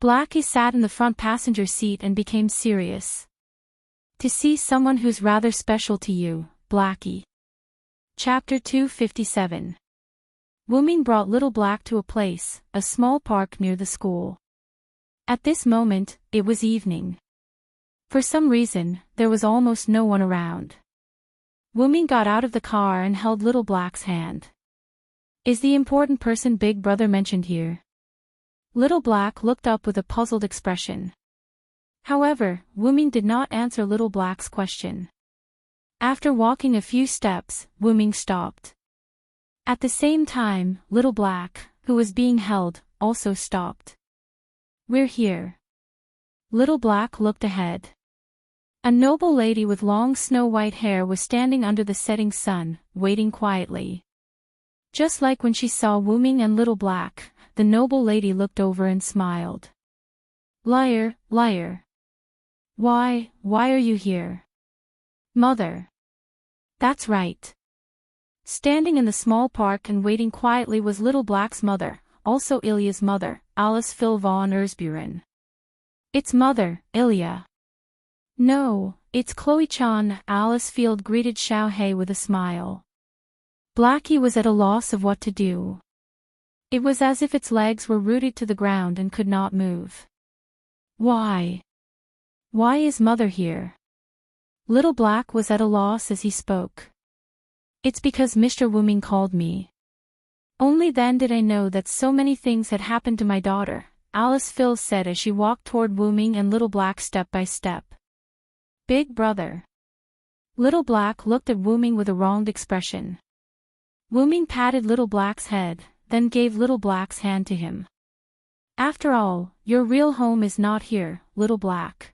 Blackie sat in the front passenger seat and became serious. To see someone who's rather special to you, Blackie. Chapter 257. Wuming brought Little Black to a place, a small park near the school. At this moment, it was evening. For some reason, there was almost no one around. Wuming got out of the car and held Little Black's hand. Is the important person Big Brother mentioned here? Little Black looked up with a puzzled expression. However, Wuming did not answer Little Black's question. After walking a few steps, Wuming stopped. At the same time, Little Black, who was being held, also stopped. We're here. Little Black looked ahead. A noble lady with long snow-white hair was standing under the setting sun, waiting quietly. Just like when she saw Wuming and Little Black, the noble lady looked over and smiled. Liar, liar. Why are you here? Mother. That's right. Standing in the small park and waiting quietly was Little Black's mother, also Ilya's mother, Alice Phil von Erzburen. It's mother, Ilya. No, it's Chloe-chan, Alice Field greeted Xiao Hei with a smile. Blackie was at a loss of what to do. It was as if its legs were rooted to the ground and could not move. Why? Why is mother here? Little Black was at a loss as he spoke. It's because Mr. Wuming called me. Only then did I know that so many things had happened to my daughter, Alice Phil said as she walked toward Wuming and Little Black step by step. Big brother. Little Black looked at Wuming with a wronged expression. Wuming patted Little Black's head, then gave Little Black's hand to him. After all, your real home is not here, Little Black.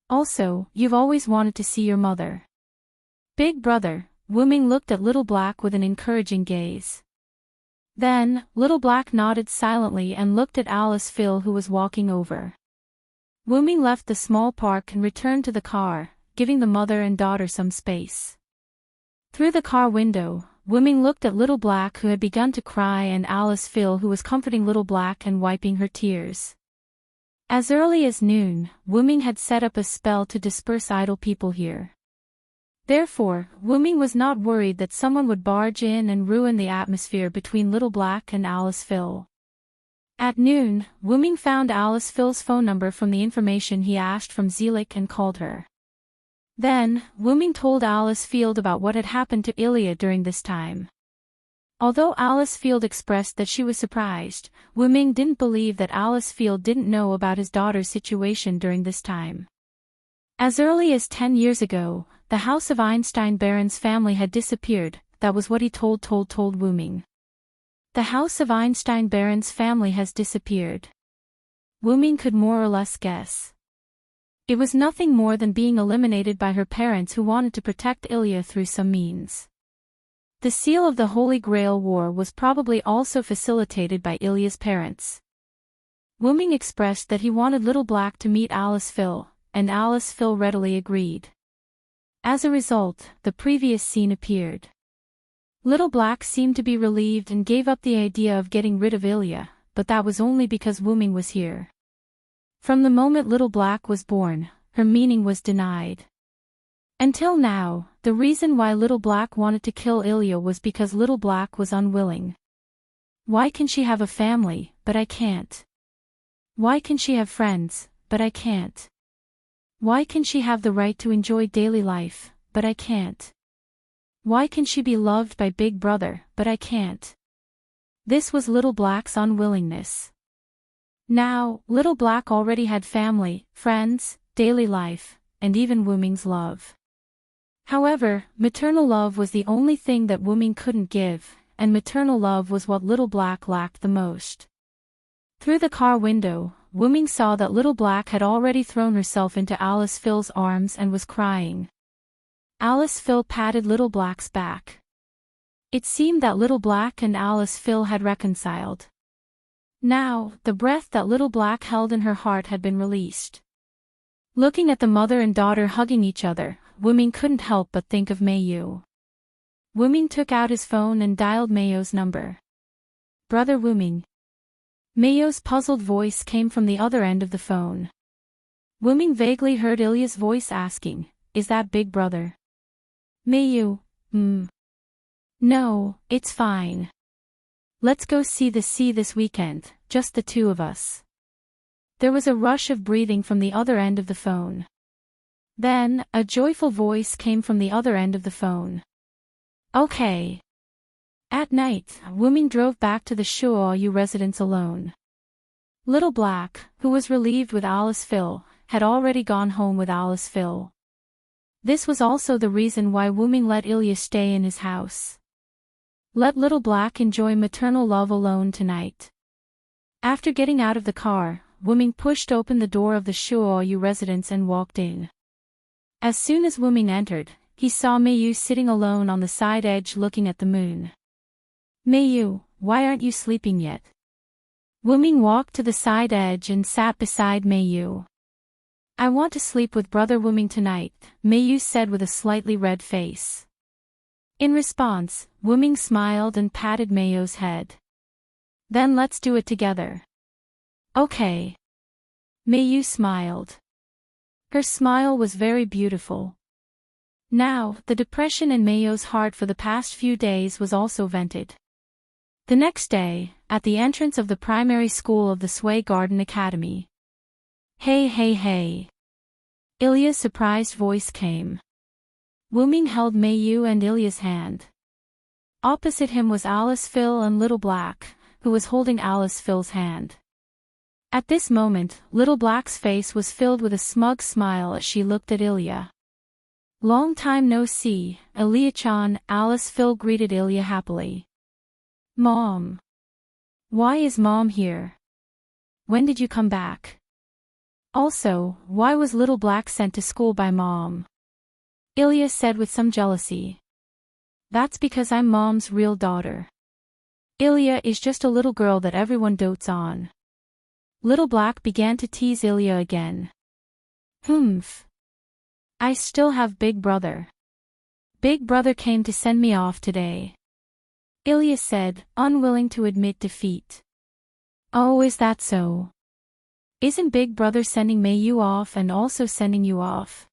Also, you've always wanted to see your mother. Big brother, Wuming looked at Little Black with an encouraging gaze. Then, Little Black nodded silently and looked at Alice Phil who was walking over. Wuming left the small park and returned to the car, giving the mother and daughter some space. Through the car window, Wuming looked at Little Black who had begun to cry and Alice Phil who was comforting Little Black and wiping her tears. As early as noon, Wuming had set up a spell to disperse idle people here. Therefore, Wuming was not worried that someone would barge in and ruin the atmosphere between Little Black and Alice Phil. At noon, Wuming found Alice Phil's phone number from the information he asked from Zelik and called her. Then, Wuming told Alice Field about what had happened to Ilya during this time. Although Alice Field expressed that she was surprised, Wuming didn't believe that Alice Field didn't know about his daughter's situation during this time. As early as 10 years ago, the House of Einstein Baron's family had disappeared, that was what he told Wuming. The House of Einstein Baron's family has disappeared. Wuming could more or less guess. It was nothing more than being eliminated by her parents who wanted to protect Ilya through some means. The seal of the Holy Grail War was probably also facilitated by Ilya's parents. Wuming expressed that he wanted Little Black to meet Alice Phil, and Alice Phil readily agreed. As a result, the previous scene appeared. Little Black seemed to be relieved and gave up the idea of getting rid of Ilya, but that was only because Wuming was here. From the moment Little Black was born, her meaning was denied. Until now, the reason why Little Black wanted to kill Ilya was because Little Black was unwilling. Why can she have a family, but I can't? Why can she have friends, but I can't? Why can she have the right to enjoy daily life, but I can't? Why can she be loved by Big Brother, but I can't? This was Little Black's unwillingness. Now, Little Black already had family, friends, daily life, and even Wuming's love. However, maternal love was the only thing that Wuming couldn't give, and maternal love was what Little Black lacked the most. Through the car window, Wuming saw that Little Black had already thrown herself into Alice Phil's arms and was crying. Alice Phil patted Little Black's back. It seemed that Little Black and Alice Phil had reconciled. Now, the breath that Little Black held in her heart had been released. Looking at the mother and daughter hugging each other, Wuming couldn't help but think of Mayu. Wuming took out his phone and dialed Mayu's number. "Brother Wuming." Mayu's puzzled voice came from the other end of the phone. Wuming vaguely heard Ilya's voice asking, "Is that Big Brother?" Mayu, "No, it's fine. Let's go see the sea this weekend, just the two of us." There was a rush of breathing from the other end of the phone. Then, a joyful voice came from the other end of the phone. "Okay." At night, Wuming drove back to the Shuoyu residence alone. Little Black, who was relieved with Alice Phil, had already gone home with Alice Phil. This was also the reason why Wuming let Ilya stay in his house. Let Little Black enjoy maternal love alone tonight. After getting out of the car, Wuming pushed open the door of the Shuoyu residence and walked in. As soon as Wuming entered, he saw Mayu sitting alone on the side edge looking at the moon. "Mayu, why aren't you sleeping yet?" Wuming walked to the side edge and sat beside Mayu. "I want to sleep with Brother Wuming tonight," Mayu said with a slightly red face. In response, Wuming smiled and patted Mayu's head. "Then let's do it together." "Okay." Mayu smiled. Her smile was very beautiful. Now, the depression in Mayu's heart for the past few days was also vented. The next day, at the entrance of the primary school of the Sway Garden Academy. "Hey hey hey." Ilya's surprised voice came. Wuming held Mayu and Ilya's hand. Opposite him was Alice Phil and Little Black, who was holding Alice Phil's hand. At this moment, Little Black's face was filled with a smug smile as she looked at Ilya. "Long time no see, Ilya-chan," Alice Phil greeted Ilya happily. "Mom. Why is Mom here? When did you come back? Also, why was Little Black sent to school by Mom?" Ilya said with some jealousy. "That's because I'm Mom's real daughter. Ilya is just a little girl that everyone dotes on." Little Black began to tease Ilya again. "Humph. I still have Big Brother. Big Brother came to send me off today," Ilya said, unwilling to admit defeat. "Oh, is that so? Isn't Big Brother sending Mayu off and also sending you off?"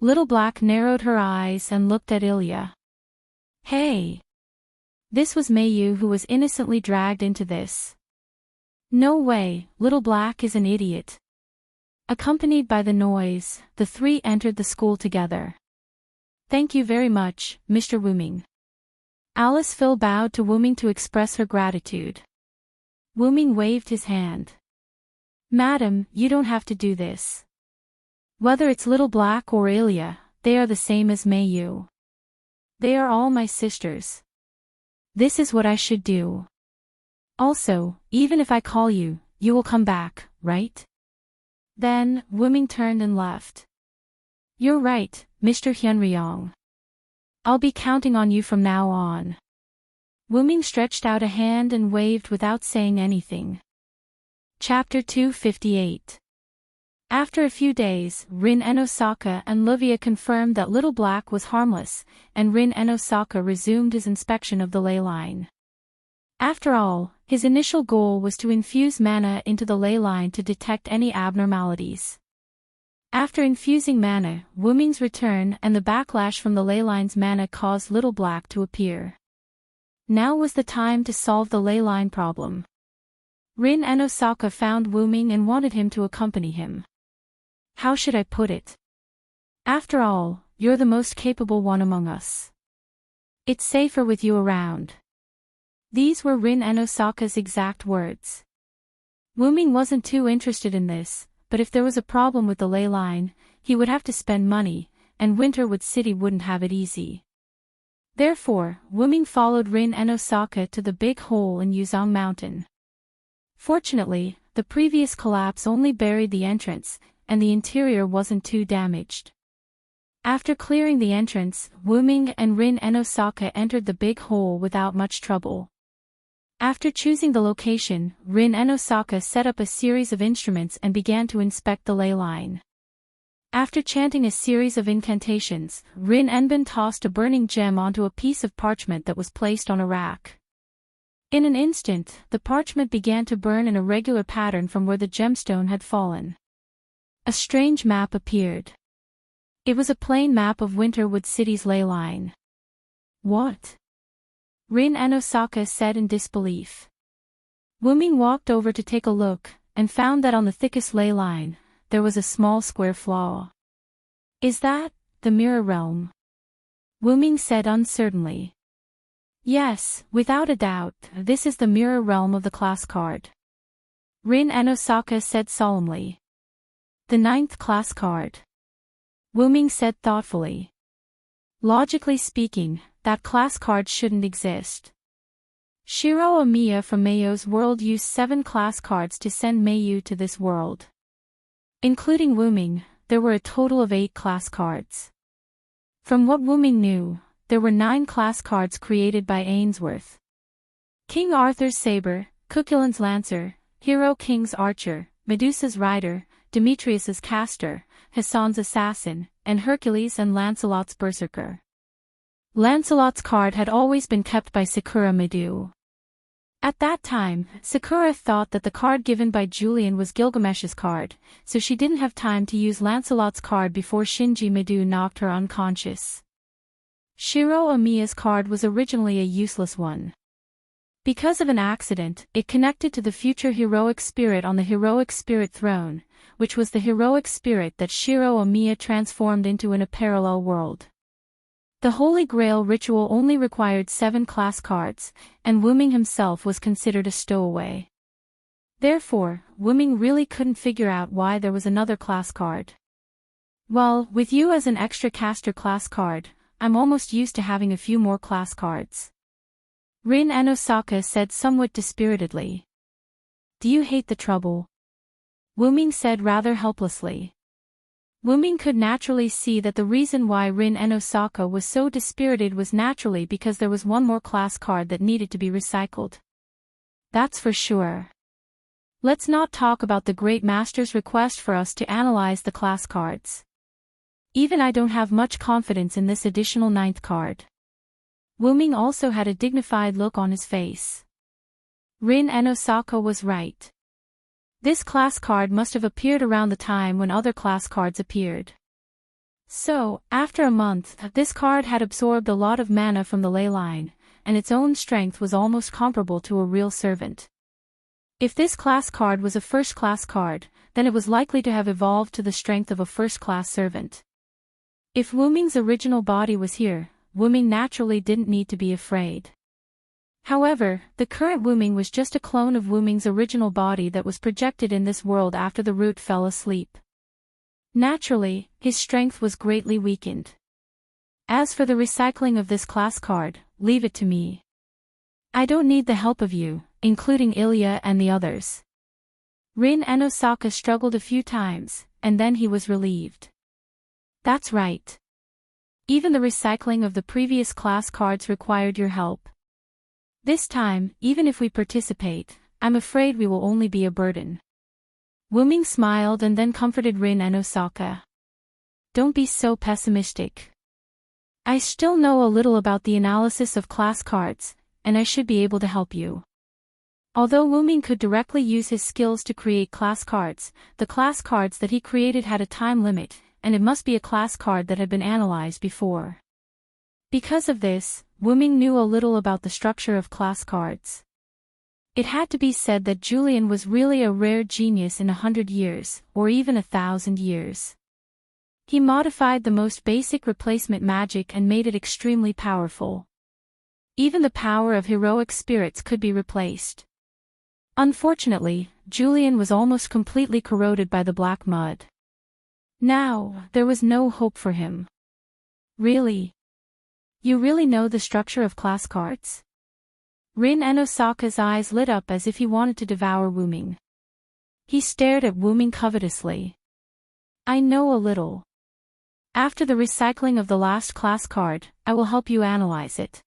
Little Black narrowed her eyes and looked at Ilya. "Hey." This was Mayu who was innocently dragged into this. "No way, Little Black is an idiot." Accompanied by the noise, the three entered the school together. "Thank you very much, Mr. Wuming." Alice Phil bowed to Wuming to express her gratitude. Wuming waved his hand. "Madam, you don't have to do this. Whether it's Little Black or Ilya, they are the same as Mayu. They are all my sisters. This is what I should do. Also, even if I call you, you will come back, right?" Then, Wuming turned and left. "You're right, Mr. Hyunryong. I'll be counting on you from now on." Wuming stretched out a hand and waved without saying anything. Chapter 258. After a few days, Rin Enosaka and Livia confirmed that Little Black was harmless, and Rin Enosaka resumed his inspection of the ley line. After all, his initial goal was to infuse mana into the ley line to detect any abnormalities. After infusing mana, Wuming's return and the backlash from the ley line's mana caused Little Black to appear. Now was the time to solve the ley line problem. Rin and Osaka found Wuming and wanted him to accompany him. How should I put it? After all, you're the most capable one among us. It's safer with you around. These were Rin and Osaka's exact words. Wuming wasn't too interested in this, but if there was a problem with the ley line, he would have to spend money, and Winterwood City wouldn't have it easy. Therefore, Wuming followed Rin and Osaka to the big hole in Yuzong Mountain. Fortunately, the previous collapse only buried the entrance, and the interior wasn't too damaged. After clearing the entrance, Wuming and Rin and Osaka entered the big hole without much trouble. After choosing the location, Rin and Osaka set up a series of instruments and began to inspect the ley line. After chanting a series of incantations, Rin Enbin tossed a burning gem onto a piece of parchment that was placed on a rack. In an instant, the parchment began to burn in a regular pattern from where the gemstone had fallen. A strange map appeared. It was a plain map of Winterwood City's ley line. What? Rin and Osaka said in disbelief. Wuming walked over to take a look, and found that on the thickest ley line, there was a small square flaw. Is that the mirror realm? Wuming said uncertainly. Yes, without a doubt, this is the mirror realm of the class card. Rin and Osaka said solemnly. The 9th class card. Wuming said thoughtfully. Logically speaking, that class card shouldn't exist. Shiro Amiya from Mayo's world used 7 class cards to send Mayu to this world. Including Wuming, there were a total of 8 class cards. From what Wuming knew, there were 9 class cards created by Ainsworth. King Arthur's Saber, Cuchulain's Lancer, Hero King's Archer, Medusa's Rider, Demetrius's Caster, Hassan's Assassin, and Hercules and Lancelot's Berserker. Lancelot's card had always been kept by Sakura Midu. At that time, Sakura thought that the card given by Julian was Gilgamesh's card, so she didn't have time to use Lancelot's card before Shinji Midu knocked her unconscious. Shiro Amiya's card was originally a useless one. Because of an accident, it connected to the future heroic spirit on the heroic spirit throne, which was the heroic spirit that Shiro Amiya transformed into in a parallel world. The Holy Grail ritual only required 7 class cards, and Wuming himself was considered a stowaway. Therefore, Wuming really couldn't figure out why there was another class card. Well, with you as an extra caster class card, I'm almost used to having a few more class cards. Rin and Osaka said somewhat dispiritedly. Do you hate the trouble? Wuming said rather helplessly. Wuming could naturally see that the reason why Rin and Osaka was so dispirited was naturally because there was one more class card that needed to be recycled. That's for sure. Let's not talk about the Great Master's request for us to analyze the class cards. Even I don't have much confidence in this additional 9th card. Wuming also had a dignified look on his face. Rin and Osaka was right. This class card must have appeared around the time when other class cards appeared. So, after a month, this card had absorbed a lot of mana from the ley line, and its own strength was almost comparable to a real servant. If this class card was a first-class card, then it was likely to have evolved to the strength of a first-class servant. If Wuming's original body was here, Wuming naturally didn't need to be afraid. However, the current Wuming was just a clone of Wuming's original body that was projected in this world after the root fell asleep. Naturally, his strength was greatly weakened. As for the recycling of this class card, leave it to me. I don't need the help of you, including Ilya and the others. Rin and Osaka struggled a few times, and then he was relieved. That's right. Even the recycling of the previous class cards required your help. This time, even if we participate, I'm afraid we will only be a burden. Wuming smiled and then comforted Rin and Osaka. Don't be so pessimistic. I still know a little about the analysis of class cards, and I should be able to help you. Although Wu Ming could directly use his skills to create class cards, the class cards that he created had a time limit, and it must be a class card that had been analyzed before. Because of this, Wu Ming knew a little about the structure of class cards. It had to be said that Julian was really a rare genius in 100 years, or even 1,000 years. He modified the most basic replacement magic and made it extremely powerful. Even the power of heroic spirits could be replaced. Unfortunately, Julian was almost completely corroded by the black mud. Now, there was no hope for him. Really? You really know the structure of class cards? Rin and Osaka's eyes lit up as if he wanted to devour Wu Ming. He stared at Wu Ming covetously. I know a little. After the recycling of the last class card, I will help you analyze it.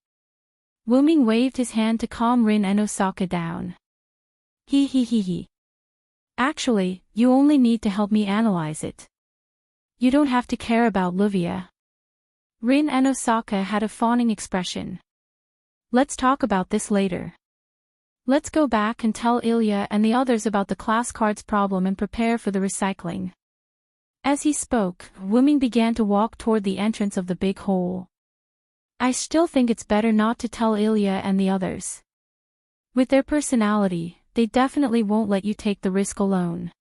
Wu Ming waved his hand to calm Rin and Osaka down. He. Actually, you only need to help me analyze it. You don't have to care about Livia. Rin and Osaka had a fawning expression. Let's talk about this later. Let's go back and tell Ilya and the others about the class cards problem and prepare for the recycling. As he spoke, Wu Ming began to walk toward the entrance of the big hole. I still think it's better not to tell Ilya and the others. With their personality, they definitely won't let you take the risk alone.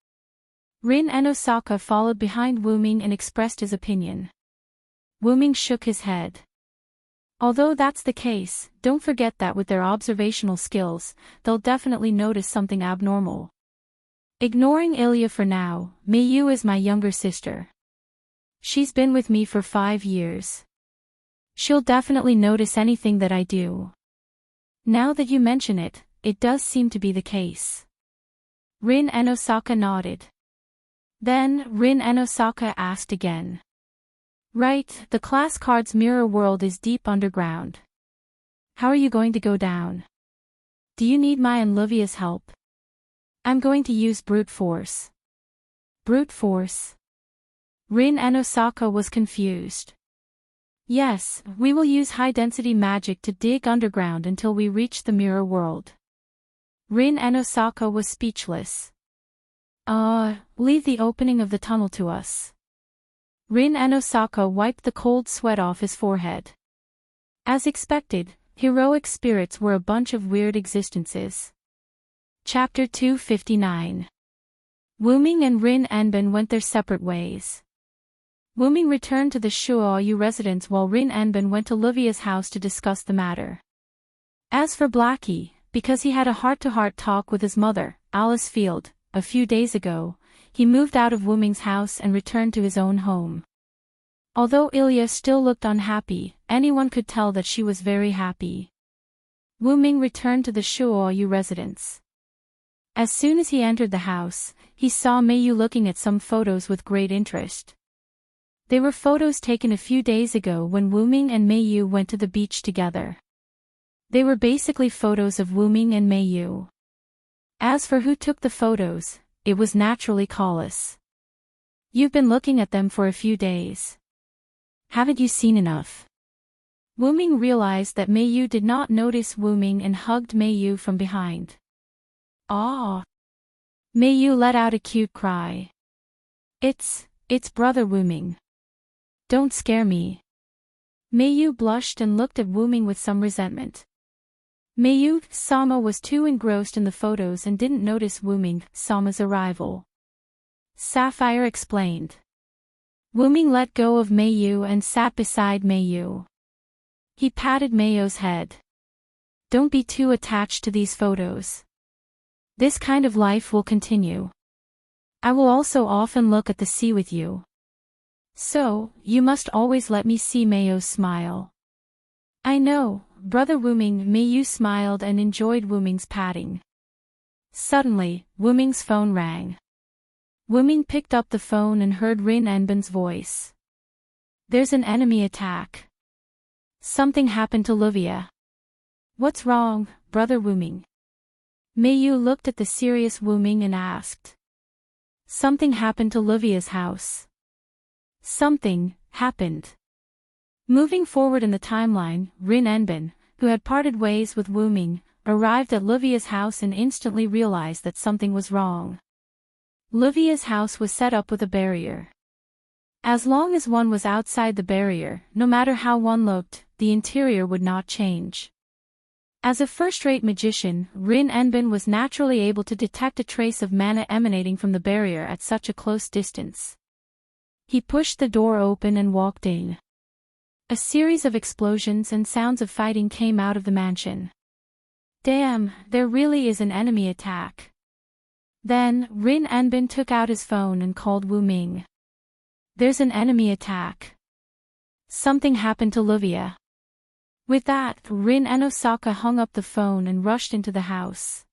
Rin and Osaka followed behind Wu Ming and expressed his opinion. Wu Ming shook his head. Although that's the case, don't forget that with their observational skills, they'll definitely notice something abnormal. Ignoring Ilya for now, Meiyu is my younger sister. She's been with me for 5 years. She'll definitely notice anything that I do. Now that you mention it, it does seem to be the case. Rin and Osaka nodded. Then, Rin and Osaka asked again. Right, the class card's mirror world is deep underground. How are you going to go down? Do you need my and Livia's help? I'm going to use brute force. Brute force? Rin and Osaka was confused. Yes, we will use high-density magic to dig underground until we reach the mirror world. Rin and Osaka was speechless. Leave the opening of the tunnel to us. Rin and Osaka wiped the cold sweat off his forehead. As expected, heroic spirits were a bunch of weird existences. Chapter 259. Wu Ming and Rin Enben went their separate ways. Wu Ming returned to the Shuoyu residence while Rin Enben went to Livia's house to discuss the matter. As for Blackie, because he had a heart-to-heart talk with his mother, Alice Field, a few days ago, he moved out of Wu Ming's house and returned to his own home. Although Ilya still looked unhappy, anyone could tell that she was very happy. Wu Ming returned to the Shuoyu residence. As soon as he entered the house, he saw Meiyu looking at some photos with great interest. They were photos taken a few days ago when Wu Ming and Meiyu went to the beach together. They were basically photos of Wu Ming and Meiyu. As for who took the photos, it was naturally Collis. You've been looking at them for a few days. Haven't you seen enough? Wu Ming realized that Meiyu did not notice Wu Ming and hugged Meiyu from behind. Ah! Meiyu let out a cute cry. It's brother Wu Ming. Don't scare me. Meiyu blushed and looked at Wu Ming with some resentment. Meiyu-sama was too engrossed in the photos and didn't notice Wu Ming-sama's arrival. Sapphire explained. Wu Ming let go of Meiyu and sat beside Meiyu. He patted Meiyu's head. Don't be too attached to these photos. This kind of life will continue. I will also often look at the sea with you. So, you must always let me see Meiyu's smile. I know, brother Wu Ming. Meiyu smiled and enjoyed Wu Ming's patting. Suddenly, Wu Ming's phone rang. Wu Ming picked up the phone and heard Rin Enben's voice. There's an enemy attack. Something happened to Livia. What's wrong, brother Wu Ming? Meiyu looked at the serious Wu Ming and asked. Something happened to Livia's house. Something happened. Moving forward in the timeline, Rin Enben, who had parted ways with Wu Ming, arrived at Livia's house and instantly realized that something was wrong. Livia's house was set up with a barrier. As long as one was outside the barrier, no matter how one looked, the interior would not change. As a first-rate magician, Rin Enbin was naturally able to detect a trace of mana emanating from the barrier at such a close distance. He pushed the door open and walked in. A series of explosions and sounds of fighting came out of the mansion. Damn, there really is an enemy attack. Then, Rin Enbin took out his phone and called Wu Ming. There's an enemy attack. Something happened to Livia. With that, Rin Enosaka hung up the phone and rushed into the house.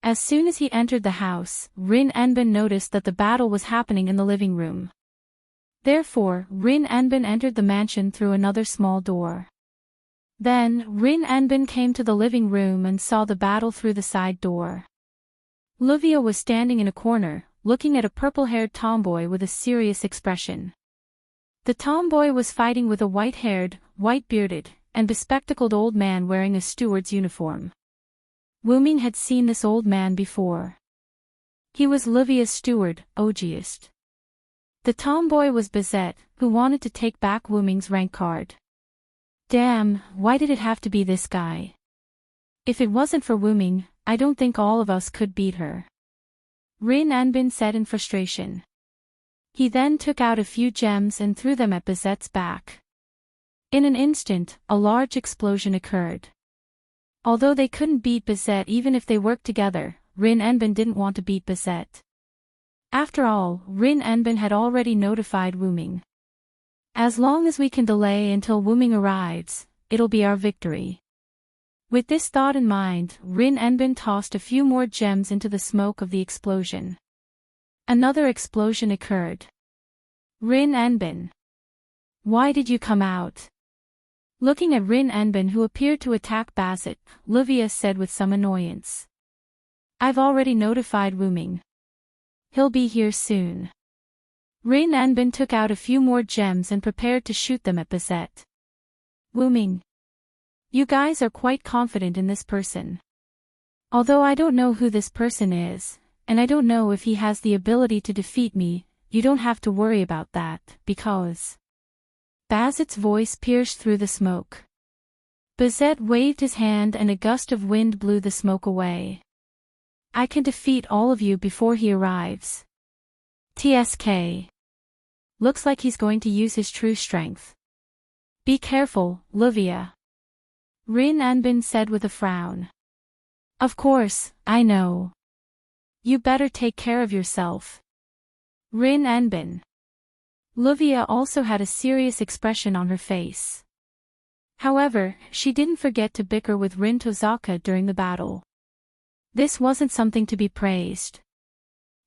As soon as he entered the house, Rin Enbin noticed that the battle was happening in the living room. Therefore, Rin Enbin entered the mansion through another small door. Then, Rin Enbin came to the living room and saw the battle through the side door. Livia was standing in a corner, looking at a purple-haired tomboy with a serious expression. The tomboy was fighting with a white-haired, white-bearded, and bespectacled old man wearing a steward's uniform. Wu Ming had seen this old man before. He was Livia's steward, Ogiest. The tomboy was Bizet, who wanted to take back Wu Ming's rank card. Damn, why did it have to be this guy? If it wasn't for Wu Ming, I don't think all of us could beat her. Rin Enbin said in frustration. He then took out a few gems and threw them at Bizet's back. In an instant, a large explosion occurred. Although they couldn't beat Bizet even if they worked together, Rin Enbin didn't want to beat Bizet. After all, Rin Enbin had already notified Wu Ming. As long as we can delay until Wu Ming arrives, it'll be our victory. With this thought in mind, Rin Enbin tossed a few more gems into the smoke of the explosion. Another explosion occurred. Rin Enbin. Why did you come out? Looking at Rin Enbin, who appeared to attack Bazet, Livia said with some annoyance. I've already notified Wu Ming. He'll be here soon. Rin Enbin took out a few more gems and prepared to shoot them at Bizet. Wu Ming. You guys are quite confident in this person. Although I don't know who this person is, and I don't know if he has the ability to defeat me, you don't have to worry about that, because... Bazet's voice pierced through the smoke. Bazet waved his hand and a gust of wind blew the smoke away. I can defeat all of you before he arrives. TSK. Looks like he's going to use his true strength. Be careful, Livia. Rin Enbin said with a frown. Of course, I know. You better take care of yourself. Rin Enbin. Livia also had a serious expression on her face. However, she didn't forget to bicker with Rin Tozaka during the battle. This wasn't something to be praised.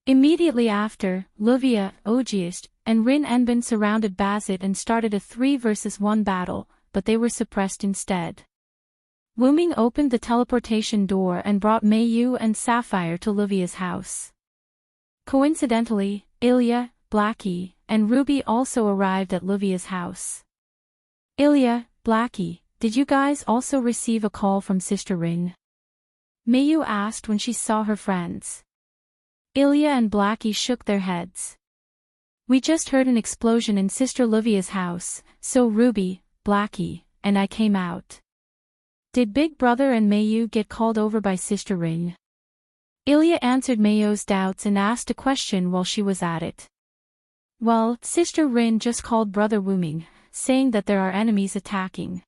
Immediately after, Livia, Ogiest, and Rin Enbin surrounded Bazet and started a 3-versus-1 battle, but they were suppressed instead. Wu Ming opened the teleportation door and brought Meiyu and Sapphire to Livia's house. Coincidentally, Ilya, Blackie, and Ruby also arrived at Livia's house. Ilya, Blackie, did you guys also receive a call from Sister Rin? Meiyu asked when she saw her friends. Ilya and Blackie shook their heads. We just heard an explosion in Sister Livia's house, so Ruby, Blackie, and I came out. Did Big Brother and Meiyu get called over by Sister Rin? Ilya answered Meiyu's doubts and asked a question while she was at it. Well, Sister Rin just called Brother Wu Ming, saying that there are enemies attacking.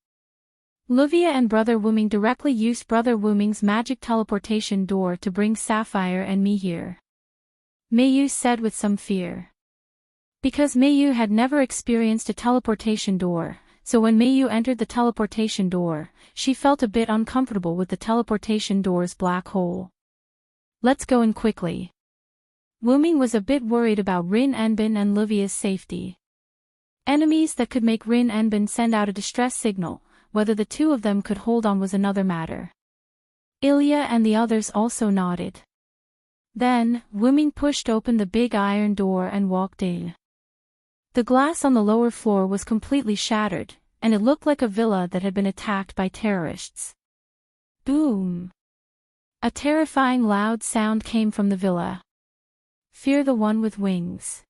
Livia and Brother Wu Ming directly used Brother Wu Ming's magic teleportation door to bring Sapphire and me here. Meiyu said with some fear. Because Meiyu had never experienced a teleportation door, so when Meiyu entered the teleportation door, she felt a bit uncomfortable with the teleportation door's black hole. Let's go in quickly. Wu Ming was a bit worried about Rin Enbin and Livia's safety. Enemies that could make Rin Enbin send out a distress signal, whether the two of them could hold on was another matter. Ilya and the others also nodded. Then, Wu Ming pushed open the big iron door and walked in. The glass on the lower floor was completely shattered, and it looked like a villa that had been attacked by terrorists. Boom! A terrifying loud sound came from the villa. Fear the one with wings.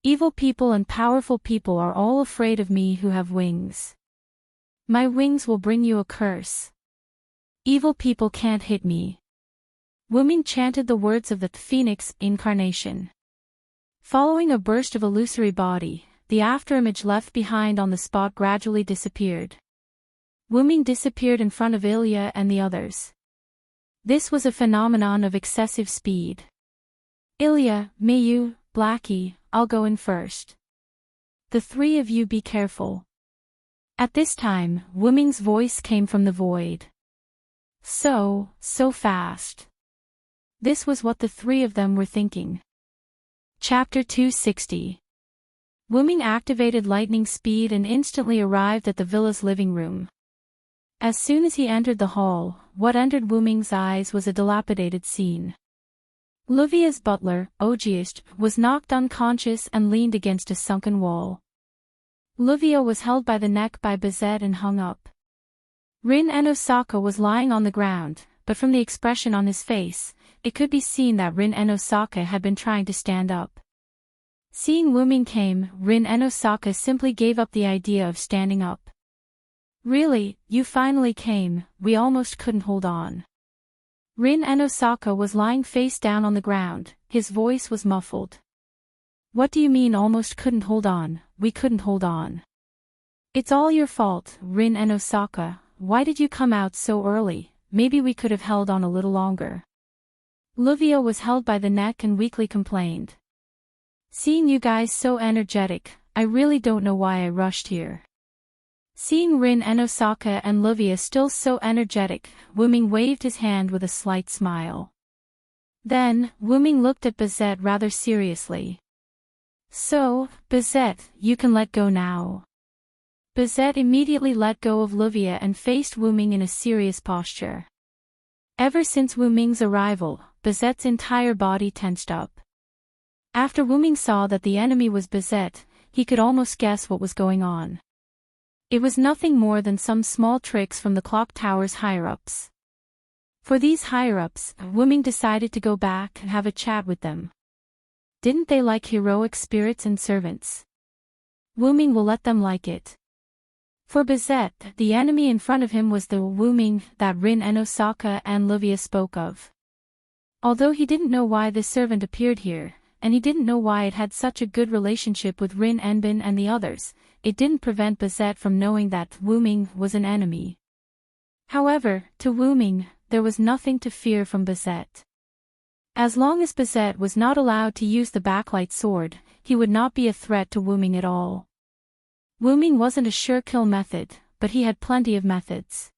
Evil people and powerful people are all afraid of me who have wings. My wings will bring you a curse. Evil people can't hit me. Wuming chanted the words of the phoenix incarnation. Following a burst of illusory body, the afterimage left behind on the spot gradually disappeared. Wuming disappeared in front of Ilya and the others. This was a phenomenon of excessive speed. Ilya, Mayu, Blackie, I'll go in first. The three of you be careful. At this time, Wuming's voice came from the void. So fast. This was what the three of them were thinking. Chapter 260. Wuming activated lightning speed and instantly arrived at the villa's living room. As soon as he entered the hall, what entered Wuming's eyes was a dilapidated scene. Luvia's butler, Ogiest, was knocked unconscious and leaned against a sunken wall. Luvia was held by the neck by Bizet and hung up. Rin and Osaka was lying on the ground, but from the expression on his face, it could be seen that Rin and Osaka had been trying to stand up. Seeing Wuming came, Rin and Osaka simply gave up the idea of standing up. Really, you finally came, we almost couldn't hold on. Rin and Osaka was lying face down on the ground, his voice was muffled. What do you mean almost couldn't hold on? We couldn't hold on. It's all your fault, Rin and Osaka, why did you come out so early? Maybe we could have held on a little longer. Luvia was held by the neck and weakly complained. Seeing you guys so energetic, I really don't know why I rushed here. Seeing Rin and Osaka and Luvia still so energetic, Wuming waved his hand with a slight smile. Then, Wuming looked at Bizet rather seriously. So, Bizet, you can let go now. Bizet immediately let go of Luvia and faced Wuming in a serious posture. Ever since Wuming's arrival, Bizet's entire body tensed up. After Wuming saw that the enemy was Bizet, he could almost guess what was going on. It was nothing more than some small tricks from the clock tower's higher-ups. For these higher-ups, Wuming decided to go back and have a chat with them. Didn't they like heroic spirits and servants? Wuming will let them like it. For Bizet, the enemy in front of him was the Wuming that Rin and Osaka and Luvia spoke of. Although he didn't know why this servant appeared here, and he didn't know why it had such a good relationship with Rin Enbin and the others, it didn't prevent Bizet from knowing that Wuming was an enemy. However, to Wuming, there was nothing to fear from Bizet. As long as Bizet was not allowed to use the backlight sword, he would not be a threat to Wuming at all. Wuming wasn't a sure kill method, but he had plenty of methods.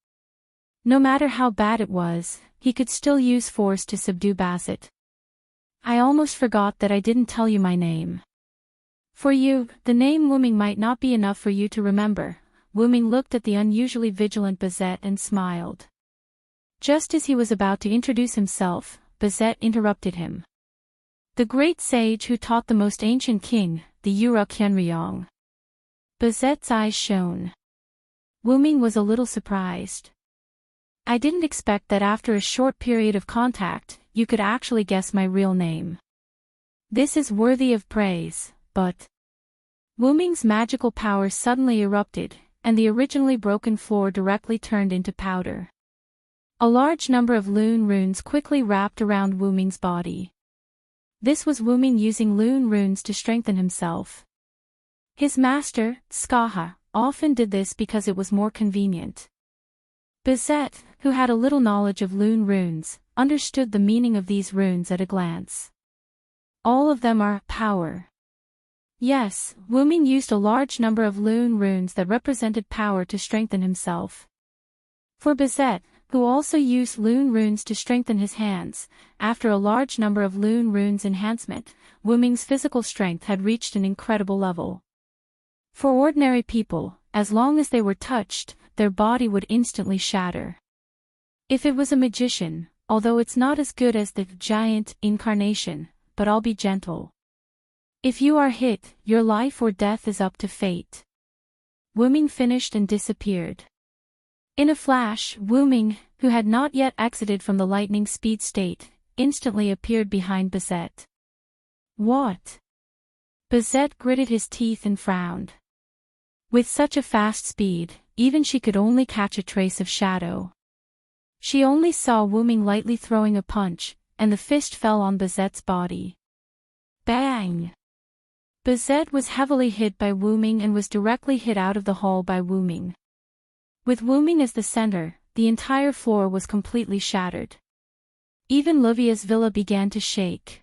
No matter how bad it was, he could still use force to subdue Bazet. I almost forgot that I didn't tell you my name. For you, the name Wuming might not be enough for you to remember. Wuming looked at the unusually vigilant Bizet and smiled. Just as he was about to introduce himself, Bizet interrupted him. The great sage who taught the most ancient king, the Uruk Yenryong. Bizet's eyes shone. Wuming was a little surprised. I didn't expect that after a short period of contact, you could actually guess my real name. This is worthy of praise, but... Wuming's magical power suddenly erupted, and the originally broken floor directly turned into powder. A large number of Lune runes quickly wrapped around Wuming's body. This was Wuming using Lune runes to strengthen himself. His master, Skaha, often did this because it was more convenient. Bizet, who had a little knowledge of Lune runes, understood the meaning of these runes at a glance. All of them are power. Yes, Wuming used a large number of Lune runes that represented power to strengthen himself. For Bizet, who also used Lune runes to strengthen his hands, after a large number of Lune runes enhancement, Wuming's physical strength had reached an incredible level. For ordinary people, as long as they were touched, their body would instantly shatter. If it was a magician, although it's not as good as the giant incarnation, but I'll be gentle. If you are hit, your life or death is up to fate. Wuming finished and disappeared. In a flash, Wu Ming, who had not yet exited from the lightning speed state, instantly appeared behind Bazette. What? Bazette gritted his teeth and frowned. With such a fast speed, even she could only catch a trace of shadow. She only saw Wu Ming lightly throwing a punch, and the fist fell on Bazette's body. Bang! Bazette was heavily hit by Wu Ming and was directly hit out of the hall by Wu Ming. With Wu Ming as the center, the entire floor was completely shattered. Even Livia's villa began to shake.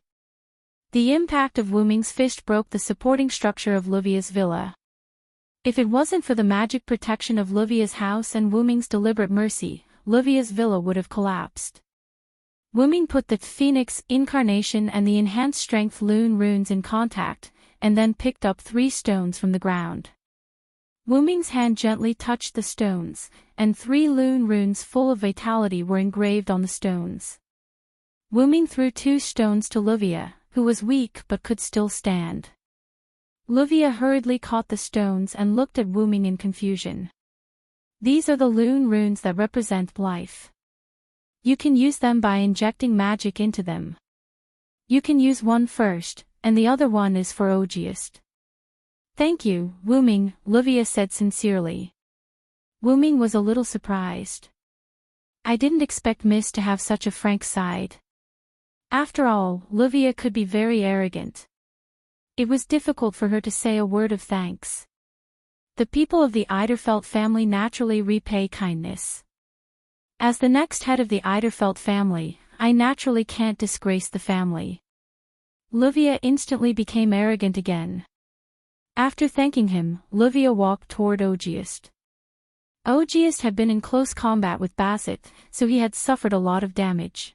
The impact of Wu Ming's fist broke the supporting structure of Livia's villa. If it wasn't for the magic protection of Livia's house and Wu Ming's deliberate mercy, Livia's villa would have collapsed. Wu Ming put the Phoenix Incarnation and the Enhanced Strength Lune runes in contact, and then picked up 3 stones from the ground. Wu Ming's hand gently touched the stones, and 3 Lune runes full of vitality were engraved on the stones. Wu Ming threw 2 stones to Livia, who was weak but could still stand. Livia hurriedly caught the stones and looked at Wu Ming in confusion. These are the Lune runes that represent life. You can use them by injecting magic into them. You can use one first, and the other one is for Ogiest. Thank you, Wu Ming, Livia said sincerely. Wu Ming was a little surprised. I didn't expect Miss to have such a frank side. After all, Livia could be very arrogant. It was difficult for her to say a word of thanks. The people of the Eiderfelt family naturally repay kindness. As the next head of the Eiderfelt family, I naturally can't disgrace the family. Livia instantly became arrogant again. After thanking him, Livia walked toward Ogiest. Ogiest had been in close combat with Bassett, so he had suffered a lot of damage.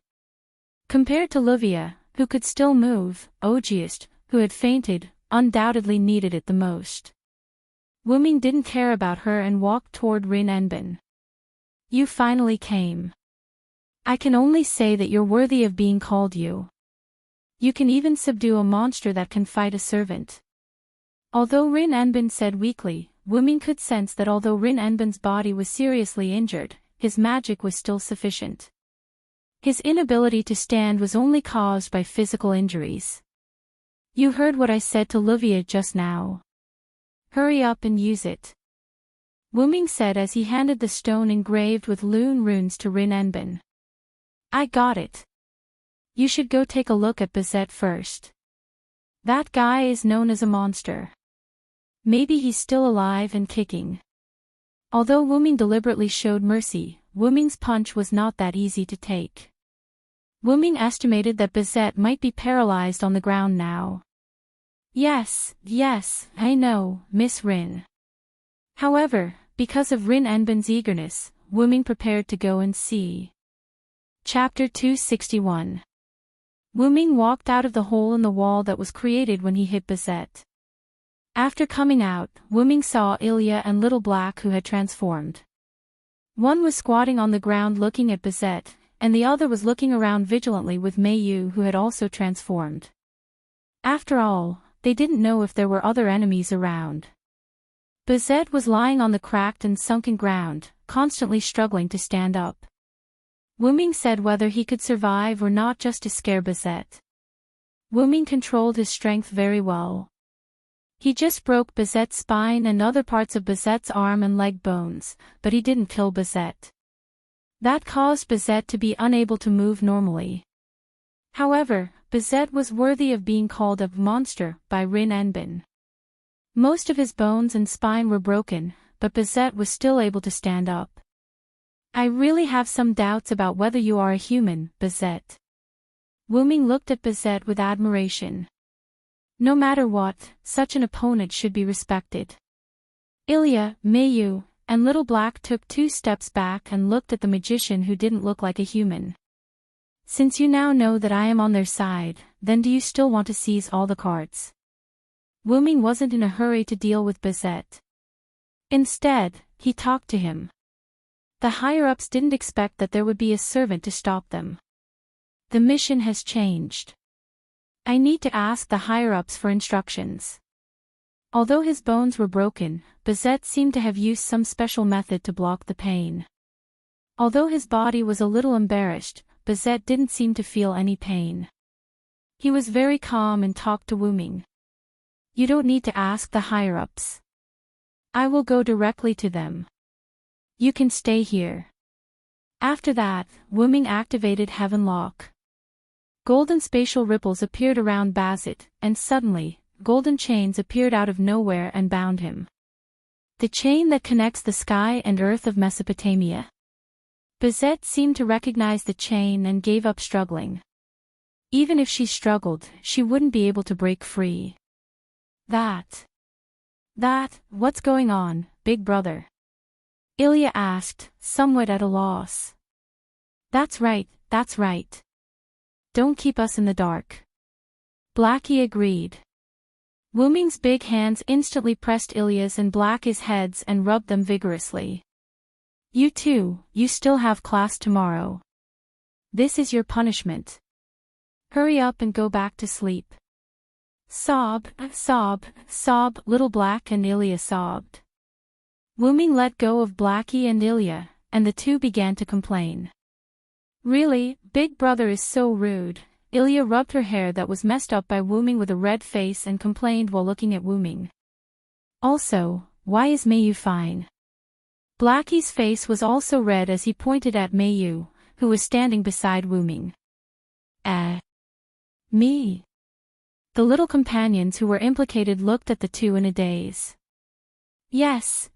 Compared to Livia, who could still move, Ogiest, who had fainted, undoubtedly needed it the most. Wu Ming didn't care about her and walked toward Rin Enbin. You finally came. I can only say that you're worthy of being called you. You can even subdue a monster that can fight a servant. Although Rin Enbin said weakly, Wu Ming could sense that although Rin Enbin's body was seriously injured, his magic was still sufficient. His inability to stand was only caused by physical injuries. You heard what I said to Livia just now. Hurry up and use it. Wu Ming said as he handed the stone engraved with Lune runes to Rin Enbin. I got it. You should go take a look at Bazette first. That guy is known as a monster. Maybe he's still alive and kicking. Although Wu Ming deliberately showed mercy, Wu Ming's punch was not that easy to take. Wu Ming estimated that Bazette might be paralyzed on the ground now. Yes, I know, Miss Rin. However, because of Rin Enbin's eagerness, Wu Ming prepared to go and see. Chapter 261. Wu Ming walked out of the hole in the wall that was created when he hit Bazette. After coming out, Wu Ming saw Ilya and Little Black who had transformed. One was squatting on the ground looking at Bazette, and the other was looking around vigilantly with Mei Yu who had also transformed. After all, they didn't know if there were other enemies around. Bazette was lying on the cracked and sunken ground, constantly struggling to stand up. Wu Ming said whether he could survive or not just to scare Bazette. Wu Ming controlled his strength very well. He just broke Bazette's spine and other parts of Bazette's arm and leg bones, but he didn't kill Bazette. That caused Bazette to be unable to move normally. However, Bazette was worthy of being called a monster by Rin Enbin. Most of his bones and spine were broken, but Bazette was still able to stand up. I really have some doubts about whether you are a human, Bazette. Wu Ming looked at Bazette with admiration. No matter what, such an opponent should be respected. Ilya, Mei Yu, and Little Black took 2 steps back and looked at the magician who didn't look like a human. Since you now know that I am on their side, then do you still want to seize all the cards? Wu Ming wasn't in a hurry to deal with Bazette. Instead, he talked to him. The higher-ups didn't expect that there would be a servant to stop them. The mission has changed. I need to ask the higher-ups for instructions. Although his bones were broken, Bazette seemed to have used some special method to block the pain. Although his body was a little embarrassed, Bazette didn't seem to feel any pain. He was very calm and talked to Wu Ming. You don't need to ask the higher-ups. I will go directly to them. You can stay here. After that, Wu Ming activated Heaven Lock. Golden spatial ripples appeared around Bazette, and suddenly, golden chains appeared out of nowhere and bound him. The chain that connects the sky and earth of Mesopotamia. Bazette seemed to recognize the chain and gave up struggling. Even if she struggled, she wouldn't be able to break free. What's going on, big brother? Ilya asked, somewhat at a loss. That's right. Don't keep us in the dark. Blackie agreed. Wu Ming's big hands instantly pressed Ilya's and Blackie's heads and rubbed them vigorously. You two, you still have class tomorrow. This is your punishment. Hurry up and go back to sleep. Sob, little Black and Ilya sobbed. Wu Ming let go of Blackie and Ilya, and the two began to complain. Really, big brother is so rude. Ilya rubbed her hair that was messed up by Wu Ming with a red face and complained while looking at Wu Ming. Also, why is Meiyu fine? Blackie's face was also red as he pointed at Meiyu, who was standing beside Wu Ming. Me? The little companions who were implicated looked at the two in a daze. Yes,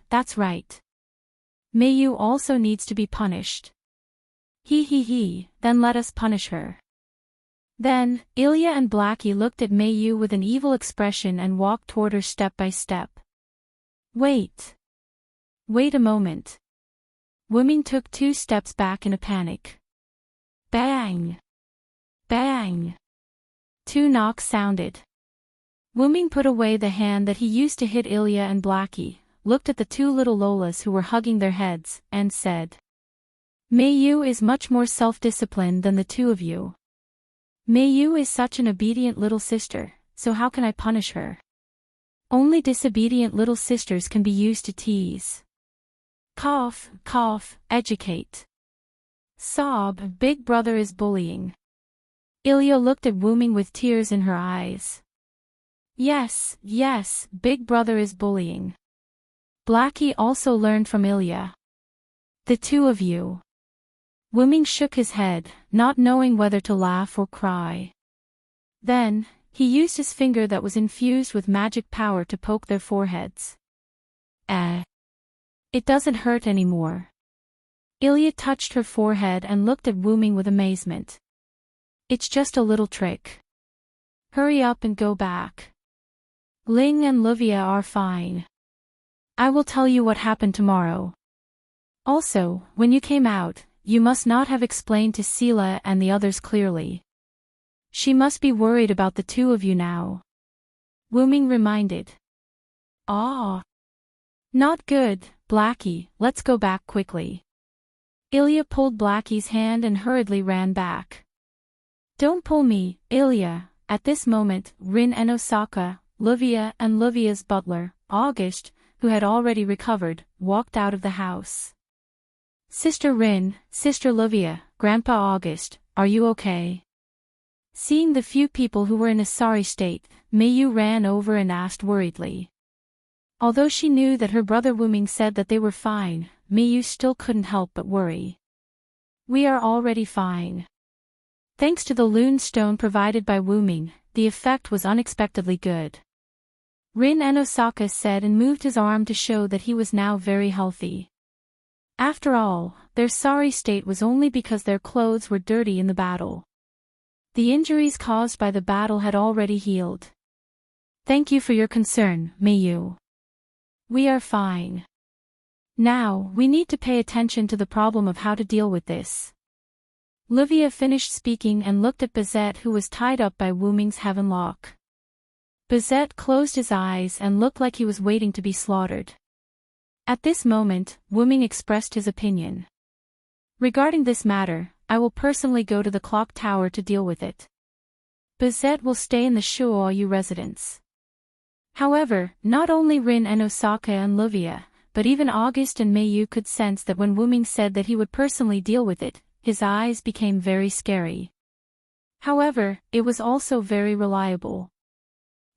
that's right. Meiyu also needs to be punished. Then let us punish her. Then, Ilya and Blackie looked at Meiyu with an evil expression and walked toward her step by step. Wait a moment. Wu Ming took 2 steps back in a panic. Bang! 2 knocks sounded. Wu Ming put away the hand that he used to hit Ilya and Blackie, looked at the 2 little Lolas who were hugging their heads, and said, Meiyu is much more self-disciplined than the 2 of you. Meiyu is such an obedient little sister, so how can I punish her? Only disobedient little sisters can be used to tease. Cough, educate. Sob, big brother is bullying. Ilya looked at Wu Ming with tears in her eyes. Yes, big brother is bullying. Blackie also learned from Ilya. The 2 of you. Wu Ming shook his head, not knowing whether to laugh or cry. Then, he used his finger that was infused with magic power to poke their foreheads. It doesn't hurt anymore. Ilya touched her forehead and looked at Wu Ming with amazement. It's just a little trick. Hurry up and go back. Ling and Livia are fine. I will tell you what happened tomorrow. Also, when you came out, you must not have explained to Sela and the others clearly. She must be worried about the 2 of you now. Wu Ming reminded. Not good, Blackie, let's go back quickly. Ilya pulled Blackie's hand and hurriedly ran back. Don't pull me, Ilya. At this moment, Rin and Osaka, Livia and Livia's butler, August, who had already recovered, walked out of the house. Sister Rin, Sister Livia, Grandpa August, are you okay? Seeing the few people who were in a sorry state, Meiyu ran over and asked worriedly. Although she knew that her brother Wu Ming said that they were fine, Meiyu still couldn't help but worry. We are already fine. Thanks to the Lune Stone provided by Wu Ming, the effect was unexpectedly good. Rin and Osaka said and moved his arm to show that he was now very healthy. After all, their sorry state was only because their clothes were dirty in the battle. The injuries caused by the battle had already healed. Thank you for your concern, Meiyu. We are fine. Now, we need to pay attention to the problem of how to deal with this. Livia finished speaking and looked at Bazette, who was tied up by Wu Ming's heaven lock. Bazette closed his eyes and looked like he was waiting to be slaughtered. At this moment, Wu Ming expressed his opinion. Regarding this matter, I will personally go to the clock tower to deal with it. Bazette will stay in the Shuoyu residence. However, not only Rin and Osaka and Livia, but even August and Meiyu could sense that when Wu Ming said that he would personally deal with it, his eyes became very scary. However, it was also very reliable.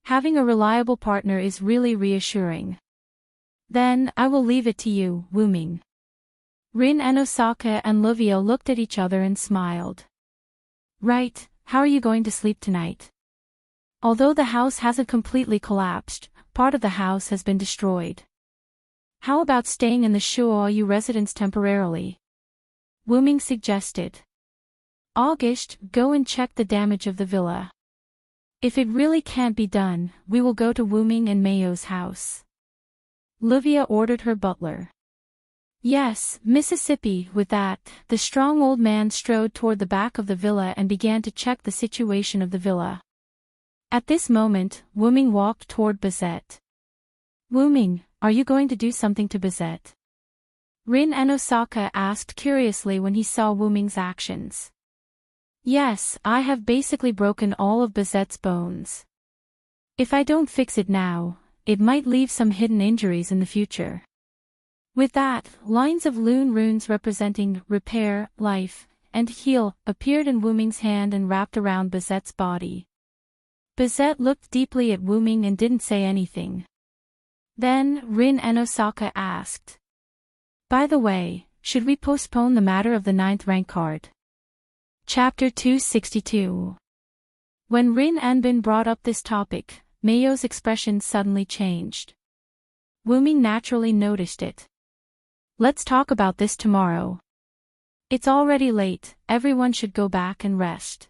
Having a reliable partner is really reassuring. Then, I will leave it to you, Wu Ming. Rin and Osaka and Livia looked at each other and smiled. Right, how are you going to sleep tonight? Although the house hasn't completely collapsed, part of the house has been destroyed. How about staying in the Shuoyu residence temporarily? Wu Ming suggested. August, go and check the damage of the villa. If it really can't be done, we will go to Wu Ming and Meiyu's house. Livia ordered her butler. Yes, Mississippi. With that, the strong old man strode toward the back of the villa and began to check the situation of the villa. At this moment, Wu Ming walked toward Bazette. Wu Ming, are you going to do something to Bazette? Rin and Osaka asked curiously when he saw Wu Ming's actions. Yes, I have basically broken all of Bazette's bones. If I don't fix it now, it might leave some hidden injuries in the future. With that, lines of Lune runes representing repair, life, and heal appeared in Wu Ming's hand and wrapped around Bazette's body. Bazette looked deeply at Wu Ming and didn't say anything. Then, Rin and Osaka asked. By the way, should we postpone the matter of the 9th rank card? Chapter 262. When Rin Anbin brought up this topic, Meiyu's expression suddenly changed. Wu Ming naturally noticed it. Let's talk about this tomorrow. It's already late, everyone should go back and rest.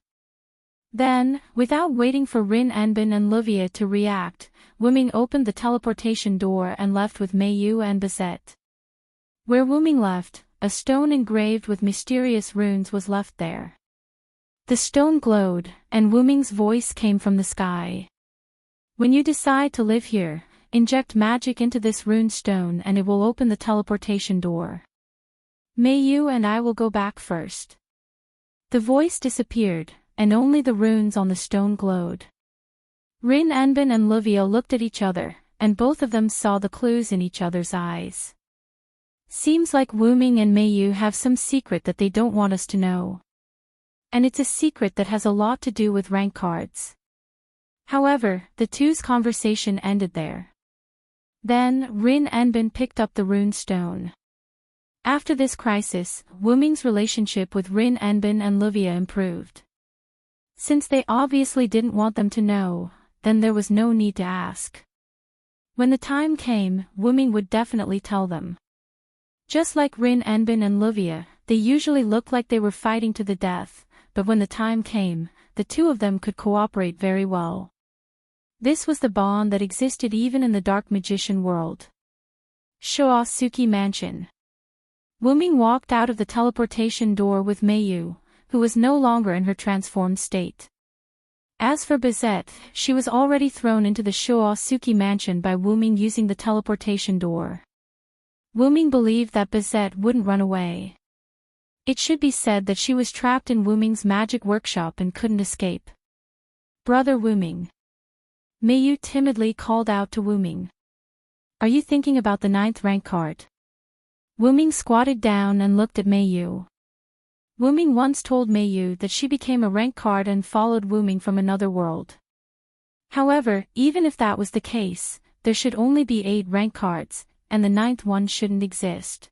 Then, without waiting for Rin Anbin and Livia to react, Wu Ming opened the teleportation door and left with Meiyu and Bazette. Where Wu Ming left, a stone engraved with mysterious runes was left there. The stone glowed, and Wu Ming's voice came from the sky. When you decide to live here, inject magic into this rune stone and it will open the teleportation door. Meiyu and I will go back first. The voice disappeared, and only the runes on the stone glowed. Rin Anbin and Livia looked at each other, and both of them saw the clues in each other's eyes. Seems like Wu Ming and Meiyu have some secret that they don't want us to know. And it's a secret that has a lot to do with rank cards. However, the two's conversation ended there. Then, Rin Anbin picked up the rune stone. After this crisis, Wu Ming's relationship with Rin Anbin and Livia improved. Since they obviously didn't want them to know, then there was no need to ask. When the time came, Wu Ming would definitely tell them. Just like Rin Anbin and Livia, they usually looked like they were fighting to the death, but when the time came, the two of them could cooperate very well. This was the bond that existed even in the dark magician world. Shoasuki Mansion. Wu Ming walked out of the teleportation door with Meiyu, who was no longer in her transformed state. As for Bazette, she was already thrown into the Shoasuki Mansion by Wu Ming using the teleportation door. Wu Ming believed that Bazette wouldn't run away. It should be said that she was trapped in Wu Ming's magic workshop and couldn't escape. Brother Wu Ming. Meiyu timidly called out to Wu Ming. Are you thinking about the 9th rank card? Wu Ming squatted down and looked at Meiyu. Wu Ming once told Meiyu that she became a rank card and followed Wu Ming from another world. However, even if that was the case, there should only be 8 rank cards, and the 9th one shouldn't exist.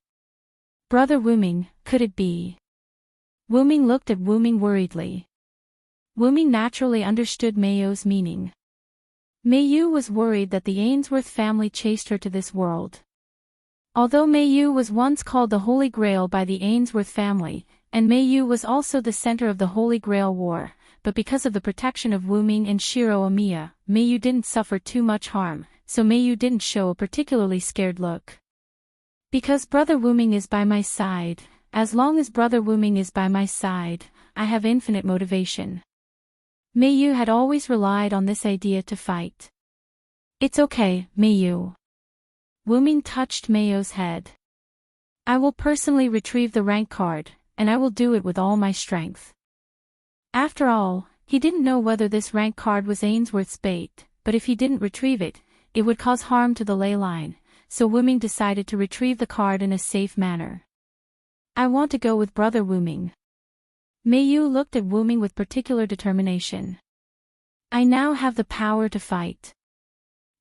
Brother Wu Ming, could it be? Wu Ming looked at Wu Ming worriedly. Wu Ming naturally understood Meiyu's meaning. Meiyu was worried that the Ainsworth family chased her to this world. Although Meiyu was once called the Holy Grail by the Ainsworth family, and Meiyu was also the center of the Holy Grail War, but because of the protection of Wu Ming and Shiro Amiya, Meiyu didn't suffer too much harm, so Meiyu didn't show a particularly scared look. Because Brother Wu Ming is by my side, as long as Brother Wu Ming is by my side, I have infinite motivation. Meiyu had always relied on this idea to fight. It's okay, Meiyu. Wu Ming touched Meiyu's head. I will personally retrieve the rank card, and I will do it with all my strength. After all, he didn't know whether this rank card was Ainsworth's bait, but if he didn't retrieve it, it would cause harm to the ley line, so Wu-ming decided to retrieve the card in a safe manner. I want to go with Brother Wu-ming. Mei Yu looked at Wu-ming with particular determination. I now have the power to fight.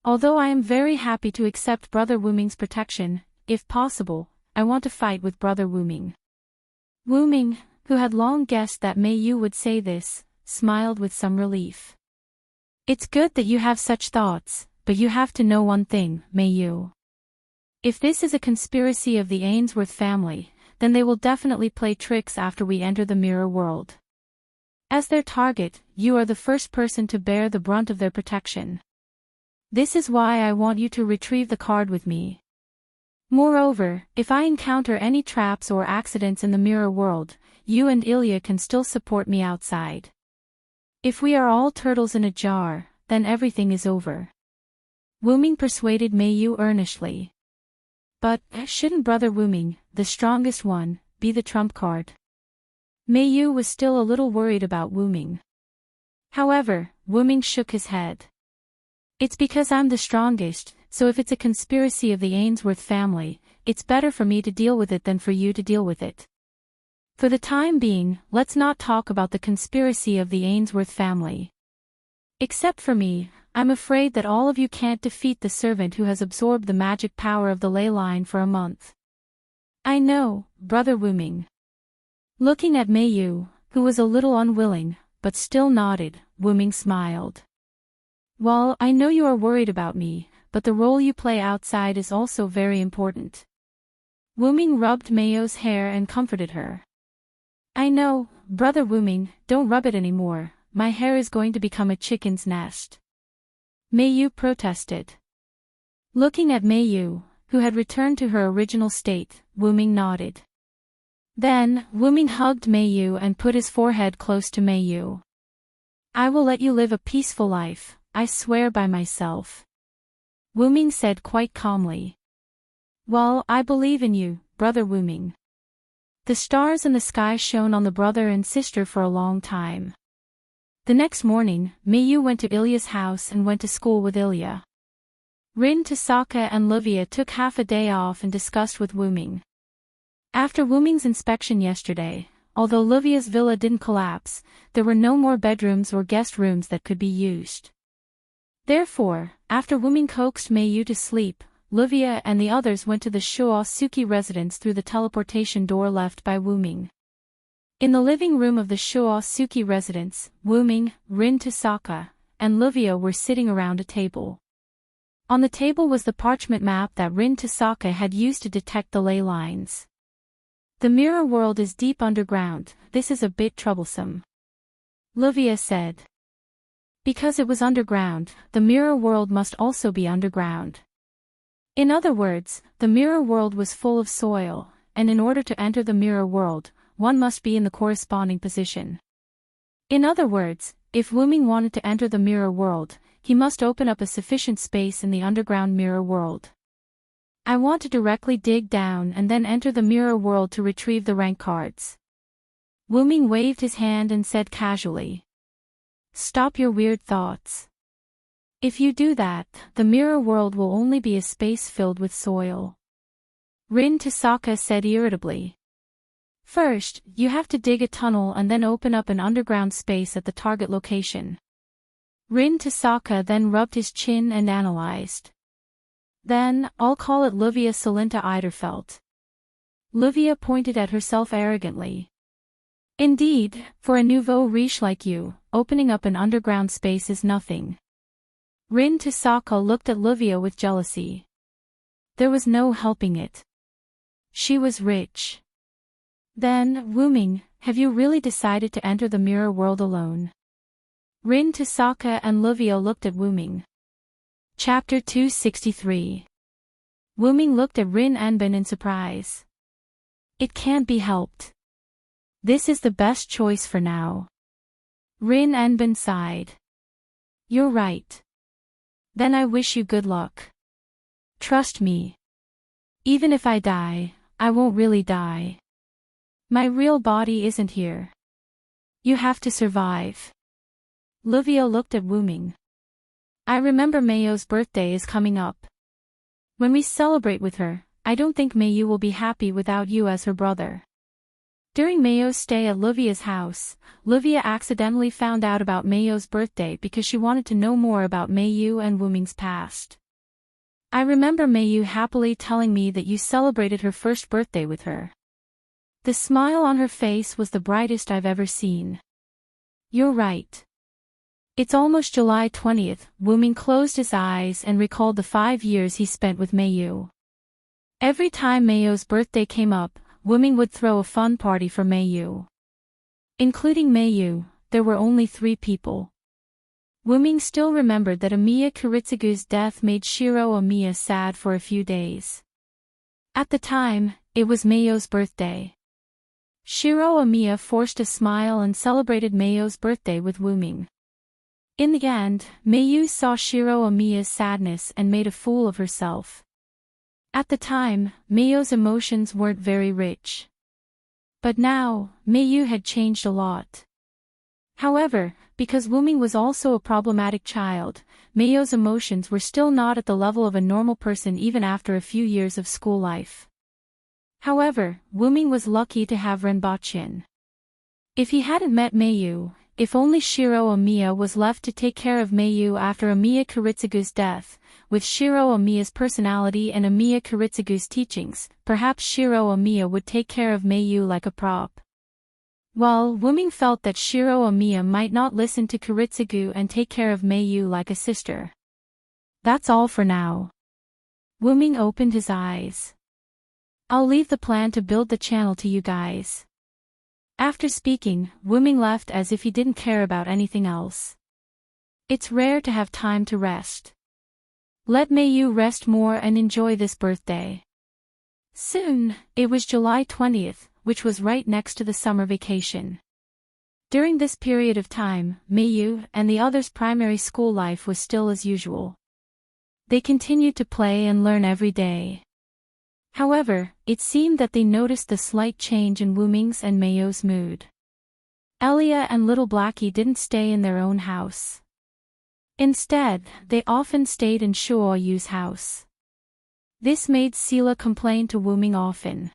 Although I am very happy to accept Brother Wu-ming's protection, if possible, I want to fight with Brother Wu-ming. Wu-ming, who had long guessed that Mei Yu would say this, smiled with some relief. It's good that you have such thoughts, but you have to know one thing, Mei Yu. If this is a conspiracy of the Ainsworth family, then they will definitely play tricks after we enter the mirror world. As their target, you are the first person to bear the brunt of their protection. This is why I want you to retrieve the card with me. Moreover, if I encounter any traps or accidents in the mirror world, you and Ilya can still support me outside. If we are all turtles in a jar, then everything is over. Wu-ming persuaded Mei Yu earnestly. But, shouldn't Brother Wu-ming, the strongest one, be the trump card? Mei Yu was still a little worried about Wu-ming. However, Wu-ming shook his head. It's because I'm the strongest, so if it's a conspiracy of the Ainsworth family, it's better for me to deal with it than for you to deal with it. For the time being, let's not talk about the conspiracy of the Ainsworth family. Except for me, I'm afraid that all of you can't defeat the servant who has absorbed the magic power of the ley line for a month. I know, Brother Wu-ming. Looking at Mei Yu, who was a little unwilling, but still nodded, Wu-ming smiled. Well, I know you are worried about me, but the role you play outside is also very important. Wu-ming rubbed Mei Yu's hair and comforted her. I know, Brother Wu-ming, don't rub it anymore, my hair is going to become a chicken's nest. Mei Yu protested. Looking at Mei Yu, who had returned to her original state, Wu-ming nodded. Then, Wu-ming hugged Mei Yu and put his forehead close to Mei Yu. I will let you live a peaceful life, I swear by myself. Wu-ming said quite calmly. Well, I believe in you, Brother Wu-ming. The stars in the sky shone on the brother and sister for a long time. The next morning, Mei Yu went to Ilya's house and went to school with Ilya. Rin, Tasaka and Livia took half a day off and discussed with Wu-ming. After Wu-ming's inspection yesterday, although Livia's villa didn't collapse, there were no more bedrooms or guest rooms that could be used. Therefore, after Wu-ming coaxed Mei Yu to sleep, Livia and the others went to the Shuo-Suki residence through the teleportation door left by Wu-ming. In the living room of the Shuo-Suki residence, Wu-ming, Rin, Tasaka, and Livia were sitting around a table. On the table was the parchment map that Rin Tasaka had used to detect the ley lines. The mirror world is deep underground, this is a bit troublesome. Livia said. Because it was underground, the mirror world must also be underground. In other words, the mirror world was full of soil, and in order to enter the mirror world, one must be in the corresponding position. In other words, if Wu-ming wanted to enter the mirror world, he must open up a sufficient space in the underground mirror world. I want to directly dig down and then enter the mirror world to retrieve the rank cards. Wu-ming waved his hand and said casually. Stop your weird thoughts. If you do that, the mirror world will only be a space filled with soil. Rin Tasaka said irritably. First, you have to dig a tunnel and then open up an underground space at the target location. Rin Tasaka then rubbed his chin and analyzed. Then, I'll call it Livia Salinta Eiderfelt. Livia pointed at herself arrogantly. Indeed, for a nouveau riche like you, opening up an underground space is nothing. Rin Tasaka looked at Livia with jealousy. There was no helping it. She was rich. Then, Wu-ming, have you really decided to enter the mirror world alone? Rin Tasaka and Livia looked at Wu-ming. Chapter 263. Wu-ming looked at Rin Enbin in surprise. It can't be helped. This is the best choice for now. Rin Enbin sighed. You're right. Then I wish you good luck. Trust me. Even if I die, I won't really die. My real body isn't here. You have to survive. Livia looked at Wu-ming. I remember Mayo's birthday is coming up. When we celebrate with her, I don't think Mayu will be happy without you as her brother. During Mayo's stay at Livia's house, Livia accidentally found out about Mayo's birthday because she wanted to know more about Mayu and Wuming's past. I remember Mayu happily telling me that you celebrated her first birthday with her. The smile on her face was the brightest I've ever seen. You're right. It's almost July 20th, Wuming closed his eyes and recalled the 5 years he spent with Mayu. Every time Mayo's birthday came up, Wuming would throw a fun party for Mayu. Including Mayu, there were only 3 people. Wuming still remembered that Amiya Kiritsugu's death made Shiro Amiya sad for a few days. At the time, it was Mayo's birthday. Shiro Amiya forced a smile and celebrated Mayo's birthday with Wuming. In the end, Mayu saw Shiro Amiya's sadness and made a fool of herself. At the time, Mayo's emotions weren't very rich. But now, Mayu had changed a lot. However, because Wuming was also a problematic child, Mayo's emotions were still not at the level of a normal person even after a few years of school life. However, Wuming was lucky to have Renbochin. If he hadn't met Mayu, if only Shiro Amiya was left to take care of Mayu after Amiya Kiritsugu's death, with Shiro Amiya's personality and Amiya Kiritsugu's teachings, perhaps Shiro Amiya would take care of Mayu like a prop. While Wuming felt that Shiro Amiya might not listen to Kiritsugu and take care of Mayu like a sister. That's all for now. Wuming opened his eyes. I'll leave the plan to build the channel to you guys. After speaking, Wuming left as if he didn't care about anything else. It's rare to have time to rest. Let Mayu rest more and enjoy this birthday. Soon, it was July 20th, which was right next to the summer vacation. During this period of time, Mayu and the others' primary school life was still as usual. They continued to play and learn every day. However, it seemed that they noticed the slight change in Wuming's and Mayo's mood. Elia and little Blackie didn't stay in their own house. Instead, they often stayed in Shuoyu's house. This made Sela complain to Wuming often.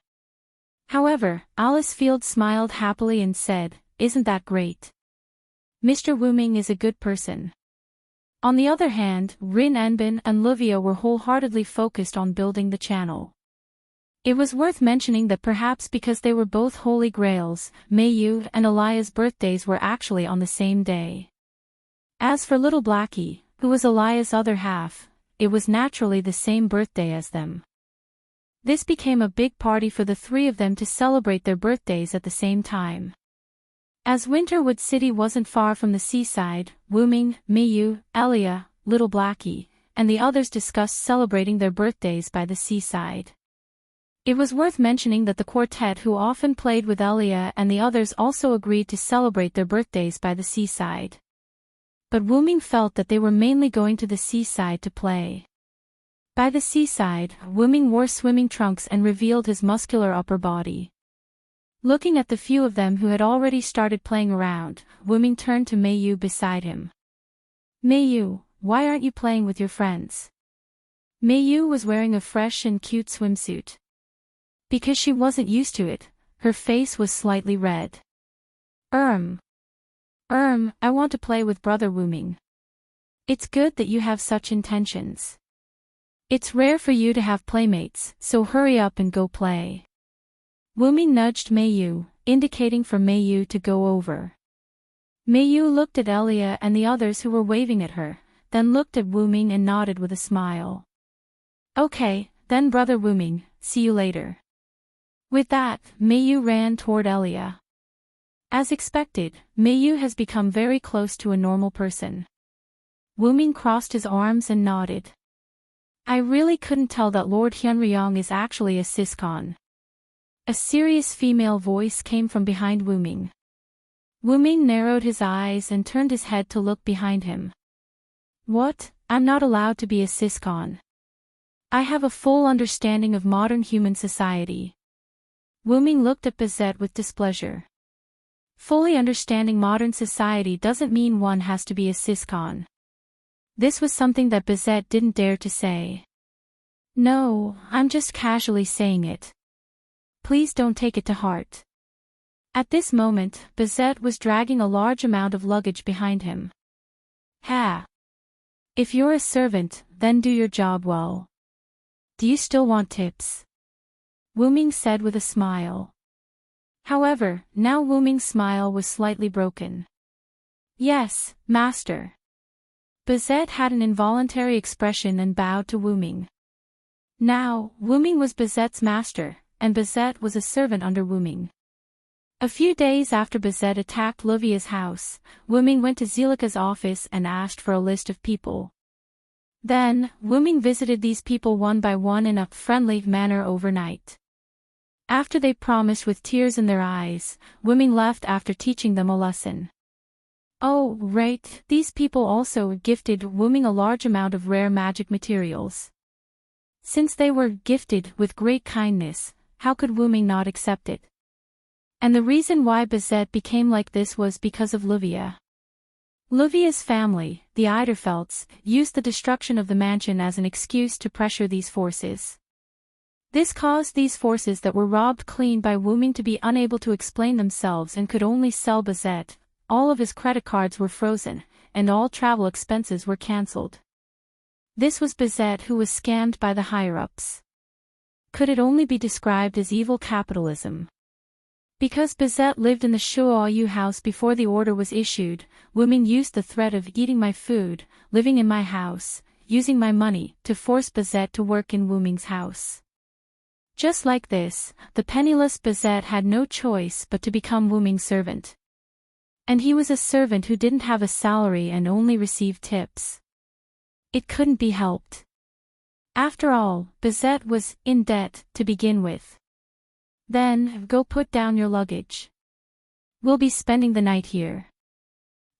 However, Alice Field smiled happily and said, "Isn't that great? Mr. Wuming is a good person." On the other hand, Rin Enbin and Livia were wholeheartedly focused on building the channel. It was worth mentioning that perhaps because they were both holy grails, Mayu and Elia's birthdays were actually on the same day. As for little Blackie, who was Elia's other half, it was naturally the same birthday as them. This became a big party for the 3 of them to celebrate their birthdays at the same time. As Winterwood City wasn't far from the seaside, Wuming, Mayu, Elia, little Blackie, and the others discussed celebrating their birthdays by the seaside. It was worth mentioning that the quartet who often played with Elia and the others also agreed to celebrate their birthdays by the seaside. But Wuming felt that they were mainly going to the seaside to play. By the seaside, Wuming wore swimming trunks and revealed his muscular upper body. Looking at the few of them who had already started playing around, Wuming turned to Mayu beside him. "Mayu, why aren't you playing with your friends?" Mayu was wearing a fresh and cute swimsuit. Because she wasn't used to it, her face was slightly red. I want to play with Brother Wuming. It's good that you have such intentions. It's rare for you to have playmates, so hurry up and go play." Wuming nudged Mayu, indicating for Mayu to go over. Mayu looked at Elia and the others who were waving at her, then looked at Wuming and nodded with a smile. "Okay, then Brother Wuming, see you later." With that, Mayu ran toward Elia. As expected, Mayu has become very close to a normal person. Wuming crossed his arms and nodded. "I really couldn't tell that Lord Hyunryong is actually a siscon." A serious female voice came from behind Wuming. Wuming narrowed his eyes and turned his head to look behind him. "What? I'm not allowed to be a siscon. I have a full understanding of modern human society." Wuming looked at Bizet with displeasure. Fully understanding modern society doesn't mean one has to be a siscon. This was something that Bizet didn't dare to say. No, I'm just casually saying it. Please don't take it to heart. At this moment, Bizet was dragging a large amount of luggage behind him. Ha! If you're a servant, then do your job well. Do you still want tips? Wu Ming said with a smile. However, now Wu Ming's smile was slightly broken. Yes, master. Bizet had an involuntary expression and bowed to Wu Ming. Now, Wu Ming was Bizet's master, and Bizet was a servant under Wu Ming. A few days after Bizet attacked Livia's house, Wu Ming went to Zelika's office and asked for a list of people. Then, Wu Ming visited these people one by one in a friendly manner overnight. After they promised with tears in their eyes, Wu Ming left after teaching them a lesson. Oh, right, these people also gifted Wu Ming a large amount of rare magic materials. Since they were gifted with great kindness, how could Wu Ming not accept it? And the reason why Bizet became like this was because of Livia. Livia's family, the Eiderfelts, used the destruction of the mansion as an excuse to pressure these forces. This caused these forces that were robbed clean by Wu Ming to be unable to explain themselves and could only sell Bizet. All of his credit cards were frozen, and all travel expenses were cancelled. This was Bizet who was scammed by the higher-ups. Could it only be described as evil capitalism? Because Bizet lived in the Shuoyu house before the order was issued, Wu Ming used the threat of eating my food, living in my house, using my money, to force Bizet to work in Wu Ming's house. Just like this, the penniless Bizet had no choice but to become Wu Ming's servant. And he was a servant who didn't have a salary and only received tips. It couldn't be helped. After all, Bizet was in debt to begin with. Then, go put down your luggage. We'll be spending the night here.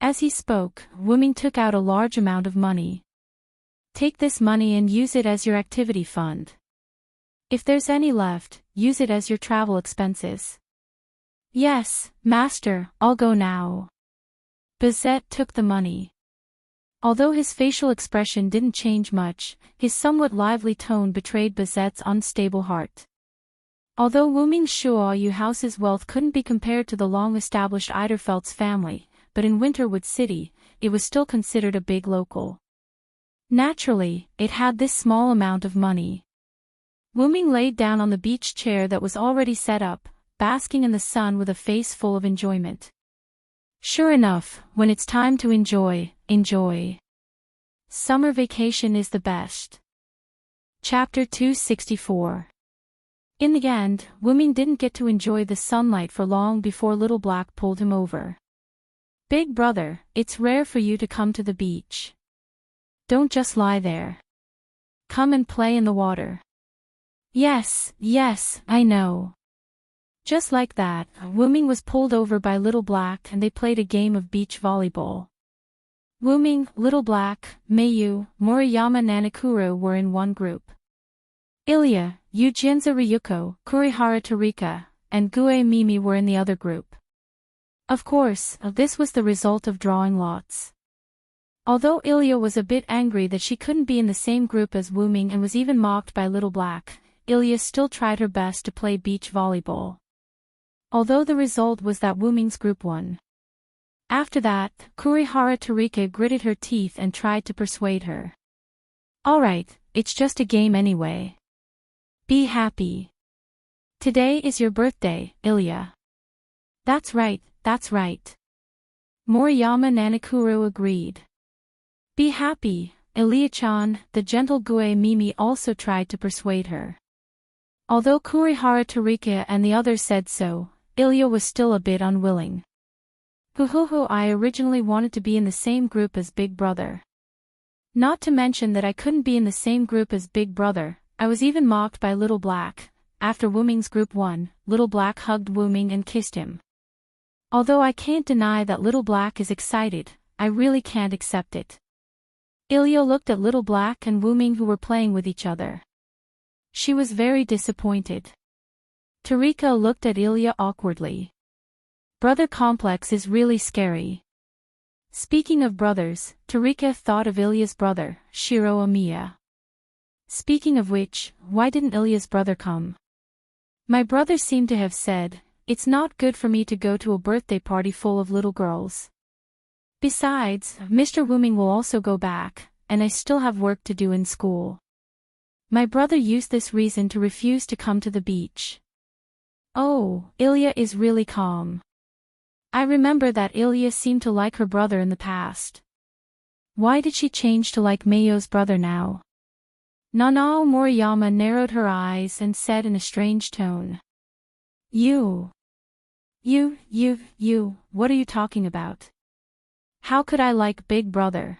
As he spoke, Wu Ming took out a large amount of money. Take this money and use it as your activity fund. If there's any left, use it as your travel expenses. Yes, master, I'll go now. Bizet took the money. Although his facial expression didn't change much, his somewhat lively tone betrayed Bizet's unstable heart. Although Wu Ming's Shuoyu house's wealth couldn't be compared to the long-established Eiderfelt's family, but in Winterwood City, it was still considered a big local. Naturally, it had this small amount of money. Wu Ming laid down on the beach chair that was already set up, basking in the sun with a face full of enjoyment. Sure enough, when it's time to enjoy, enjoy. Summer vacation is the best. Chapter 264. In the end, Wu Ming didn't get to enjoy the sunlight for long before Little Black pulled him over. Big brother, it's rare for you to come to the beach. Don't just lie there. Come and play in the water. Yes, I know. Just like that, Wu Ming was pulled over by Little Black and they played a game of beach volleyball. Wu Ming, Little Black, Mayu, Moriyama Nanakuro were in one group. Ilya, Yujinza Ryuko, Kurihara Tarika, and Gue Mimi were in the other group. Of course, this was the result of drawing lots. Although Ilya was a bit angry that she couldn't be in the same group as Wu Ming and was even mocked by Little Black, Ilya still tried her best to play beach volleyball. Although the result was that Wu Ming's group won. After that, Kurihara Tarika gritted her teeth and tried to persuade her. Alright, it's just a game anyway. Be happy. Today is your birthday, Ilya. That's right. Moriyama Nanakuro agreed. Be happy, Ilya-chan, the gentle Gue Mimi also tried to persuade her. Although Kurihara Tarika and the others said so, Ilya was still a bit unwilling. I originally wanted to be in the same group as Big Brother. Not to mention that I couldn't be in the same group as Big Brother, I was even mocked by Little Black. After Wu Ming's group won, Little Black hugged Wu Ming and kissed him. Although I can't deny that Little Black is excited, I really can't accept it. Ilya looked at Little Black and Wu Ming who were playing with each other. She was very disappointed. Tarika looked at Ilya awkwardly. Brother complex is really scary. Speaking of brothers, Tarika thought of Ilya's brother, Shiro Amiya. Speaking of which, why didn't Ilya's brother come? My brother seemed to have said, it's not good for me to go to a birthday party full of little girls. Besides, Mr. Wuming will also go back, and I still have work to do in school. My brother used this reason to refuse to come to the beach. Oh, Ilya is really calm. I remember that Ilya seemed to like her brother in the past. Why did she change to like Mayo's brother now? Nanao Moriyama narrowed her eyes and said in a strange tone. You, what are you talking about? How could I like Big Brother?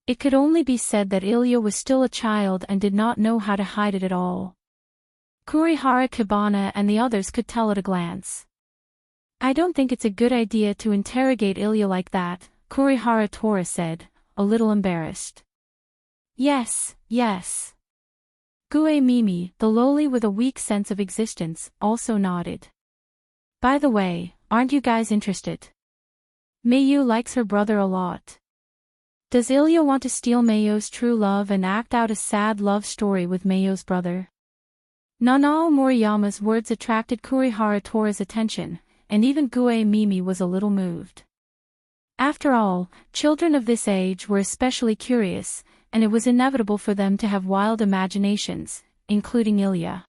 It could only be said that Ilya was still a child and did not know how to hide it at all. Kurihara Kibana and the others could tell at a glance. I don't think it's a good idea to interrogate Ilya like that, Kurihara Tora said, a little embarrassed. Yes. Gue Mimi, the lowly with a weak sense of existence, also nodded. By the way, aren't you guys interested? Mayu likes her brother a lot. Does Ilya want to steal Mayo's true love and act out a sad love story with Mayo's brother? Nanao Moriyama's words attracted Kurihara Tora's attention, and even Gue Mimi was a little moved. After all, children of this age were especially curious, and it was inevitable for them to have wild imaginations, including Ilya.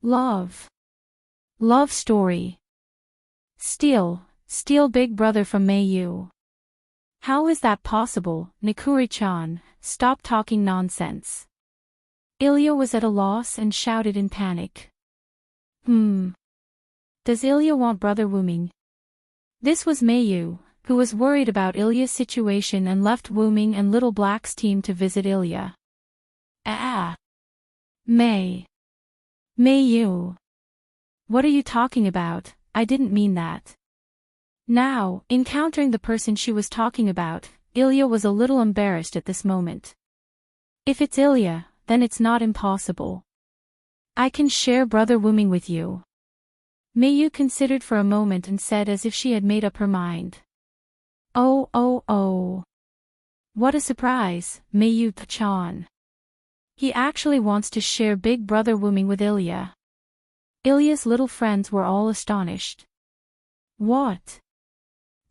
Love story. Steal Big Brother from Mayu. How is that possible, Nikuri-chan? Stop talking nonsense. Ilya was at a loss and shouted in panic. Does Ilya want Brother Wuming? This was Mayu, who was worried about Ilya's situation and left Wuming and Little Black's team to visit Ilya. Mayu. What are you talking about? I didn't mean that. Now, encountering the person she was talking about, Ilya was a little embarrassed at this moment. If it's Ilya, then it's not impossible. I can share Brother Wuming with you. Mayu considered for a moment and said as if she had made up her mind. Oh. What a surprise, Mayu-chan. He actually wants to share Big Brother Wuming with Ilya. Ilya's little friends were all astonished. What?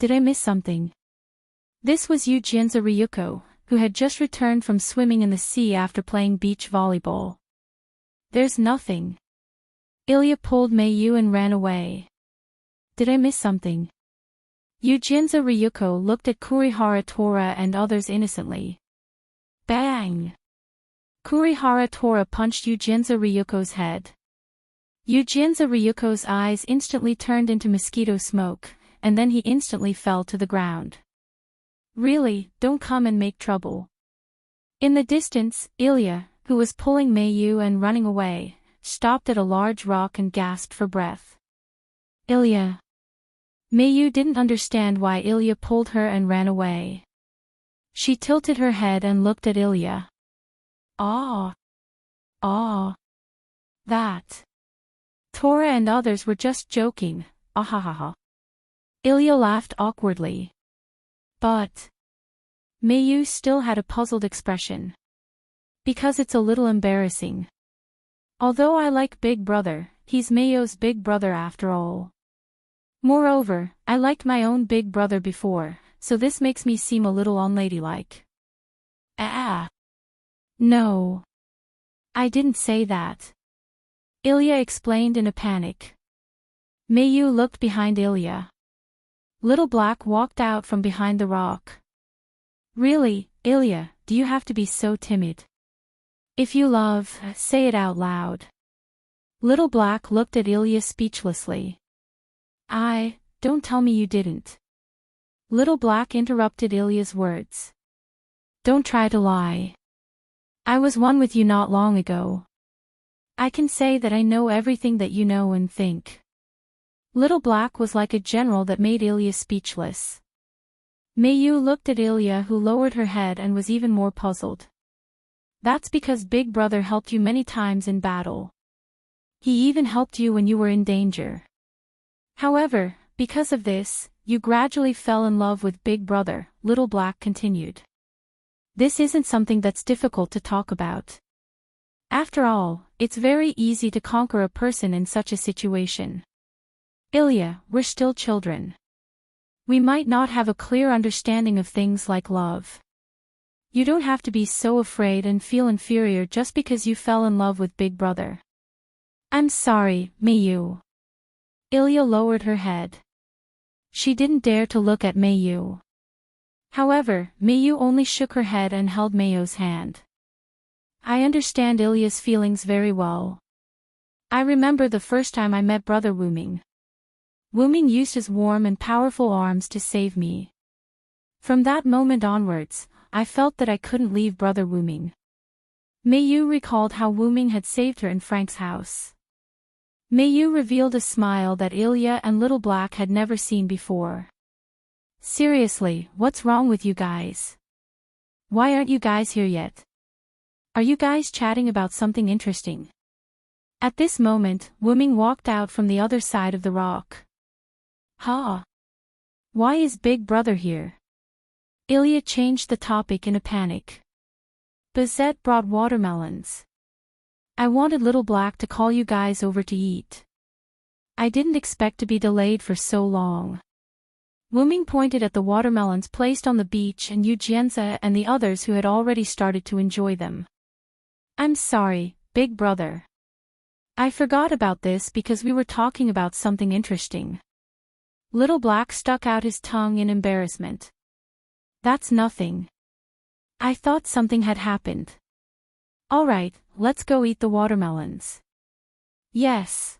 Did I miss something? This was Yujianza Ryuko, who had just returned from swimming in the sea after playing beach volleyball. There's nothing. Ilya pulled Mayu and ran away. Did I miss something? Yujianza Ryuko looked at Kurihara Tora and others innocently. Bang! Kurihara Tora punched Yujianza Ryuko's head. Yujianza Ryuko's eyes instantly turned into mosquito smoke, and then he instantly fell to the ground. Really, don't come and make trouble. In the distance, Ilya, who was pulling Mayu and running away, stopped at a large rock and gasped for breath. Ilya. Mayu didn't understand why Ilya pulled her and ran away. She tilted her head and looked at Ilya. Ah. That. Tora and others were just joking, ahahaha. Ilya laughed awkwardly. But Mayu still had a puzzled expression. Because it's a little embarrassing. Although I like Big Brother, he's Mayo's big brother after all. Moreover, I liked my own big brother before, so this makes me seem a little unladylike. No. I didn't say that. Ilya explained in a panic. Mayu looked behind Ilya. Little Black walked out from behind the rock. Really, Ilya, do you have to be so timid? If you love, say it out loud. Little Black looked at Ilya speechlessly. Don't tell me you didn't. Little Black interrupted Ilya's words. Don't try to lie. I was one with you not long ago. I can say that I know everything that you know and think. Little Black was like a general that made Ilya speechless. Mayu looked at Ilya, who lowered her head and was even more puzzled. That's because Big Brother helped you many times in battle. He even helped you when you were in danger. However, because of this, you gradually fell in love with Big Brother, Little Black continued. This isn't something that's difficult to talk about. After all, it's very easy to conquer a person in such a situation. Ilya, we're still children. We might not have a clear understanding of things like love. You don't have to be so afraid and feel inferior just because you fell in love with Big Brother. I'm sorry, Mayu. Ilya lowered her head. She didn't dare to look at Mayu. However, Mayu only shook her head and held Mayu's hand. I understand Ilya's feelings very well. I remember the first time I met Brother Wuming. Wuming used his warm and powerful arms to save me. From that moment onwards, I felt that I couldn't leave Brother Wuming. Mayu recalled how Wuming had saved her in Frank's house. Mayu revealed a smile that Ilya and Little Black had never seen before. Seriously, what's wrong with you guys? Why aren't you guys here yet? Are you guys chatting about something interesting? At this moment, Wuming walked out from the other side of the rock. Ha! Why is Big Brother here? Ilya changed the topic in a panic. Bazette brought watermelons. I wanted Little Black to call you guys over to eat. I didn't expect to be delayed for so long. Wuming pointed at the watermelons placed on the beach and Yujianza and the others who had already started to enjoy them. I'm sorry, Big Brother. I forgot about this because we were talking about something interesting. Little Black stuck out his tongue in embarrassment. That's nothing. I thought something had happened. Alright, let's go eat the watermelons. Yes.